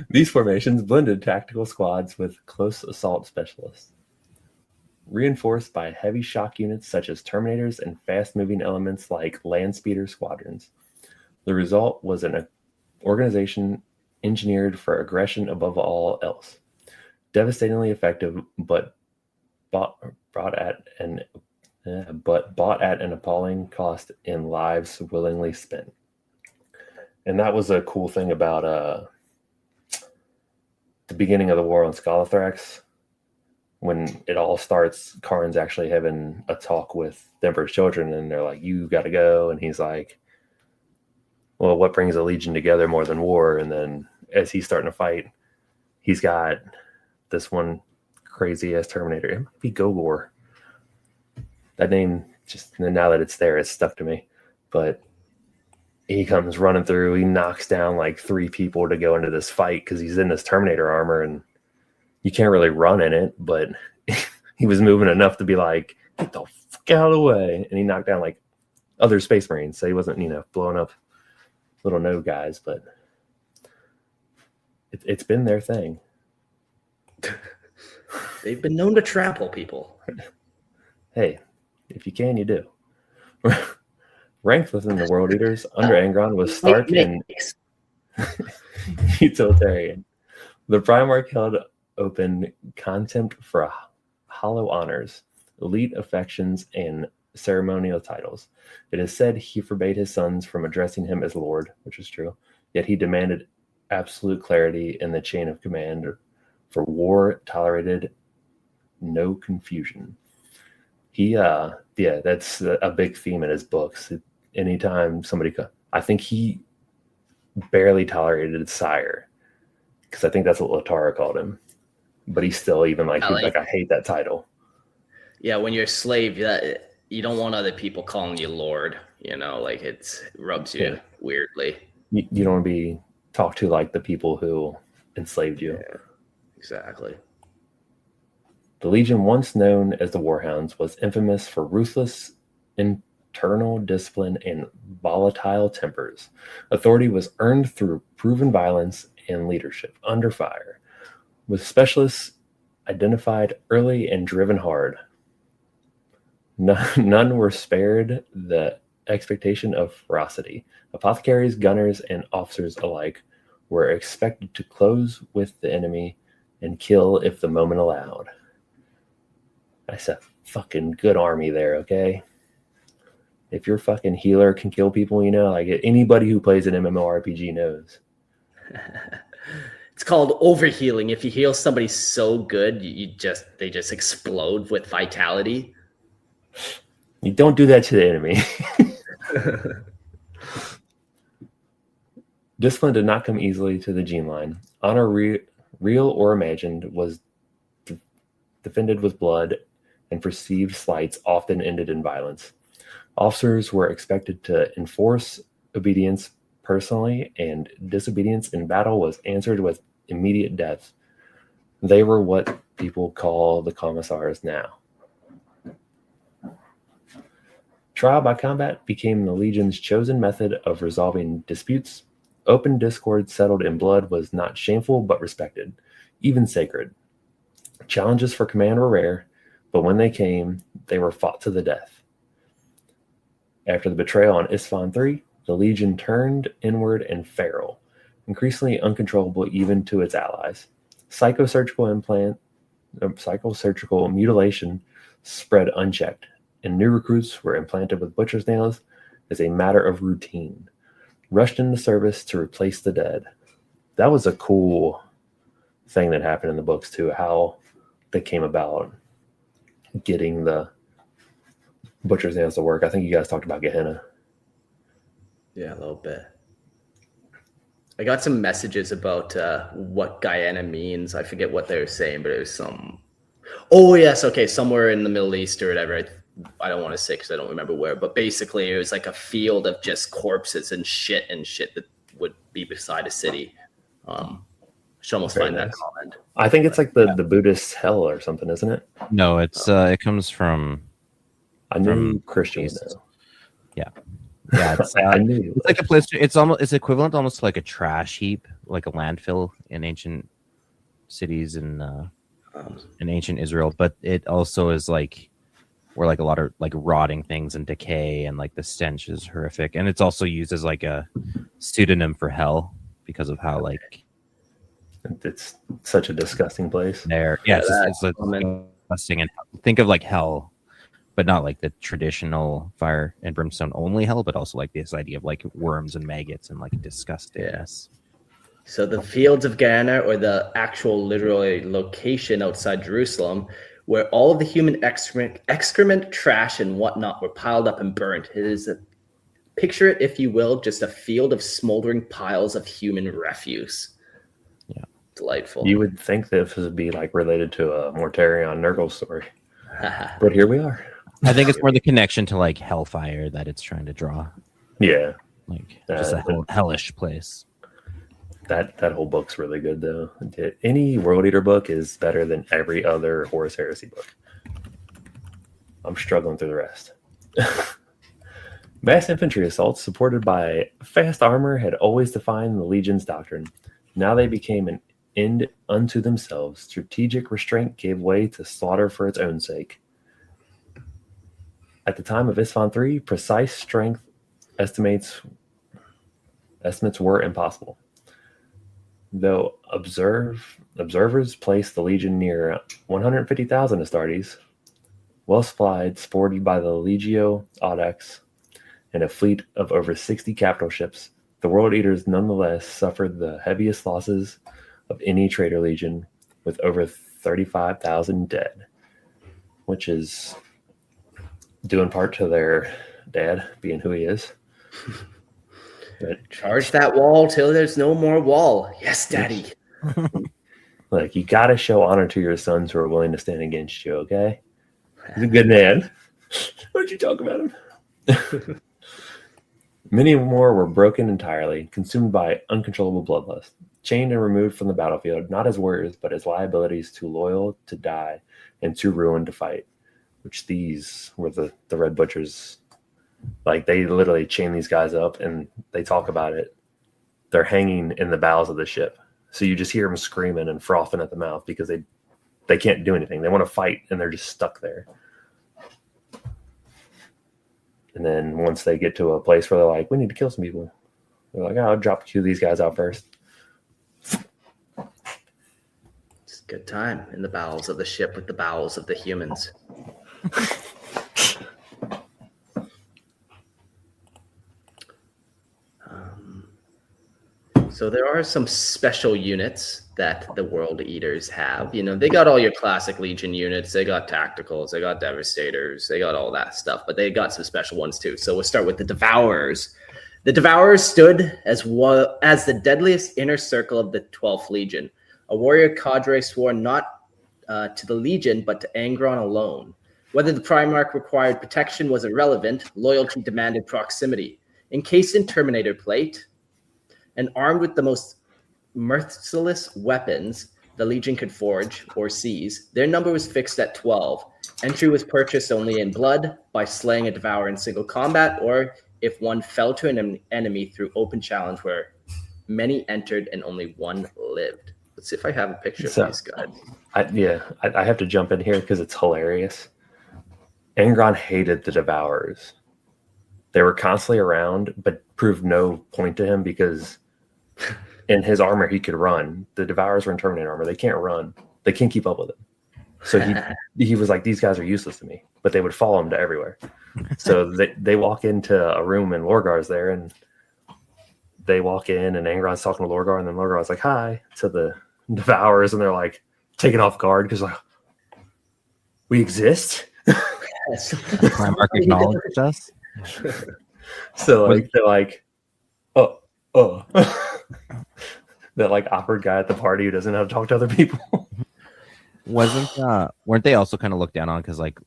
These formations blended tactical squads with close assault specialists, reinforced by heavy shock units such as Terminators and fast-moving elements like land speeder squadrons. The result was an organization engineered for aggression above all else, devastatingly effective, but bought at an appalling cost in lives willingly spent. And that was a cool thing about the beginning of the war on Scalathrax. When it all starts, Karn's actually having a talk with the Emperor's children, and they're like, "You got to go," and he's like, "Well, what brings a legion together more than war?" And then as he's starting to fight, he's got this one crazy ass Terminator. It might be Gogor. That name, just now that it's there, it's stuck to me. But he comes running through. He knocks down like 3 people to go into this fight because he's in this Terminator armor, and you can't really run in it. But he was moving enough to be like, "Get the fuck out of the way!" And he knocked down like other Space Marines, so he wasn't, blowing up little node guys. But it's been their thing. They've been known to trample people. Hey, if you can, you do. Ranked within the World Eaters under Angron was stark and utilitarian. The Primarch held open contempt for hollow honors, elite affections, and ceremonial titles. It is said he forbade his sons from addressing him as Lord, which is true, yet he demanded absolute clarity in the chain of command, for war tolerated no confusion. That's a big theme in his books. Anytime somebody, I think he barely tolerated sire, because I think that's what Latara called him. But he's still even like, he's like, I hate that title. Yeah, when you're a slave, you don't want other people calling you Lord. Like it rubs you weirdly. You don't want to be talked to like the people who enslaved you. Yeah, exactly. The Legion, once known as the War Hounds, was infamous for ruthless internal discipline and volatile tempers. Authority was earned through proven violence and leadership under fire, with specialists identified early and driven hard. None were spared the expectation of ferocity. Apothecaries, gunners, and officers alike were expected to close with the enemy and kill if the moment allowed. That's a fucking good army there, okay? If your fucking healer can kill people, like anybody who plays an MMORPG knows. It's called overhealing. If you heal somebody so good, they just explode with vitality. You don't do that to the enemy. Discipline did not come easily to the gene line. Honor, real or imagined, was defended with blood and perceived slights often ended in violence. Officers were expected to enforce obedience personally, and disobedience in battle was answered with immediate death. They were what people call the commissars now. Trial by combat became the Legion's chosen method of resolving disputes. Open discord settled in blood was not shameful but respected, even sacred. Challenges for command were rare, but when they came, they were fought to the death. After the betrayal on Isfahan III, the Legion turned inward and feral, increasingly uncontrollable even to its allies. Psychosurgical mutilation spread unchecked, and new recruits were implanted with butcher's nails as a matter of routine, rushed into service to replace the dead. That was a cool thing that happened in the books too, how they came about getting the butcher's nails to work. I think you guys talked about Gehenna. Yeah, a little bit. I got some messages about what Guyana means. I forget what they were saying, but it was some... Oh, yes, okay, somewhere in the Middle East or whatever. I don't want to say because I don't remember where, but basically it was like a field of just corpses and shit that would be beside a city. I should almost find that comment. I think it's like the Buddhist hell or something, isn't it? No, it's it comes from... I knew Christians. Yeah. Yeah, it's like a place. It's equivalent almost to like a trash heap, like a landfill in ancient cities in ancient Israel. But it also is like where like a lot of like rotting things and decay, and like the stench is horrific. And it's also used as like a pseudonym for hell because of how like it's such a disgusting place. There, yeah, it's disgusting. And think of like hell, but not like the traditional fire and brimstone only hell, but also like this idea of like worms and maggots and like disgustingness. So the fields of Guyana, or the actual literally location outside Jerusalem, where all of the human excrement, trash, and whatnot were piled up and burnt. It is picture it, if you will, just a field of smoldering piles of human refuse. Yeah. Delightful. You would think this would be like related to a Mortarion Nurgle story. But here we are. I think it's more the connection to like hellfire that it's trying to draw. Yeah, like just a hellish place. That whole book's really good though. Any World Eater book is better than every other Horus Heresy book. I'm struggling through the rest. Mass infantry assaults supported by fast armor had always defined the Legion's doctrine. Now they became an end unto themselves. Strategic restraint gave way to slaughter for its own sake. At the time of Isfahan III, precise strength estimates were impossible. Though observers placed the Legion near 150,000 Astartes, well supplied, sported by the Legio Audax, and a fleet of over 60 capital ships, the World Eaters nonetheless suffered the heaviest losses of any traitor legion, with over 35,000 dead, which is due in part to their dad being who he is. But charge that wall till there's no more wall. Yes, Daddy. Like, you got to show honor to your sons who are willing to stand against you, okay? He's a good man. Why'd you talk about him? Many more were broken entirely, consumed by uncontrollable bloodlust, chained and removed from the battlefield, not as warriors, but as liabilities, too loyal to die and too ruined to fight. Which these were the Red Butchers. Like, they literally chain these guys up, and they talk about it. They're hanging in the bows of the ship. So you just hear them screaming and frothing at the mouth because they can't do anything. They want to fight, and they're just stuck there. And then once they get to a place where they're like, we need to kill some people, they're like, I'll drop a few of these guys out first. It's a good time in the bowels of the ship with the bowels of the humans. So there are some special units that the World Eaters have. You know, they got all your classic Legion units. They got tacticals. They got devastators. They got all that stuff. But they got some special ones too. So we'll start with the Devourers. The Devourers stood as the deadliest inner circle of the 12th Legion. A warrior cadre sworn not to the Legion, but to Angron alone. Whether the Primarch required protection was irrelevant, loyalty demanded proximity. Encased in Terminator plate and armed with the most merciless weapons the Legion could forge or seize, their number was fixed at 12. Entry was purchased only in blood, by slaying a Devourer in single combat, or if one fell to an enemy through open challenge where many entered and only one lived. Let's see if I have a picture of these guys. I have to jump in here because it's hilarious. Angron hated the Devourers. They were constantly around, but proved no point to him because in his armor he could run. The Devourers were in Terminator armor. They can't run. They can't keep up with him. So he was like, these guys are useless to me. But they would follow him to everywhere. So they walk into a room and Lorgar's there, and they walk in and Angron's talking to Lorgar, and then Lorgar's like, hi, to the Devourers, and they're like taken off guard because like, we exist. Primarch acknowledged us. So like they're like, oh, that like awkward guy at the party who doesn't know how to talk to other people. Weren't they also kind of looked down on because like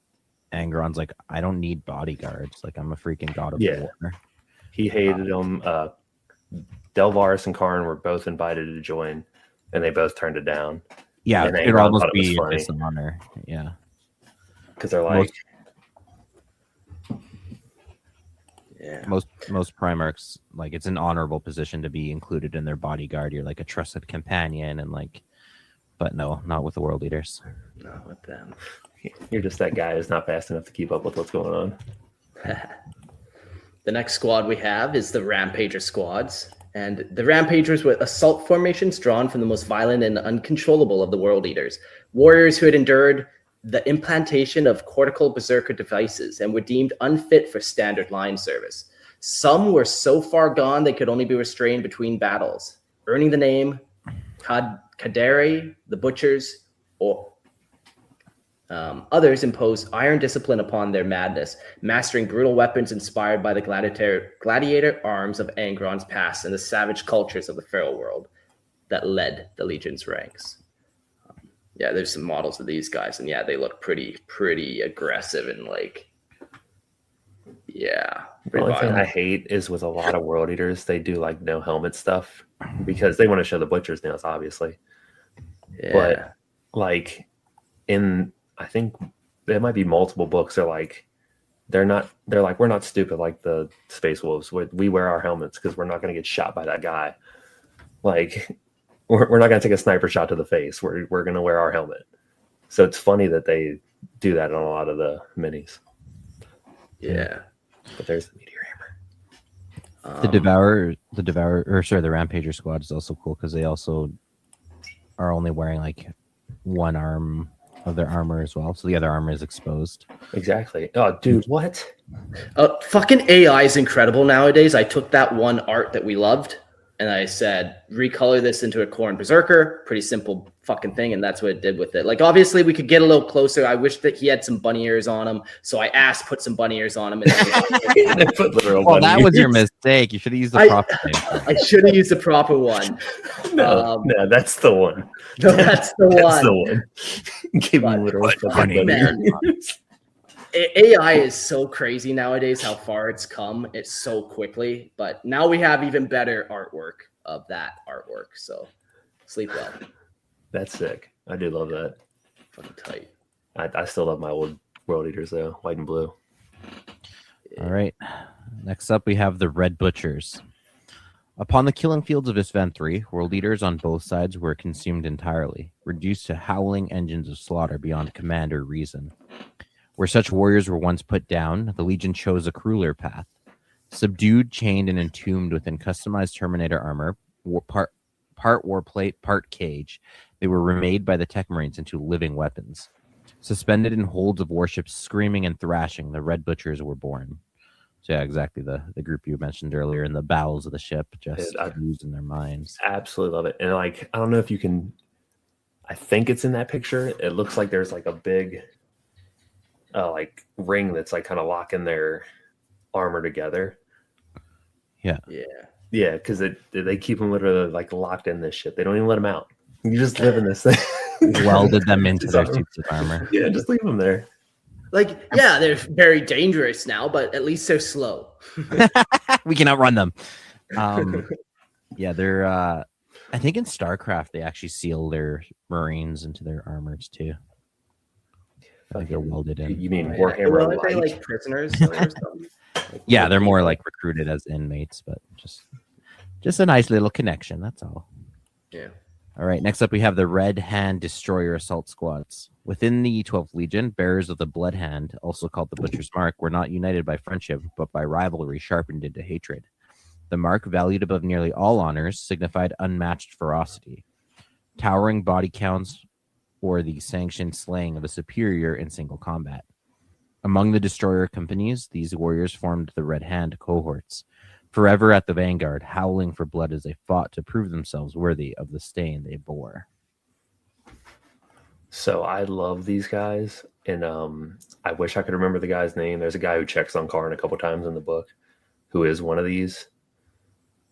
Angron's like, I don't need bodyguards, like I'm a freaking god of war. He hated them. Delvaris and Karn were both invited to join, and they both turned it down. Yeah, and it'd almost be a dishonor. Yeah, because they're like, most Primarchs, like it's an honorable position to be included in their bodyguard. You're like a trusted companion, and like, but no, not with the world leaders. Not with them. You're just that guy who's not fast enough to keep up with what's going on. The next squad we have is the Rampager squads. And the Rampagers were assault formations drawn from the most violent and uncontrollable of the world eaters. Warriors who had endured the implantation of cortical berserker devices and were deemed unfit for standard line service. Some were so far gone they could only be restrained between battles, earning the name Kadere, the Butchers, or others imposed iron discipline upon their madness, mastering brutal weapons inspired by the gladiator arms of Angron's past and the savage cultures of the feral world that led the Legion's ranks. There's some models of these guys, and they look pretty aggressive and like, The only thing I hate is with a lot of world eaters, they do like no helmet stuff because they want to show the Butcher's nails, obviously. Yeah. But like I think there might be multiple books. They're like, we're not stupid like the Space Wolves. We wear our helmets because we're not going to get shot by that guy. Like, we're not going to take a sniper shot to the face. We're going to wear our helmet. So it's funny that they do that on a lot of the minis. Yeah. But there's the meteor hammer. The Rampager squad is also cool because they also are only wearing like one arm of their armor as well, so the other armor is exposed. Exactly. Oh, dude, what? Fucking AI is incredible nowadays. I took that one art that we loved, and I said, recolor this into a Khorne Berserker. Pretty simple fucking thing, and that's what it did with it. Like, obviously, we could get a little closer. I wish that he had some bunny ears on him, so I asked, put some bunny ears on him. And that was your mistake. You should have used the proper thing. I should have used the proper one. No, that's the one. No, that's the one. That's the one. Give me literal bunny ears. AI is so crazy nowadays how far it's come. It's so quickly, but now we have even better artwork of that artwork. So sleep well. That's sick. I do love that. Fucking tight. I still love my old world eaters though, white and blue. All right. Next up, we have the Red Butchers. Upon the killing fields of Isvan 3, world eaters on both sides were consumed entirely, reduced to howling engines of slaughter beyond command or reason. Where such warriors were once put down, the Legion chose a crueler path. Subdued, chained, and entombed within customized Terminator armor, part warplate, part cage, they were remade by the Tech Marines into living weapons. Suspended in holds of warships screaming and thrashing, the Red Butchers were born. So yeah, exactly the group you mentioned earlier in the bowels of the ship, just losing their minds. Absolutely love it. And like, I don't know if you can, I think it's in that picture. It looks like there's like a big like ring that's like kind of locking their armor together. Yeah, because they keep them literally like locked in this shit. They don't even let them out. You just live in this thing. Welded them into their suits of armor. Yeah, just leave them there. Like, yeah, they're very dangerous now, but at least they're slow. We can outrun them. Yeah, they're. I think in StarCraft they actually seal their Marines into their armors too. I think they're welded in. You mean Well, Warhammer aren't they Light? like prisoners though, or something? Yeah, they're more like recruited as inmates, but just a nice little connection. That's all. Yeah. All right. Next up, we have the Red Hand Destroyer Assault Squads. Within the 12th Legion, bearers of the Blood Hand, also called the Butcher's Mark, were not united by friendship, but by rivalry sharpened into hatred. The mark, valued above nearly all honors, signified unmatched ferocity, towering body counts, or the sanctioned slaying of a superior in single combat. Among the destroyer companies, these warriors formed the Red Hand cohorts, forever at the vanguard, howling for blood as they fought to prove themselves worthy of the stain they bore. So I love these guys, and I wish I could remember the guy's name. There's a guy who checks on Karn a couple times in the book, who is one of these.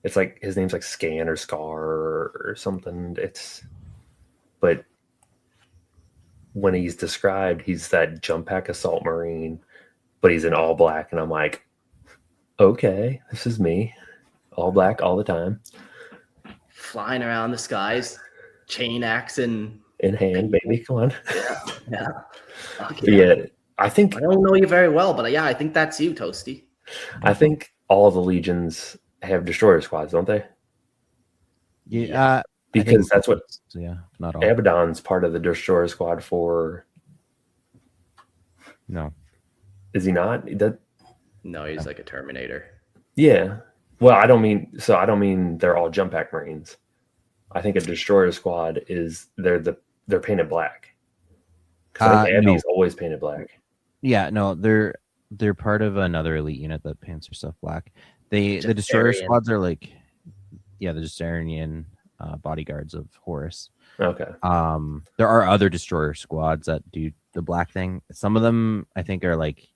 It's like his name's like Scan or Scar or something. But when he's described, he's that jump pack assault marine, but he's in all black, and I'm like, okay, this is me, all black all the time, Flying around the skies, chain axe and in hand, baby. Come on. yeah. Okay. Yeah, I think I don't know you very well, but yeah, I think that's you, Toasty. I think all the legions have destroyer squads, don't they? Yeah, because that's what. Yeah, not all. Abaddon's part of the destroyer squad for. No, is he not? No, he's like a Terminator. Yeah. Well, I don't mean they're all jump pack marines. I think a destroyer squad is they're painted black. Because Abby's always painted black. Yeah, no, they're part of another elite unit that paints their stuff black. The destroyer squads are like, the Justarian bodyguards of Horus. Okay. There are other destroyer squads that do the black thing. Some of them I think are like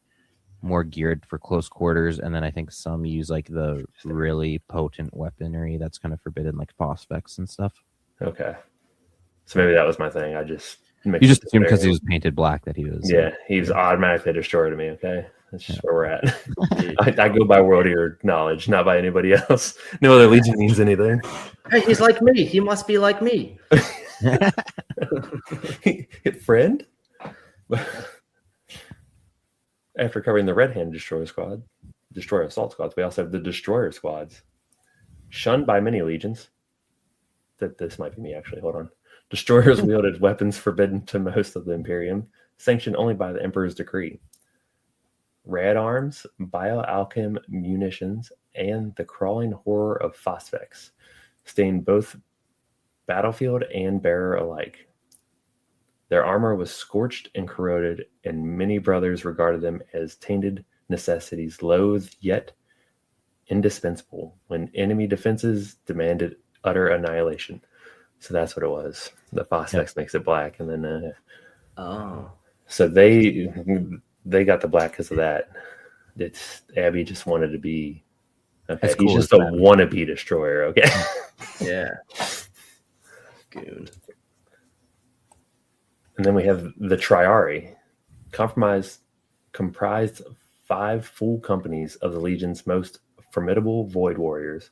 more geared for close quarters, and then I think some use like the really potent weaponry that's kind of forbidden, like phosphex and stuff. Okay. So maybe that was my thing. You just assumed because he was painted black that he was. Yeah, he was automatically a destroyer to me. Okay, that's just where we're at. I go by world eater knowledge, not by anybody else. No other legion means anything. Hey, he's like me. He must be like me. Friend. After covering the Red Hand destroyer assault squads, we also have the destroyer squads, shunned by many legions. This might be me actually. Hold on. Destroyers wielded weapons forbidden to most of the Imperium, sanctioned only by the Emperor's decree. Rad arms, bioalchem munitions, and the crawling horror of phosphex stained both battlefield and bearer alike. Their armor was scorched and corroded, and many brothers regarded them as tainted necessities, loathed yet indispensable when enemy defenses demanded utter annihilation. So that's what it was. The phosphex makes it black, and then so they got the black because of that. Abby just wanted to be okay. He's just a wannabe destroyer. Okay. Yeah. Good. And then we have the Triari, comprised of 5 full companies of the Legion's most formidable void warriors,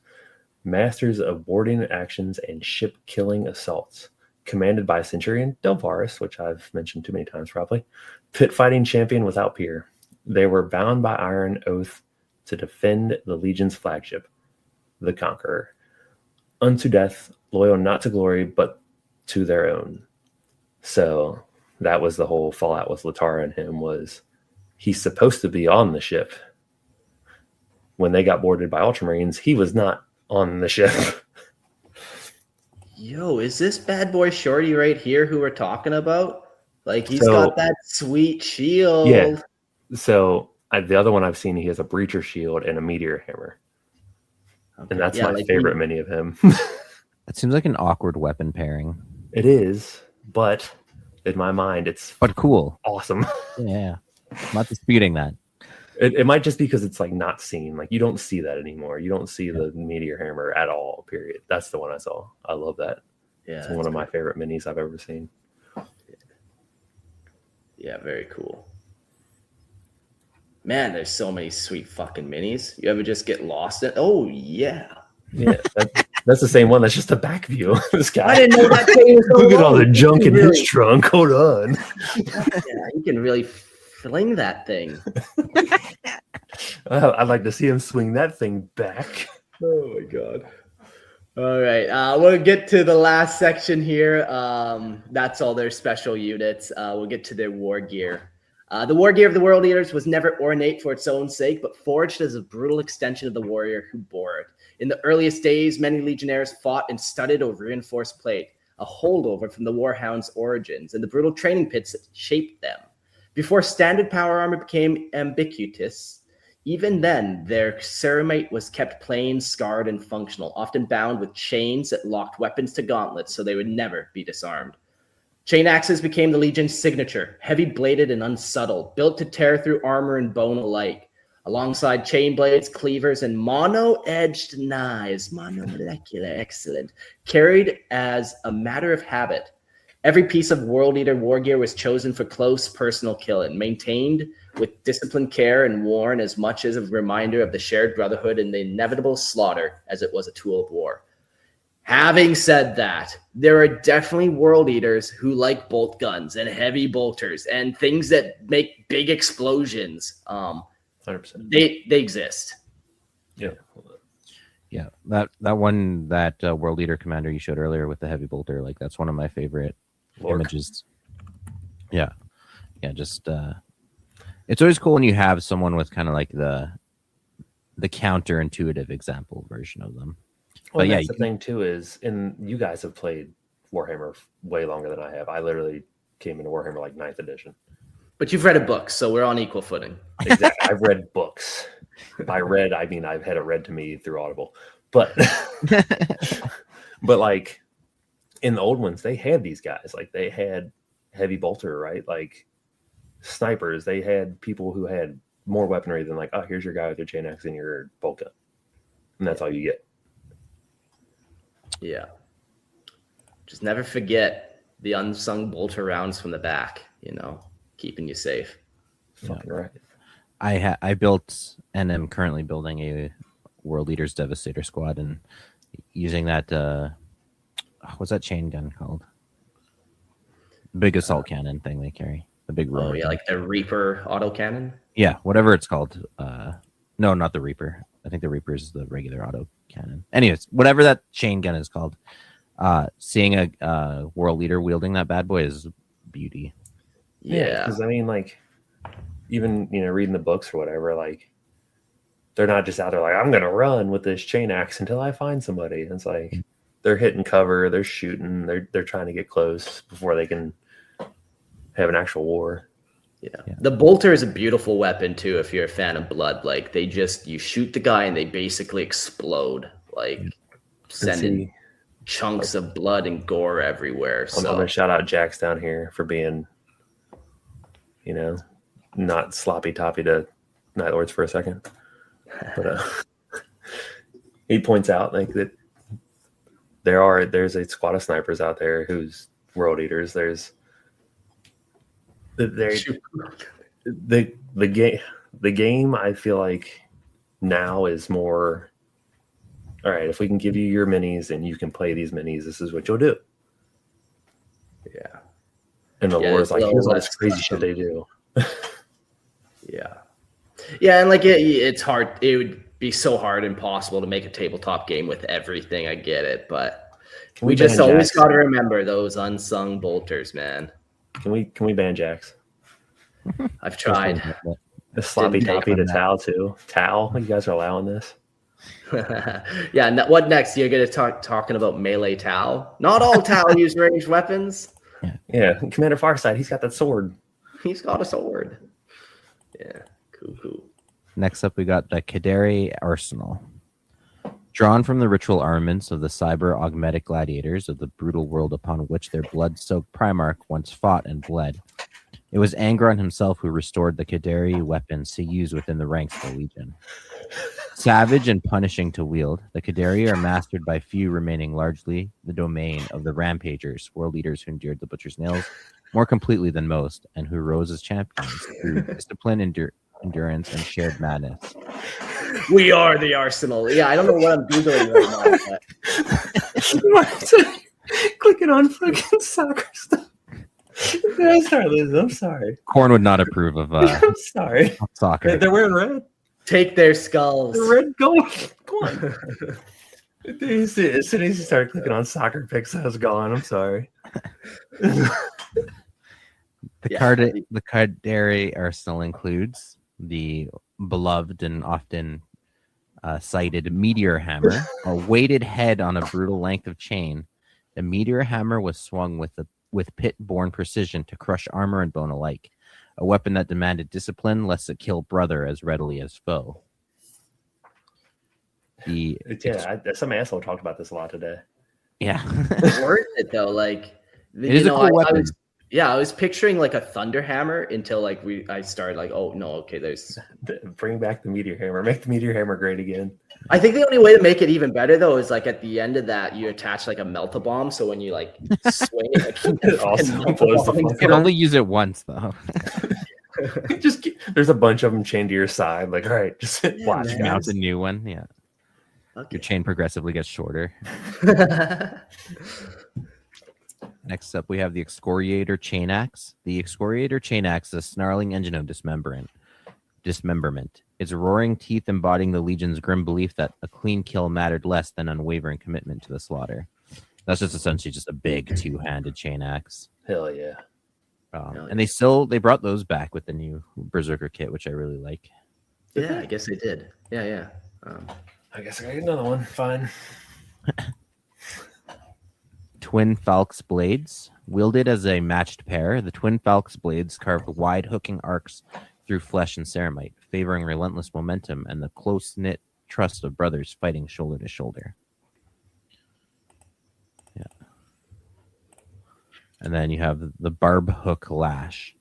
masters of boarding actions and ship-killing assaults, commanded by Centurion Delvaris, which I've mentioned too many times probably, pit-fighting champion without peer. They were bound by iron oath to defend the Legion's flagship, the Conqueror, unto death, loyal not to glory, but to their own. So that was the whole fallout with Latara and him, was he's supposed to be on the ship. When they got boarded by Ultramarines, he was not on the ship. Yo, is this bad boy Shorty right here who we're talking about? Like, he's got that sweet shield. Yeah. So the other one I've seen, he has a breacher shield and a meteor hammer. Okay. And that's my favorite mini of him. That seems like an awkward weapon pairing. It is, but in my mind, it's cool. Awesome. Yeah. I'm not disputing that. It might just be because it's like not seen. Like you don't see that anymore. You don't see the meteor hammer at all, period. That's the one I saw. I love that. Yeah. It's one of my favorite minis I've ever seen. Yeah, very cool. Man, there's so many sweet fucking minis. You ever just get lost in? Oh yeah. Yeah, that's the same one. That's just a back view. This guy. I didn't know that thing was so Look at all the long. junk in Really- his trunk. Hold on. Yeah, you can really fling that thing. I'd like to see him swing that thing back. Oh my god. All right, we'll get to the last section here. That's all their special units. We'll get to their war gear. The war gear of the World Eaters was never ornate for its own sake, but forged as a brutal extension of the warrior who bore it. In the earliest days, many legionnaires fought in studded or reinforced plate, a holdover from the War Hounds' origins and the brutal training pits that shaped them. Before standard power armor became ubiquitous, even then, their ceramite was kept plain, scarred, and functional, often bound with chains that locked weapons to gauntlets so they would never be disarmed. Chain axes became the Legion's signature, heavy-bladed and unsubtle, built to tear through armor and bone alike. Alongside chain blades, cleavers, and mono-edged knives, monomolecular, excellent, carried as a matter of habit. Every piece of World Eater war gear was chosen for close personal killing, maintained with disciplined care and worn as much as a reminder of the shared brotherhood and the inevitable slaughter as it was a tool of war. Having said that, there are definitely World Eaters who like bolt guns and heavy bolters and things that make big explosions. 100%. They exist. Yeah. Yeah, that one World Eater commander you showed earlier with the heavy bolter, like that's one of my favorite images. Yeah, just it's always cool when you have someone with kind of like the counterintuitive example version of them. Well, But yeah, that's the thing too is, and you guys have played Warhammer way longer than I have. I literally came into Warhammer like 9th edition. But you've read a book, so we're on equal footing. Exactly. I've read books. By read, I mean I've had it read to me through Audible. But but like in the old ones, they had these guys. Like they had heavy bolter, right? Like snipers. They had people who had more weaponry than like, oh, here's your guy with your chain axe and your bolt gun. And that's all you get. Yeah. Just never forget the unsung bolter rounds from the back, keeping you safe. Fucking right. I built and am currently building a World Eaters Devastator squad and using that what's that chain gun called? Big assault cannon thing they carry. The big roar. Oh yeah, like the Reaper autocannon. Yeah, whatever it's called. No, not the Reaper. I think the Reaper is the regular auto cannon. Anyways, whatever that chain gun is called. Seeing a World Leader wielding that bad boy is beauty. Yeah. Because I mean, like, even reading the books or whatever, like they're not just out there like, I'm gonna run with this chain axe until I find somebody. It's like they're hitting cover, they're shooting, they're trying to get close before they can have an actual war. Yeah. The bolter is a beautiful weapon too if you're a fan of blood. Like you shoot the guy and they basically explode, like sending chunks of blood and gore everywhere. I'm gonna shout out Jax down here for being not sloppy toppy to Night Lords for a second. But he points out like that there's a squad of snipers out there who's World Eaters. There's the game I feel like now is more, all right, if we can give you your minis and you can play these minis, this is what you'll do. Yeah. And the lore is like, here's all this crazy shit they do. Yeah, and like it's hard. It would be so hard, impossible to make a tabletop game with everything. I get it, but we just always got to remember those unsung bolters, man. Can we ban Jax? I've tried. The sloppy toppy to Tau too. Tau, you guys are allowing this? Yeah. What next? You're gonna talking about melee Tau? Not all Tau use ranged weapons. Yeah, Commander Farsight, he's got that sword. He's got a sword. Yeah, cool. Next up, we got the Kaderi Arsenal. Drawn from the ritual armaments of the cyber-augmetic gladiators of the brutal world upon which their blood-soaked Primarch once fought and bled, it was Angron himself who restored the Kaderi weapons he used within the ranks of the Legion. Savage and punishing to wield, the Kaderi are mastered by few, remaining largely the domain of the Rampagers, World Leaders who endured the Butcher's Nails more completely than most, and who rose as champions through discipline, endurance, and shared madness. We are the Arsenal. Yeah, I don't know what I'm googling right now. But... Clicking on fucking soccer stuff. I started losing. I'm sorry. Corn would not approve of I'm sorry. soccer. They're wearing red. Take their skulls. The red gold. Come on. As soon as you started clicking on soccer pics, I was gone. I'm sorry. The Cardare arsenal includes the beloved and often cited meteor hammer, a weighted head on a brutal length of chain. The meteor hammer was swung with pit-borne precision to crush armor and bone alike, a weapon that demanded discipline lest it kill brother as readily as foe. Some asshole talked about this a lot today. Yeah. Worth it though. Like, it is a cool weapon. I was picturing like a thunder hammer until like I started like, oh no, okay, there's bring back the meteor hammer, make the meteor hammer great again. I think the only way to make it even better though is like at the end of that you attach like a melt-a-bomb, so when you like swing it, like, it also blows the You can only use it once though. There's a bunch of them chained to your side. Like, all right, just watch. Mount a new one. Yeah. Okay. Your chain progressively gets shorter. Next up, we have the Excoriator Chain Axe. The Excoriator Chain Axe is a snarling engine of dismemberment. Its roaring teeth embodying the Legion's grim belief that a clean kill mattered less than unwavering commitment to the slaughter. That's just essentially just a big two-handed chain axe. Hell yeah. And they brought those back with the new Berserker kit, which I really like. Yeah, I guess they did. Yeah. I guess I got another one. Fine. Twin Falx blades. Wielded as a matched pair, the Twin Falx blades carved wide hooking arcs through flesh and ceramite, favoring relentless momentum and the close-knit trust of brothers fighting shoulder to shoulder. Yeah. And then you have the Barb Hook Lash.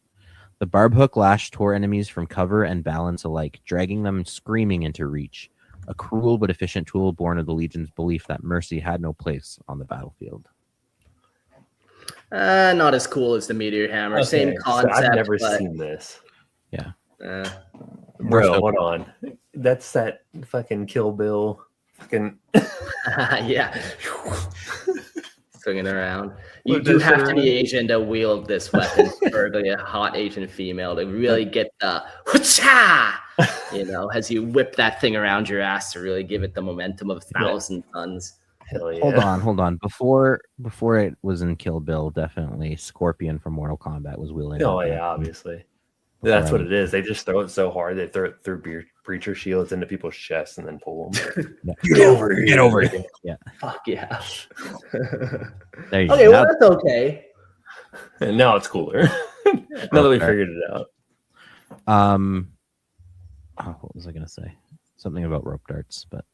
The Barb Hook Lash tore enemies from cover and balance alike, dragging them screaming into reach. A cruel but efficient tool born of the Legion's belief that mercy had no place on the battlefield. Not as cool as the Meteor Hammer. Okay, same concept. So I've never seen this. Yeah. Bro, hold on. That's that fucking Kill Bill. Fucking yeah. Swinging around. You do have to be Asian to wield this weapon, or a hot Asian female to really get the wha-cha! As you whip that thing around your ass to really give it the momentum of 1,000 tons. Hell yeah. Hold on. Before it was in Kill Bill, definitely Scorpion from Mortal Kombat was wielding. Oh yeah, obviously. That's what it is. They just throw it so hard they throw it through breacher shields into people's chests and then pull them. Get over here. Yeah. Fuck yeah. There you go. Well, that's okay. And now it's cooler. Now that we figured it out. What was I gonna say? Something about rope darts, but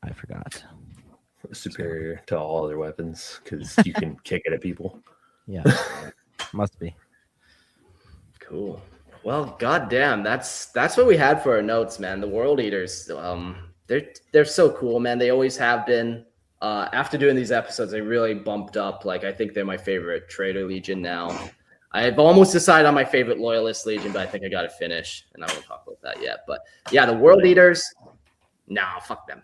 I forgot. Superior to all other weapons because you can kick it at people. Yeah, must be. Cool. Well, goddamn, that's what we had for our notes, man. The World Eaters, they're so cool, man. They always have been. After doing these episodes, they really bumped up. Like, I think they're my favorite Traitor Legion now. I've almost decided on my favorite Loyalist Legion, but I think I got to finish, and I won't talk about that yet. But yeah, the World Eaters, nah, fuck them.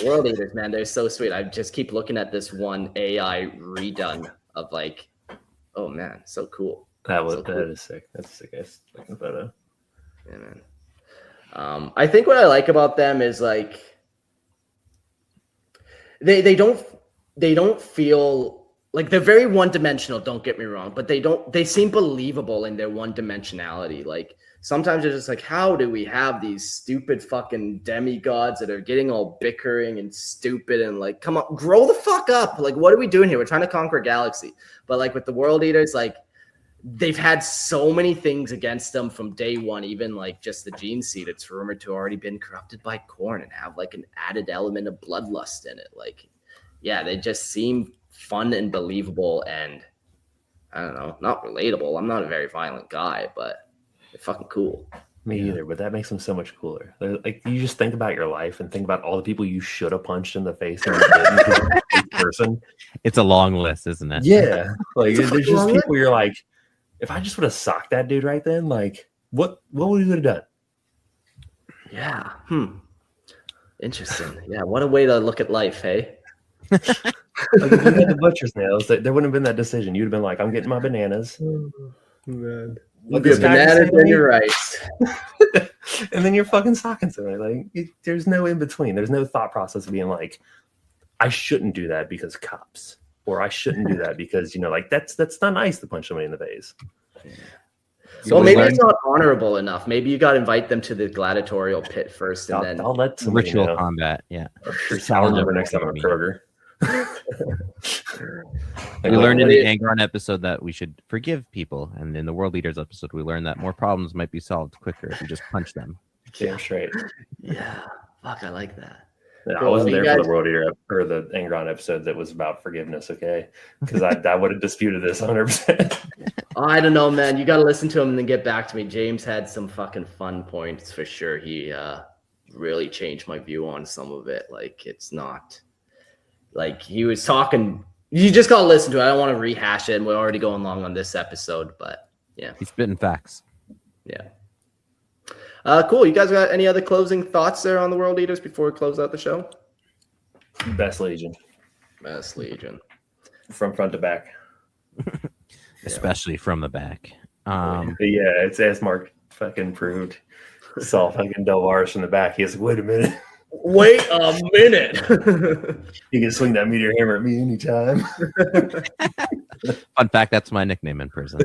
World Eaters, man, they're so sweet. I just keep looking at this one AI redone of like, oh man, so cool. That is sick. That's the sickest looking photo. Yeah, man. I think what I like about them is like they don't feel like they're very one-dimensional, don't get me wrong, but they seem believable in their one-dimensionality. Like sometimes it's just like, how do we have these stupid fucking demigods that are getting all bickering and stupid and like, come on, grow the fuck up. Like, what are we doing here? We're trying to conquer a galaxy. But like with the World Eaters, like they've had so many things against them from day one, even like just the gene seed. It's rumored to have already been corrupted by corn and have like an added element of bloodlust in it. Like, yeah, they just seem fun and believable and I don't know, not relatable. I'm not a very violent guy, but they're fucking cool. Me either, but that makes them so much cooler. Like you just think about your life and think about all the people you should have punched in the face and you didn't person. It's a long list, isn't it? Yeah. Like there's just people you're like, if I just would have socked that dude right then, like what would we have done? Yeah. Interesting. Yeah. What a way to look at life, hey? Like if you had the butcher's nails, there wouldn't have been that decision. You'd have been like, I'm getting my bananas. Man. What Your this guy bananas just said and to your me? rice. And then you're fucking socking somebody. Like there's no in between. There's no thought process of being like, I shouldn't do that because cops, or I shouldn't do that because like that's not nice to punch somebody in the face. So maybe it's not honorable enough. Maybe you got to invite them to the gladiatorial pit first, and then I'll let somebody Ritual know. combat, yeah. I'll remember next time I'm at Kroger. We learned in the Angron episode that we should forgive people, and in the World Leaders episode, we learned that more problems might be solved quicker if you just punch them. Damn straight. Yeah, fuck, I like that. Yeah, I Cool. wasn't You there for guys- the World Eater or the Angron episode that was about forgiveness, okay? Because I would have disputed this 100%. I don't know, man. You got to listen to him and then get back to me. James had some fucking fun points for sure. He really changed my view on some of it. Like, it's not like he was talking. You just got to listen to it. I don't want to rehash it. And we're already going long on this episode, but yeah. He's spitting facts. Yeah. Cool. You guys got any other closing thoughts there on the World Eaters before we close out the show? Best Legion. Best Legion. From front to back. Especially from the back. But yeah, it's as Mark fucking proved. Saw fucking Delvaris from the back. He was like, wait a minute. Wait a minute. You can swing that meteor hammer at me anytime. Fun fact, that's my nickname in prison.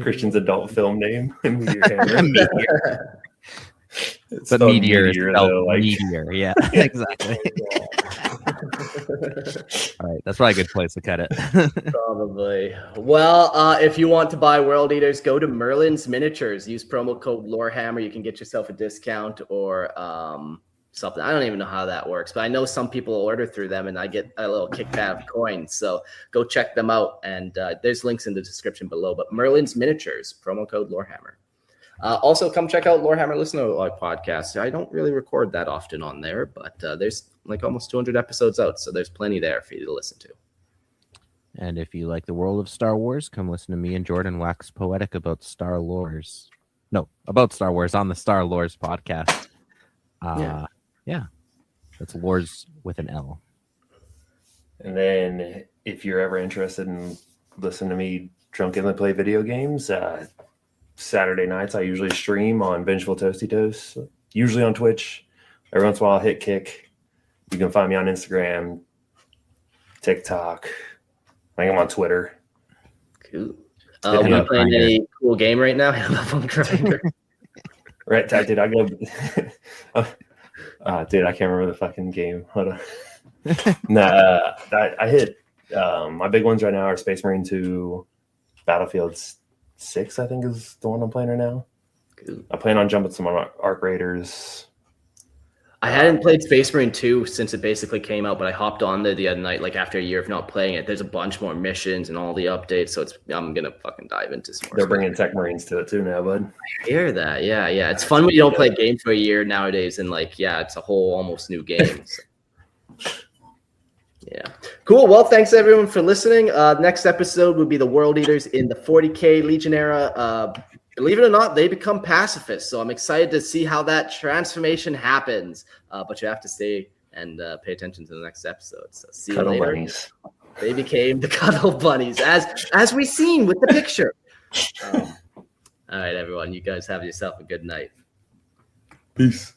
Christian's adult film name. Meteor hammer. Meteor. It's But spelled meteor is spelled though, like meteor. Yeah, exactly. All right, that's probably a good place to cut it. Probably. Well, if you want to buy World Eaters, go to Merlin's Miniatures. Use promo code Lorehammer. You can get yourself a discount or something. I don't even know how that works, but I know some people order through them, and I get a little kickback of coins. So go check them out, and there's links in the description below. But Merlin's Miniatures, promo code Lorehammer. Also, come check out Lorehammer Listen to Live podcast. I don't really record that often on there, but there's like almost 200 episodes out, so there's plenty there for you to listen to. And if you like the world of Star Wars, come listen to me and Jordan wax poetic about Star Wars. No, about Star Wars on the Star Wars podcast. Yeah. That's Wars with an L. And then if you're ever interested in listening to me drunkenly play video games, Saturday nights I usually stream on Vengeful Toasty Toast, usually on Twitch. Every once in a while I'll hit Kick. You can find me on Instagram, TikTok. I think I'm on Twitter. Cool. Hit me We up. playing any cool game right now? Phone Grinder. Right, dude, I go. Dude, I can't remember the fucking game. Hold on. I hit. My big ones right now are Space Marine 2, Battlefield 6, I think is the one I'm playing right now. Cool. I plan on jumping some on Arc Raiders. I hadn't played Space Marine 2 since it basically came out, but I hopped on there the other night, like after a year of not playing it. There's a bunch more missions and all the updates, so I'm gonna fucking dive into some more. They're bringing Tech Marines to it too now, bud. I hear that, yeah. It's fun when you don't play a game for a year nowadays, and like, yeah, it's a whole almost new game. So. Yeah, cool. Well, thanks everyone for listening. Next episode will be the World Eaters in the 40K Legion era. Believe it or not, they become pacifists. So I'm excited to see how that transformation happens. But you have to stay and pay attention to the next episode. So see you Cuddle later. bunnies. They became the cuddle bunnies, as we seen with the picture. All right, everyone. You guys have yourself a good night. Peace.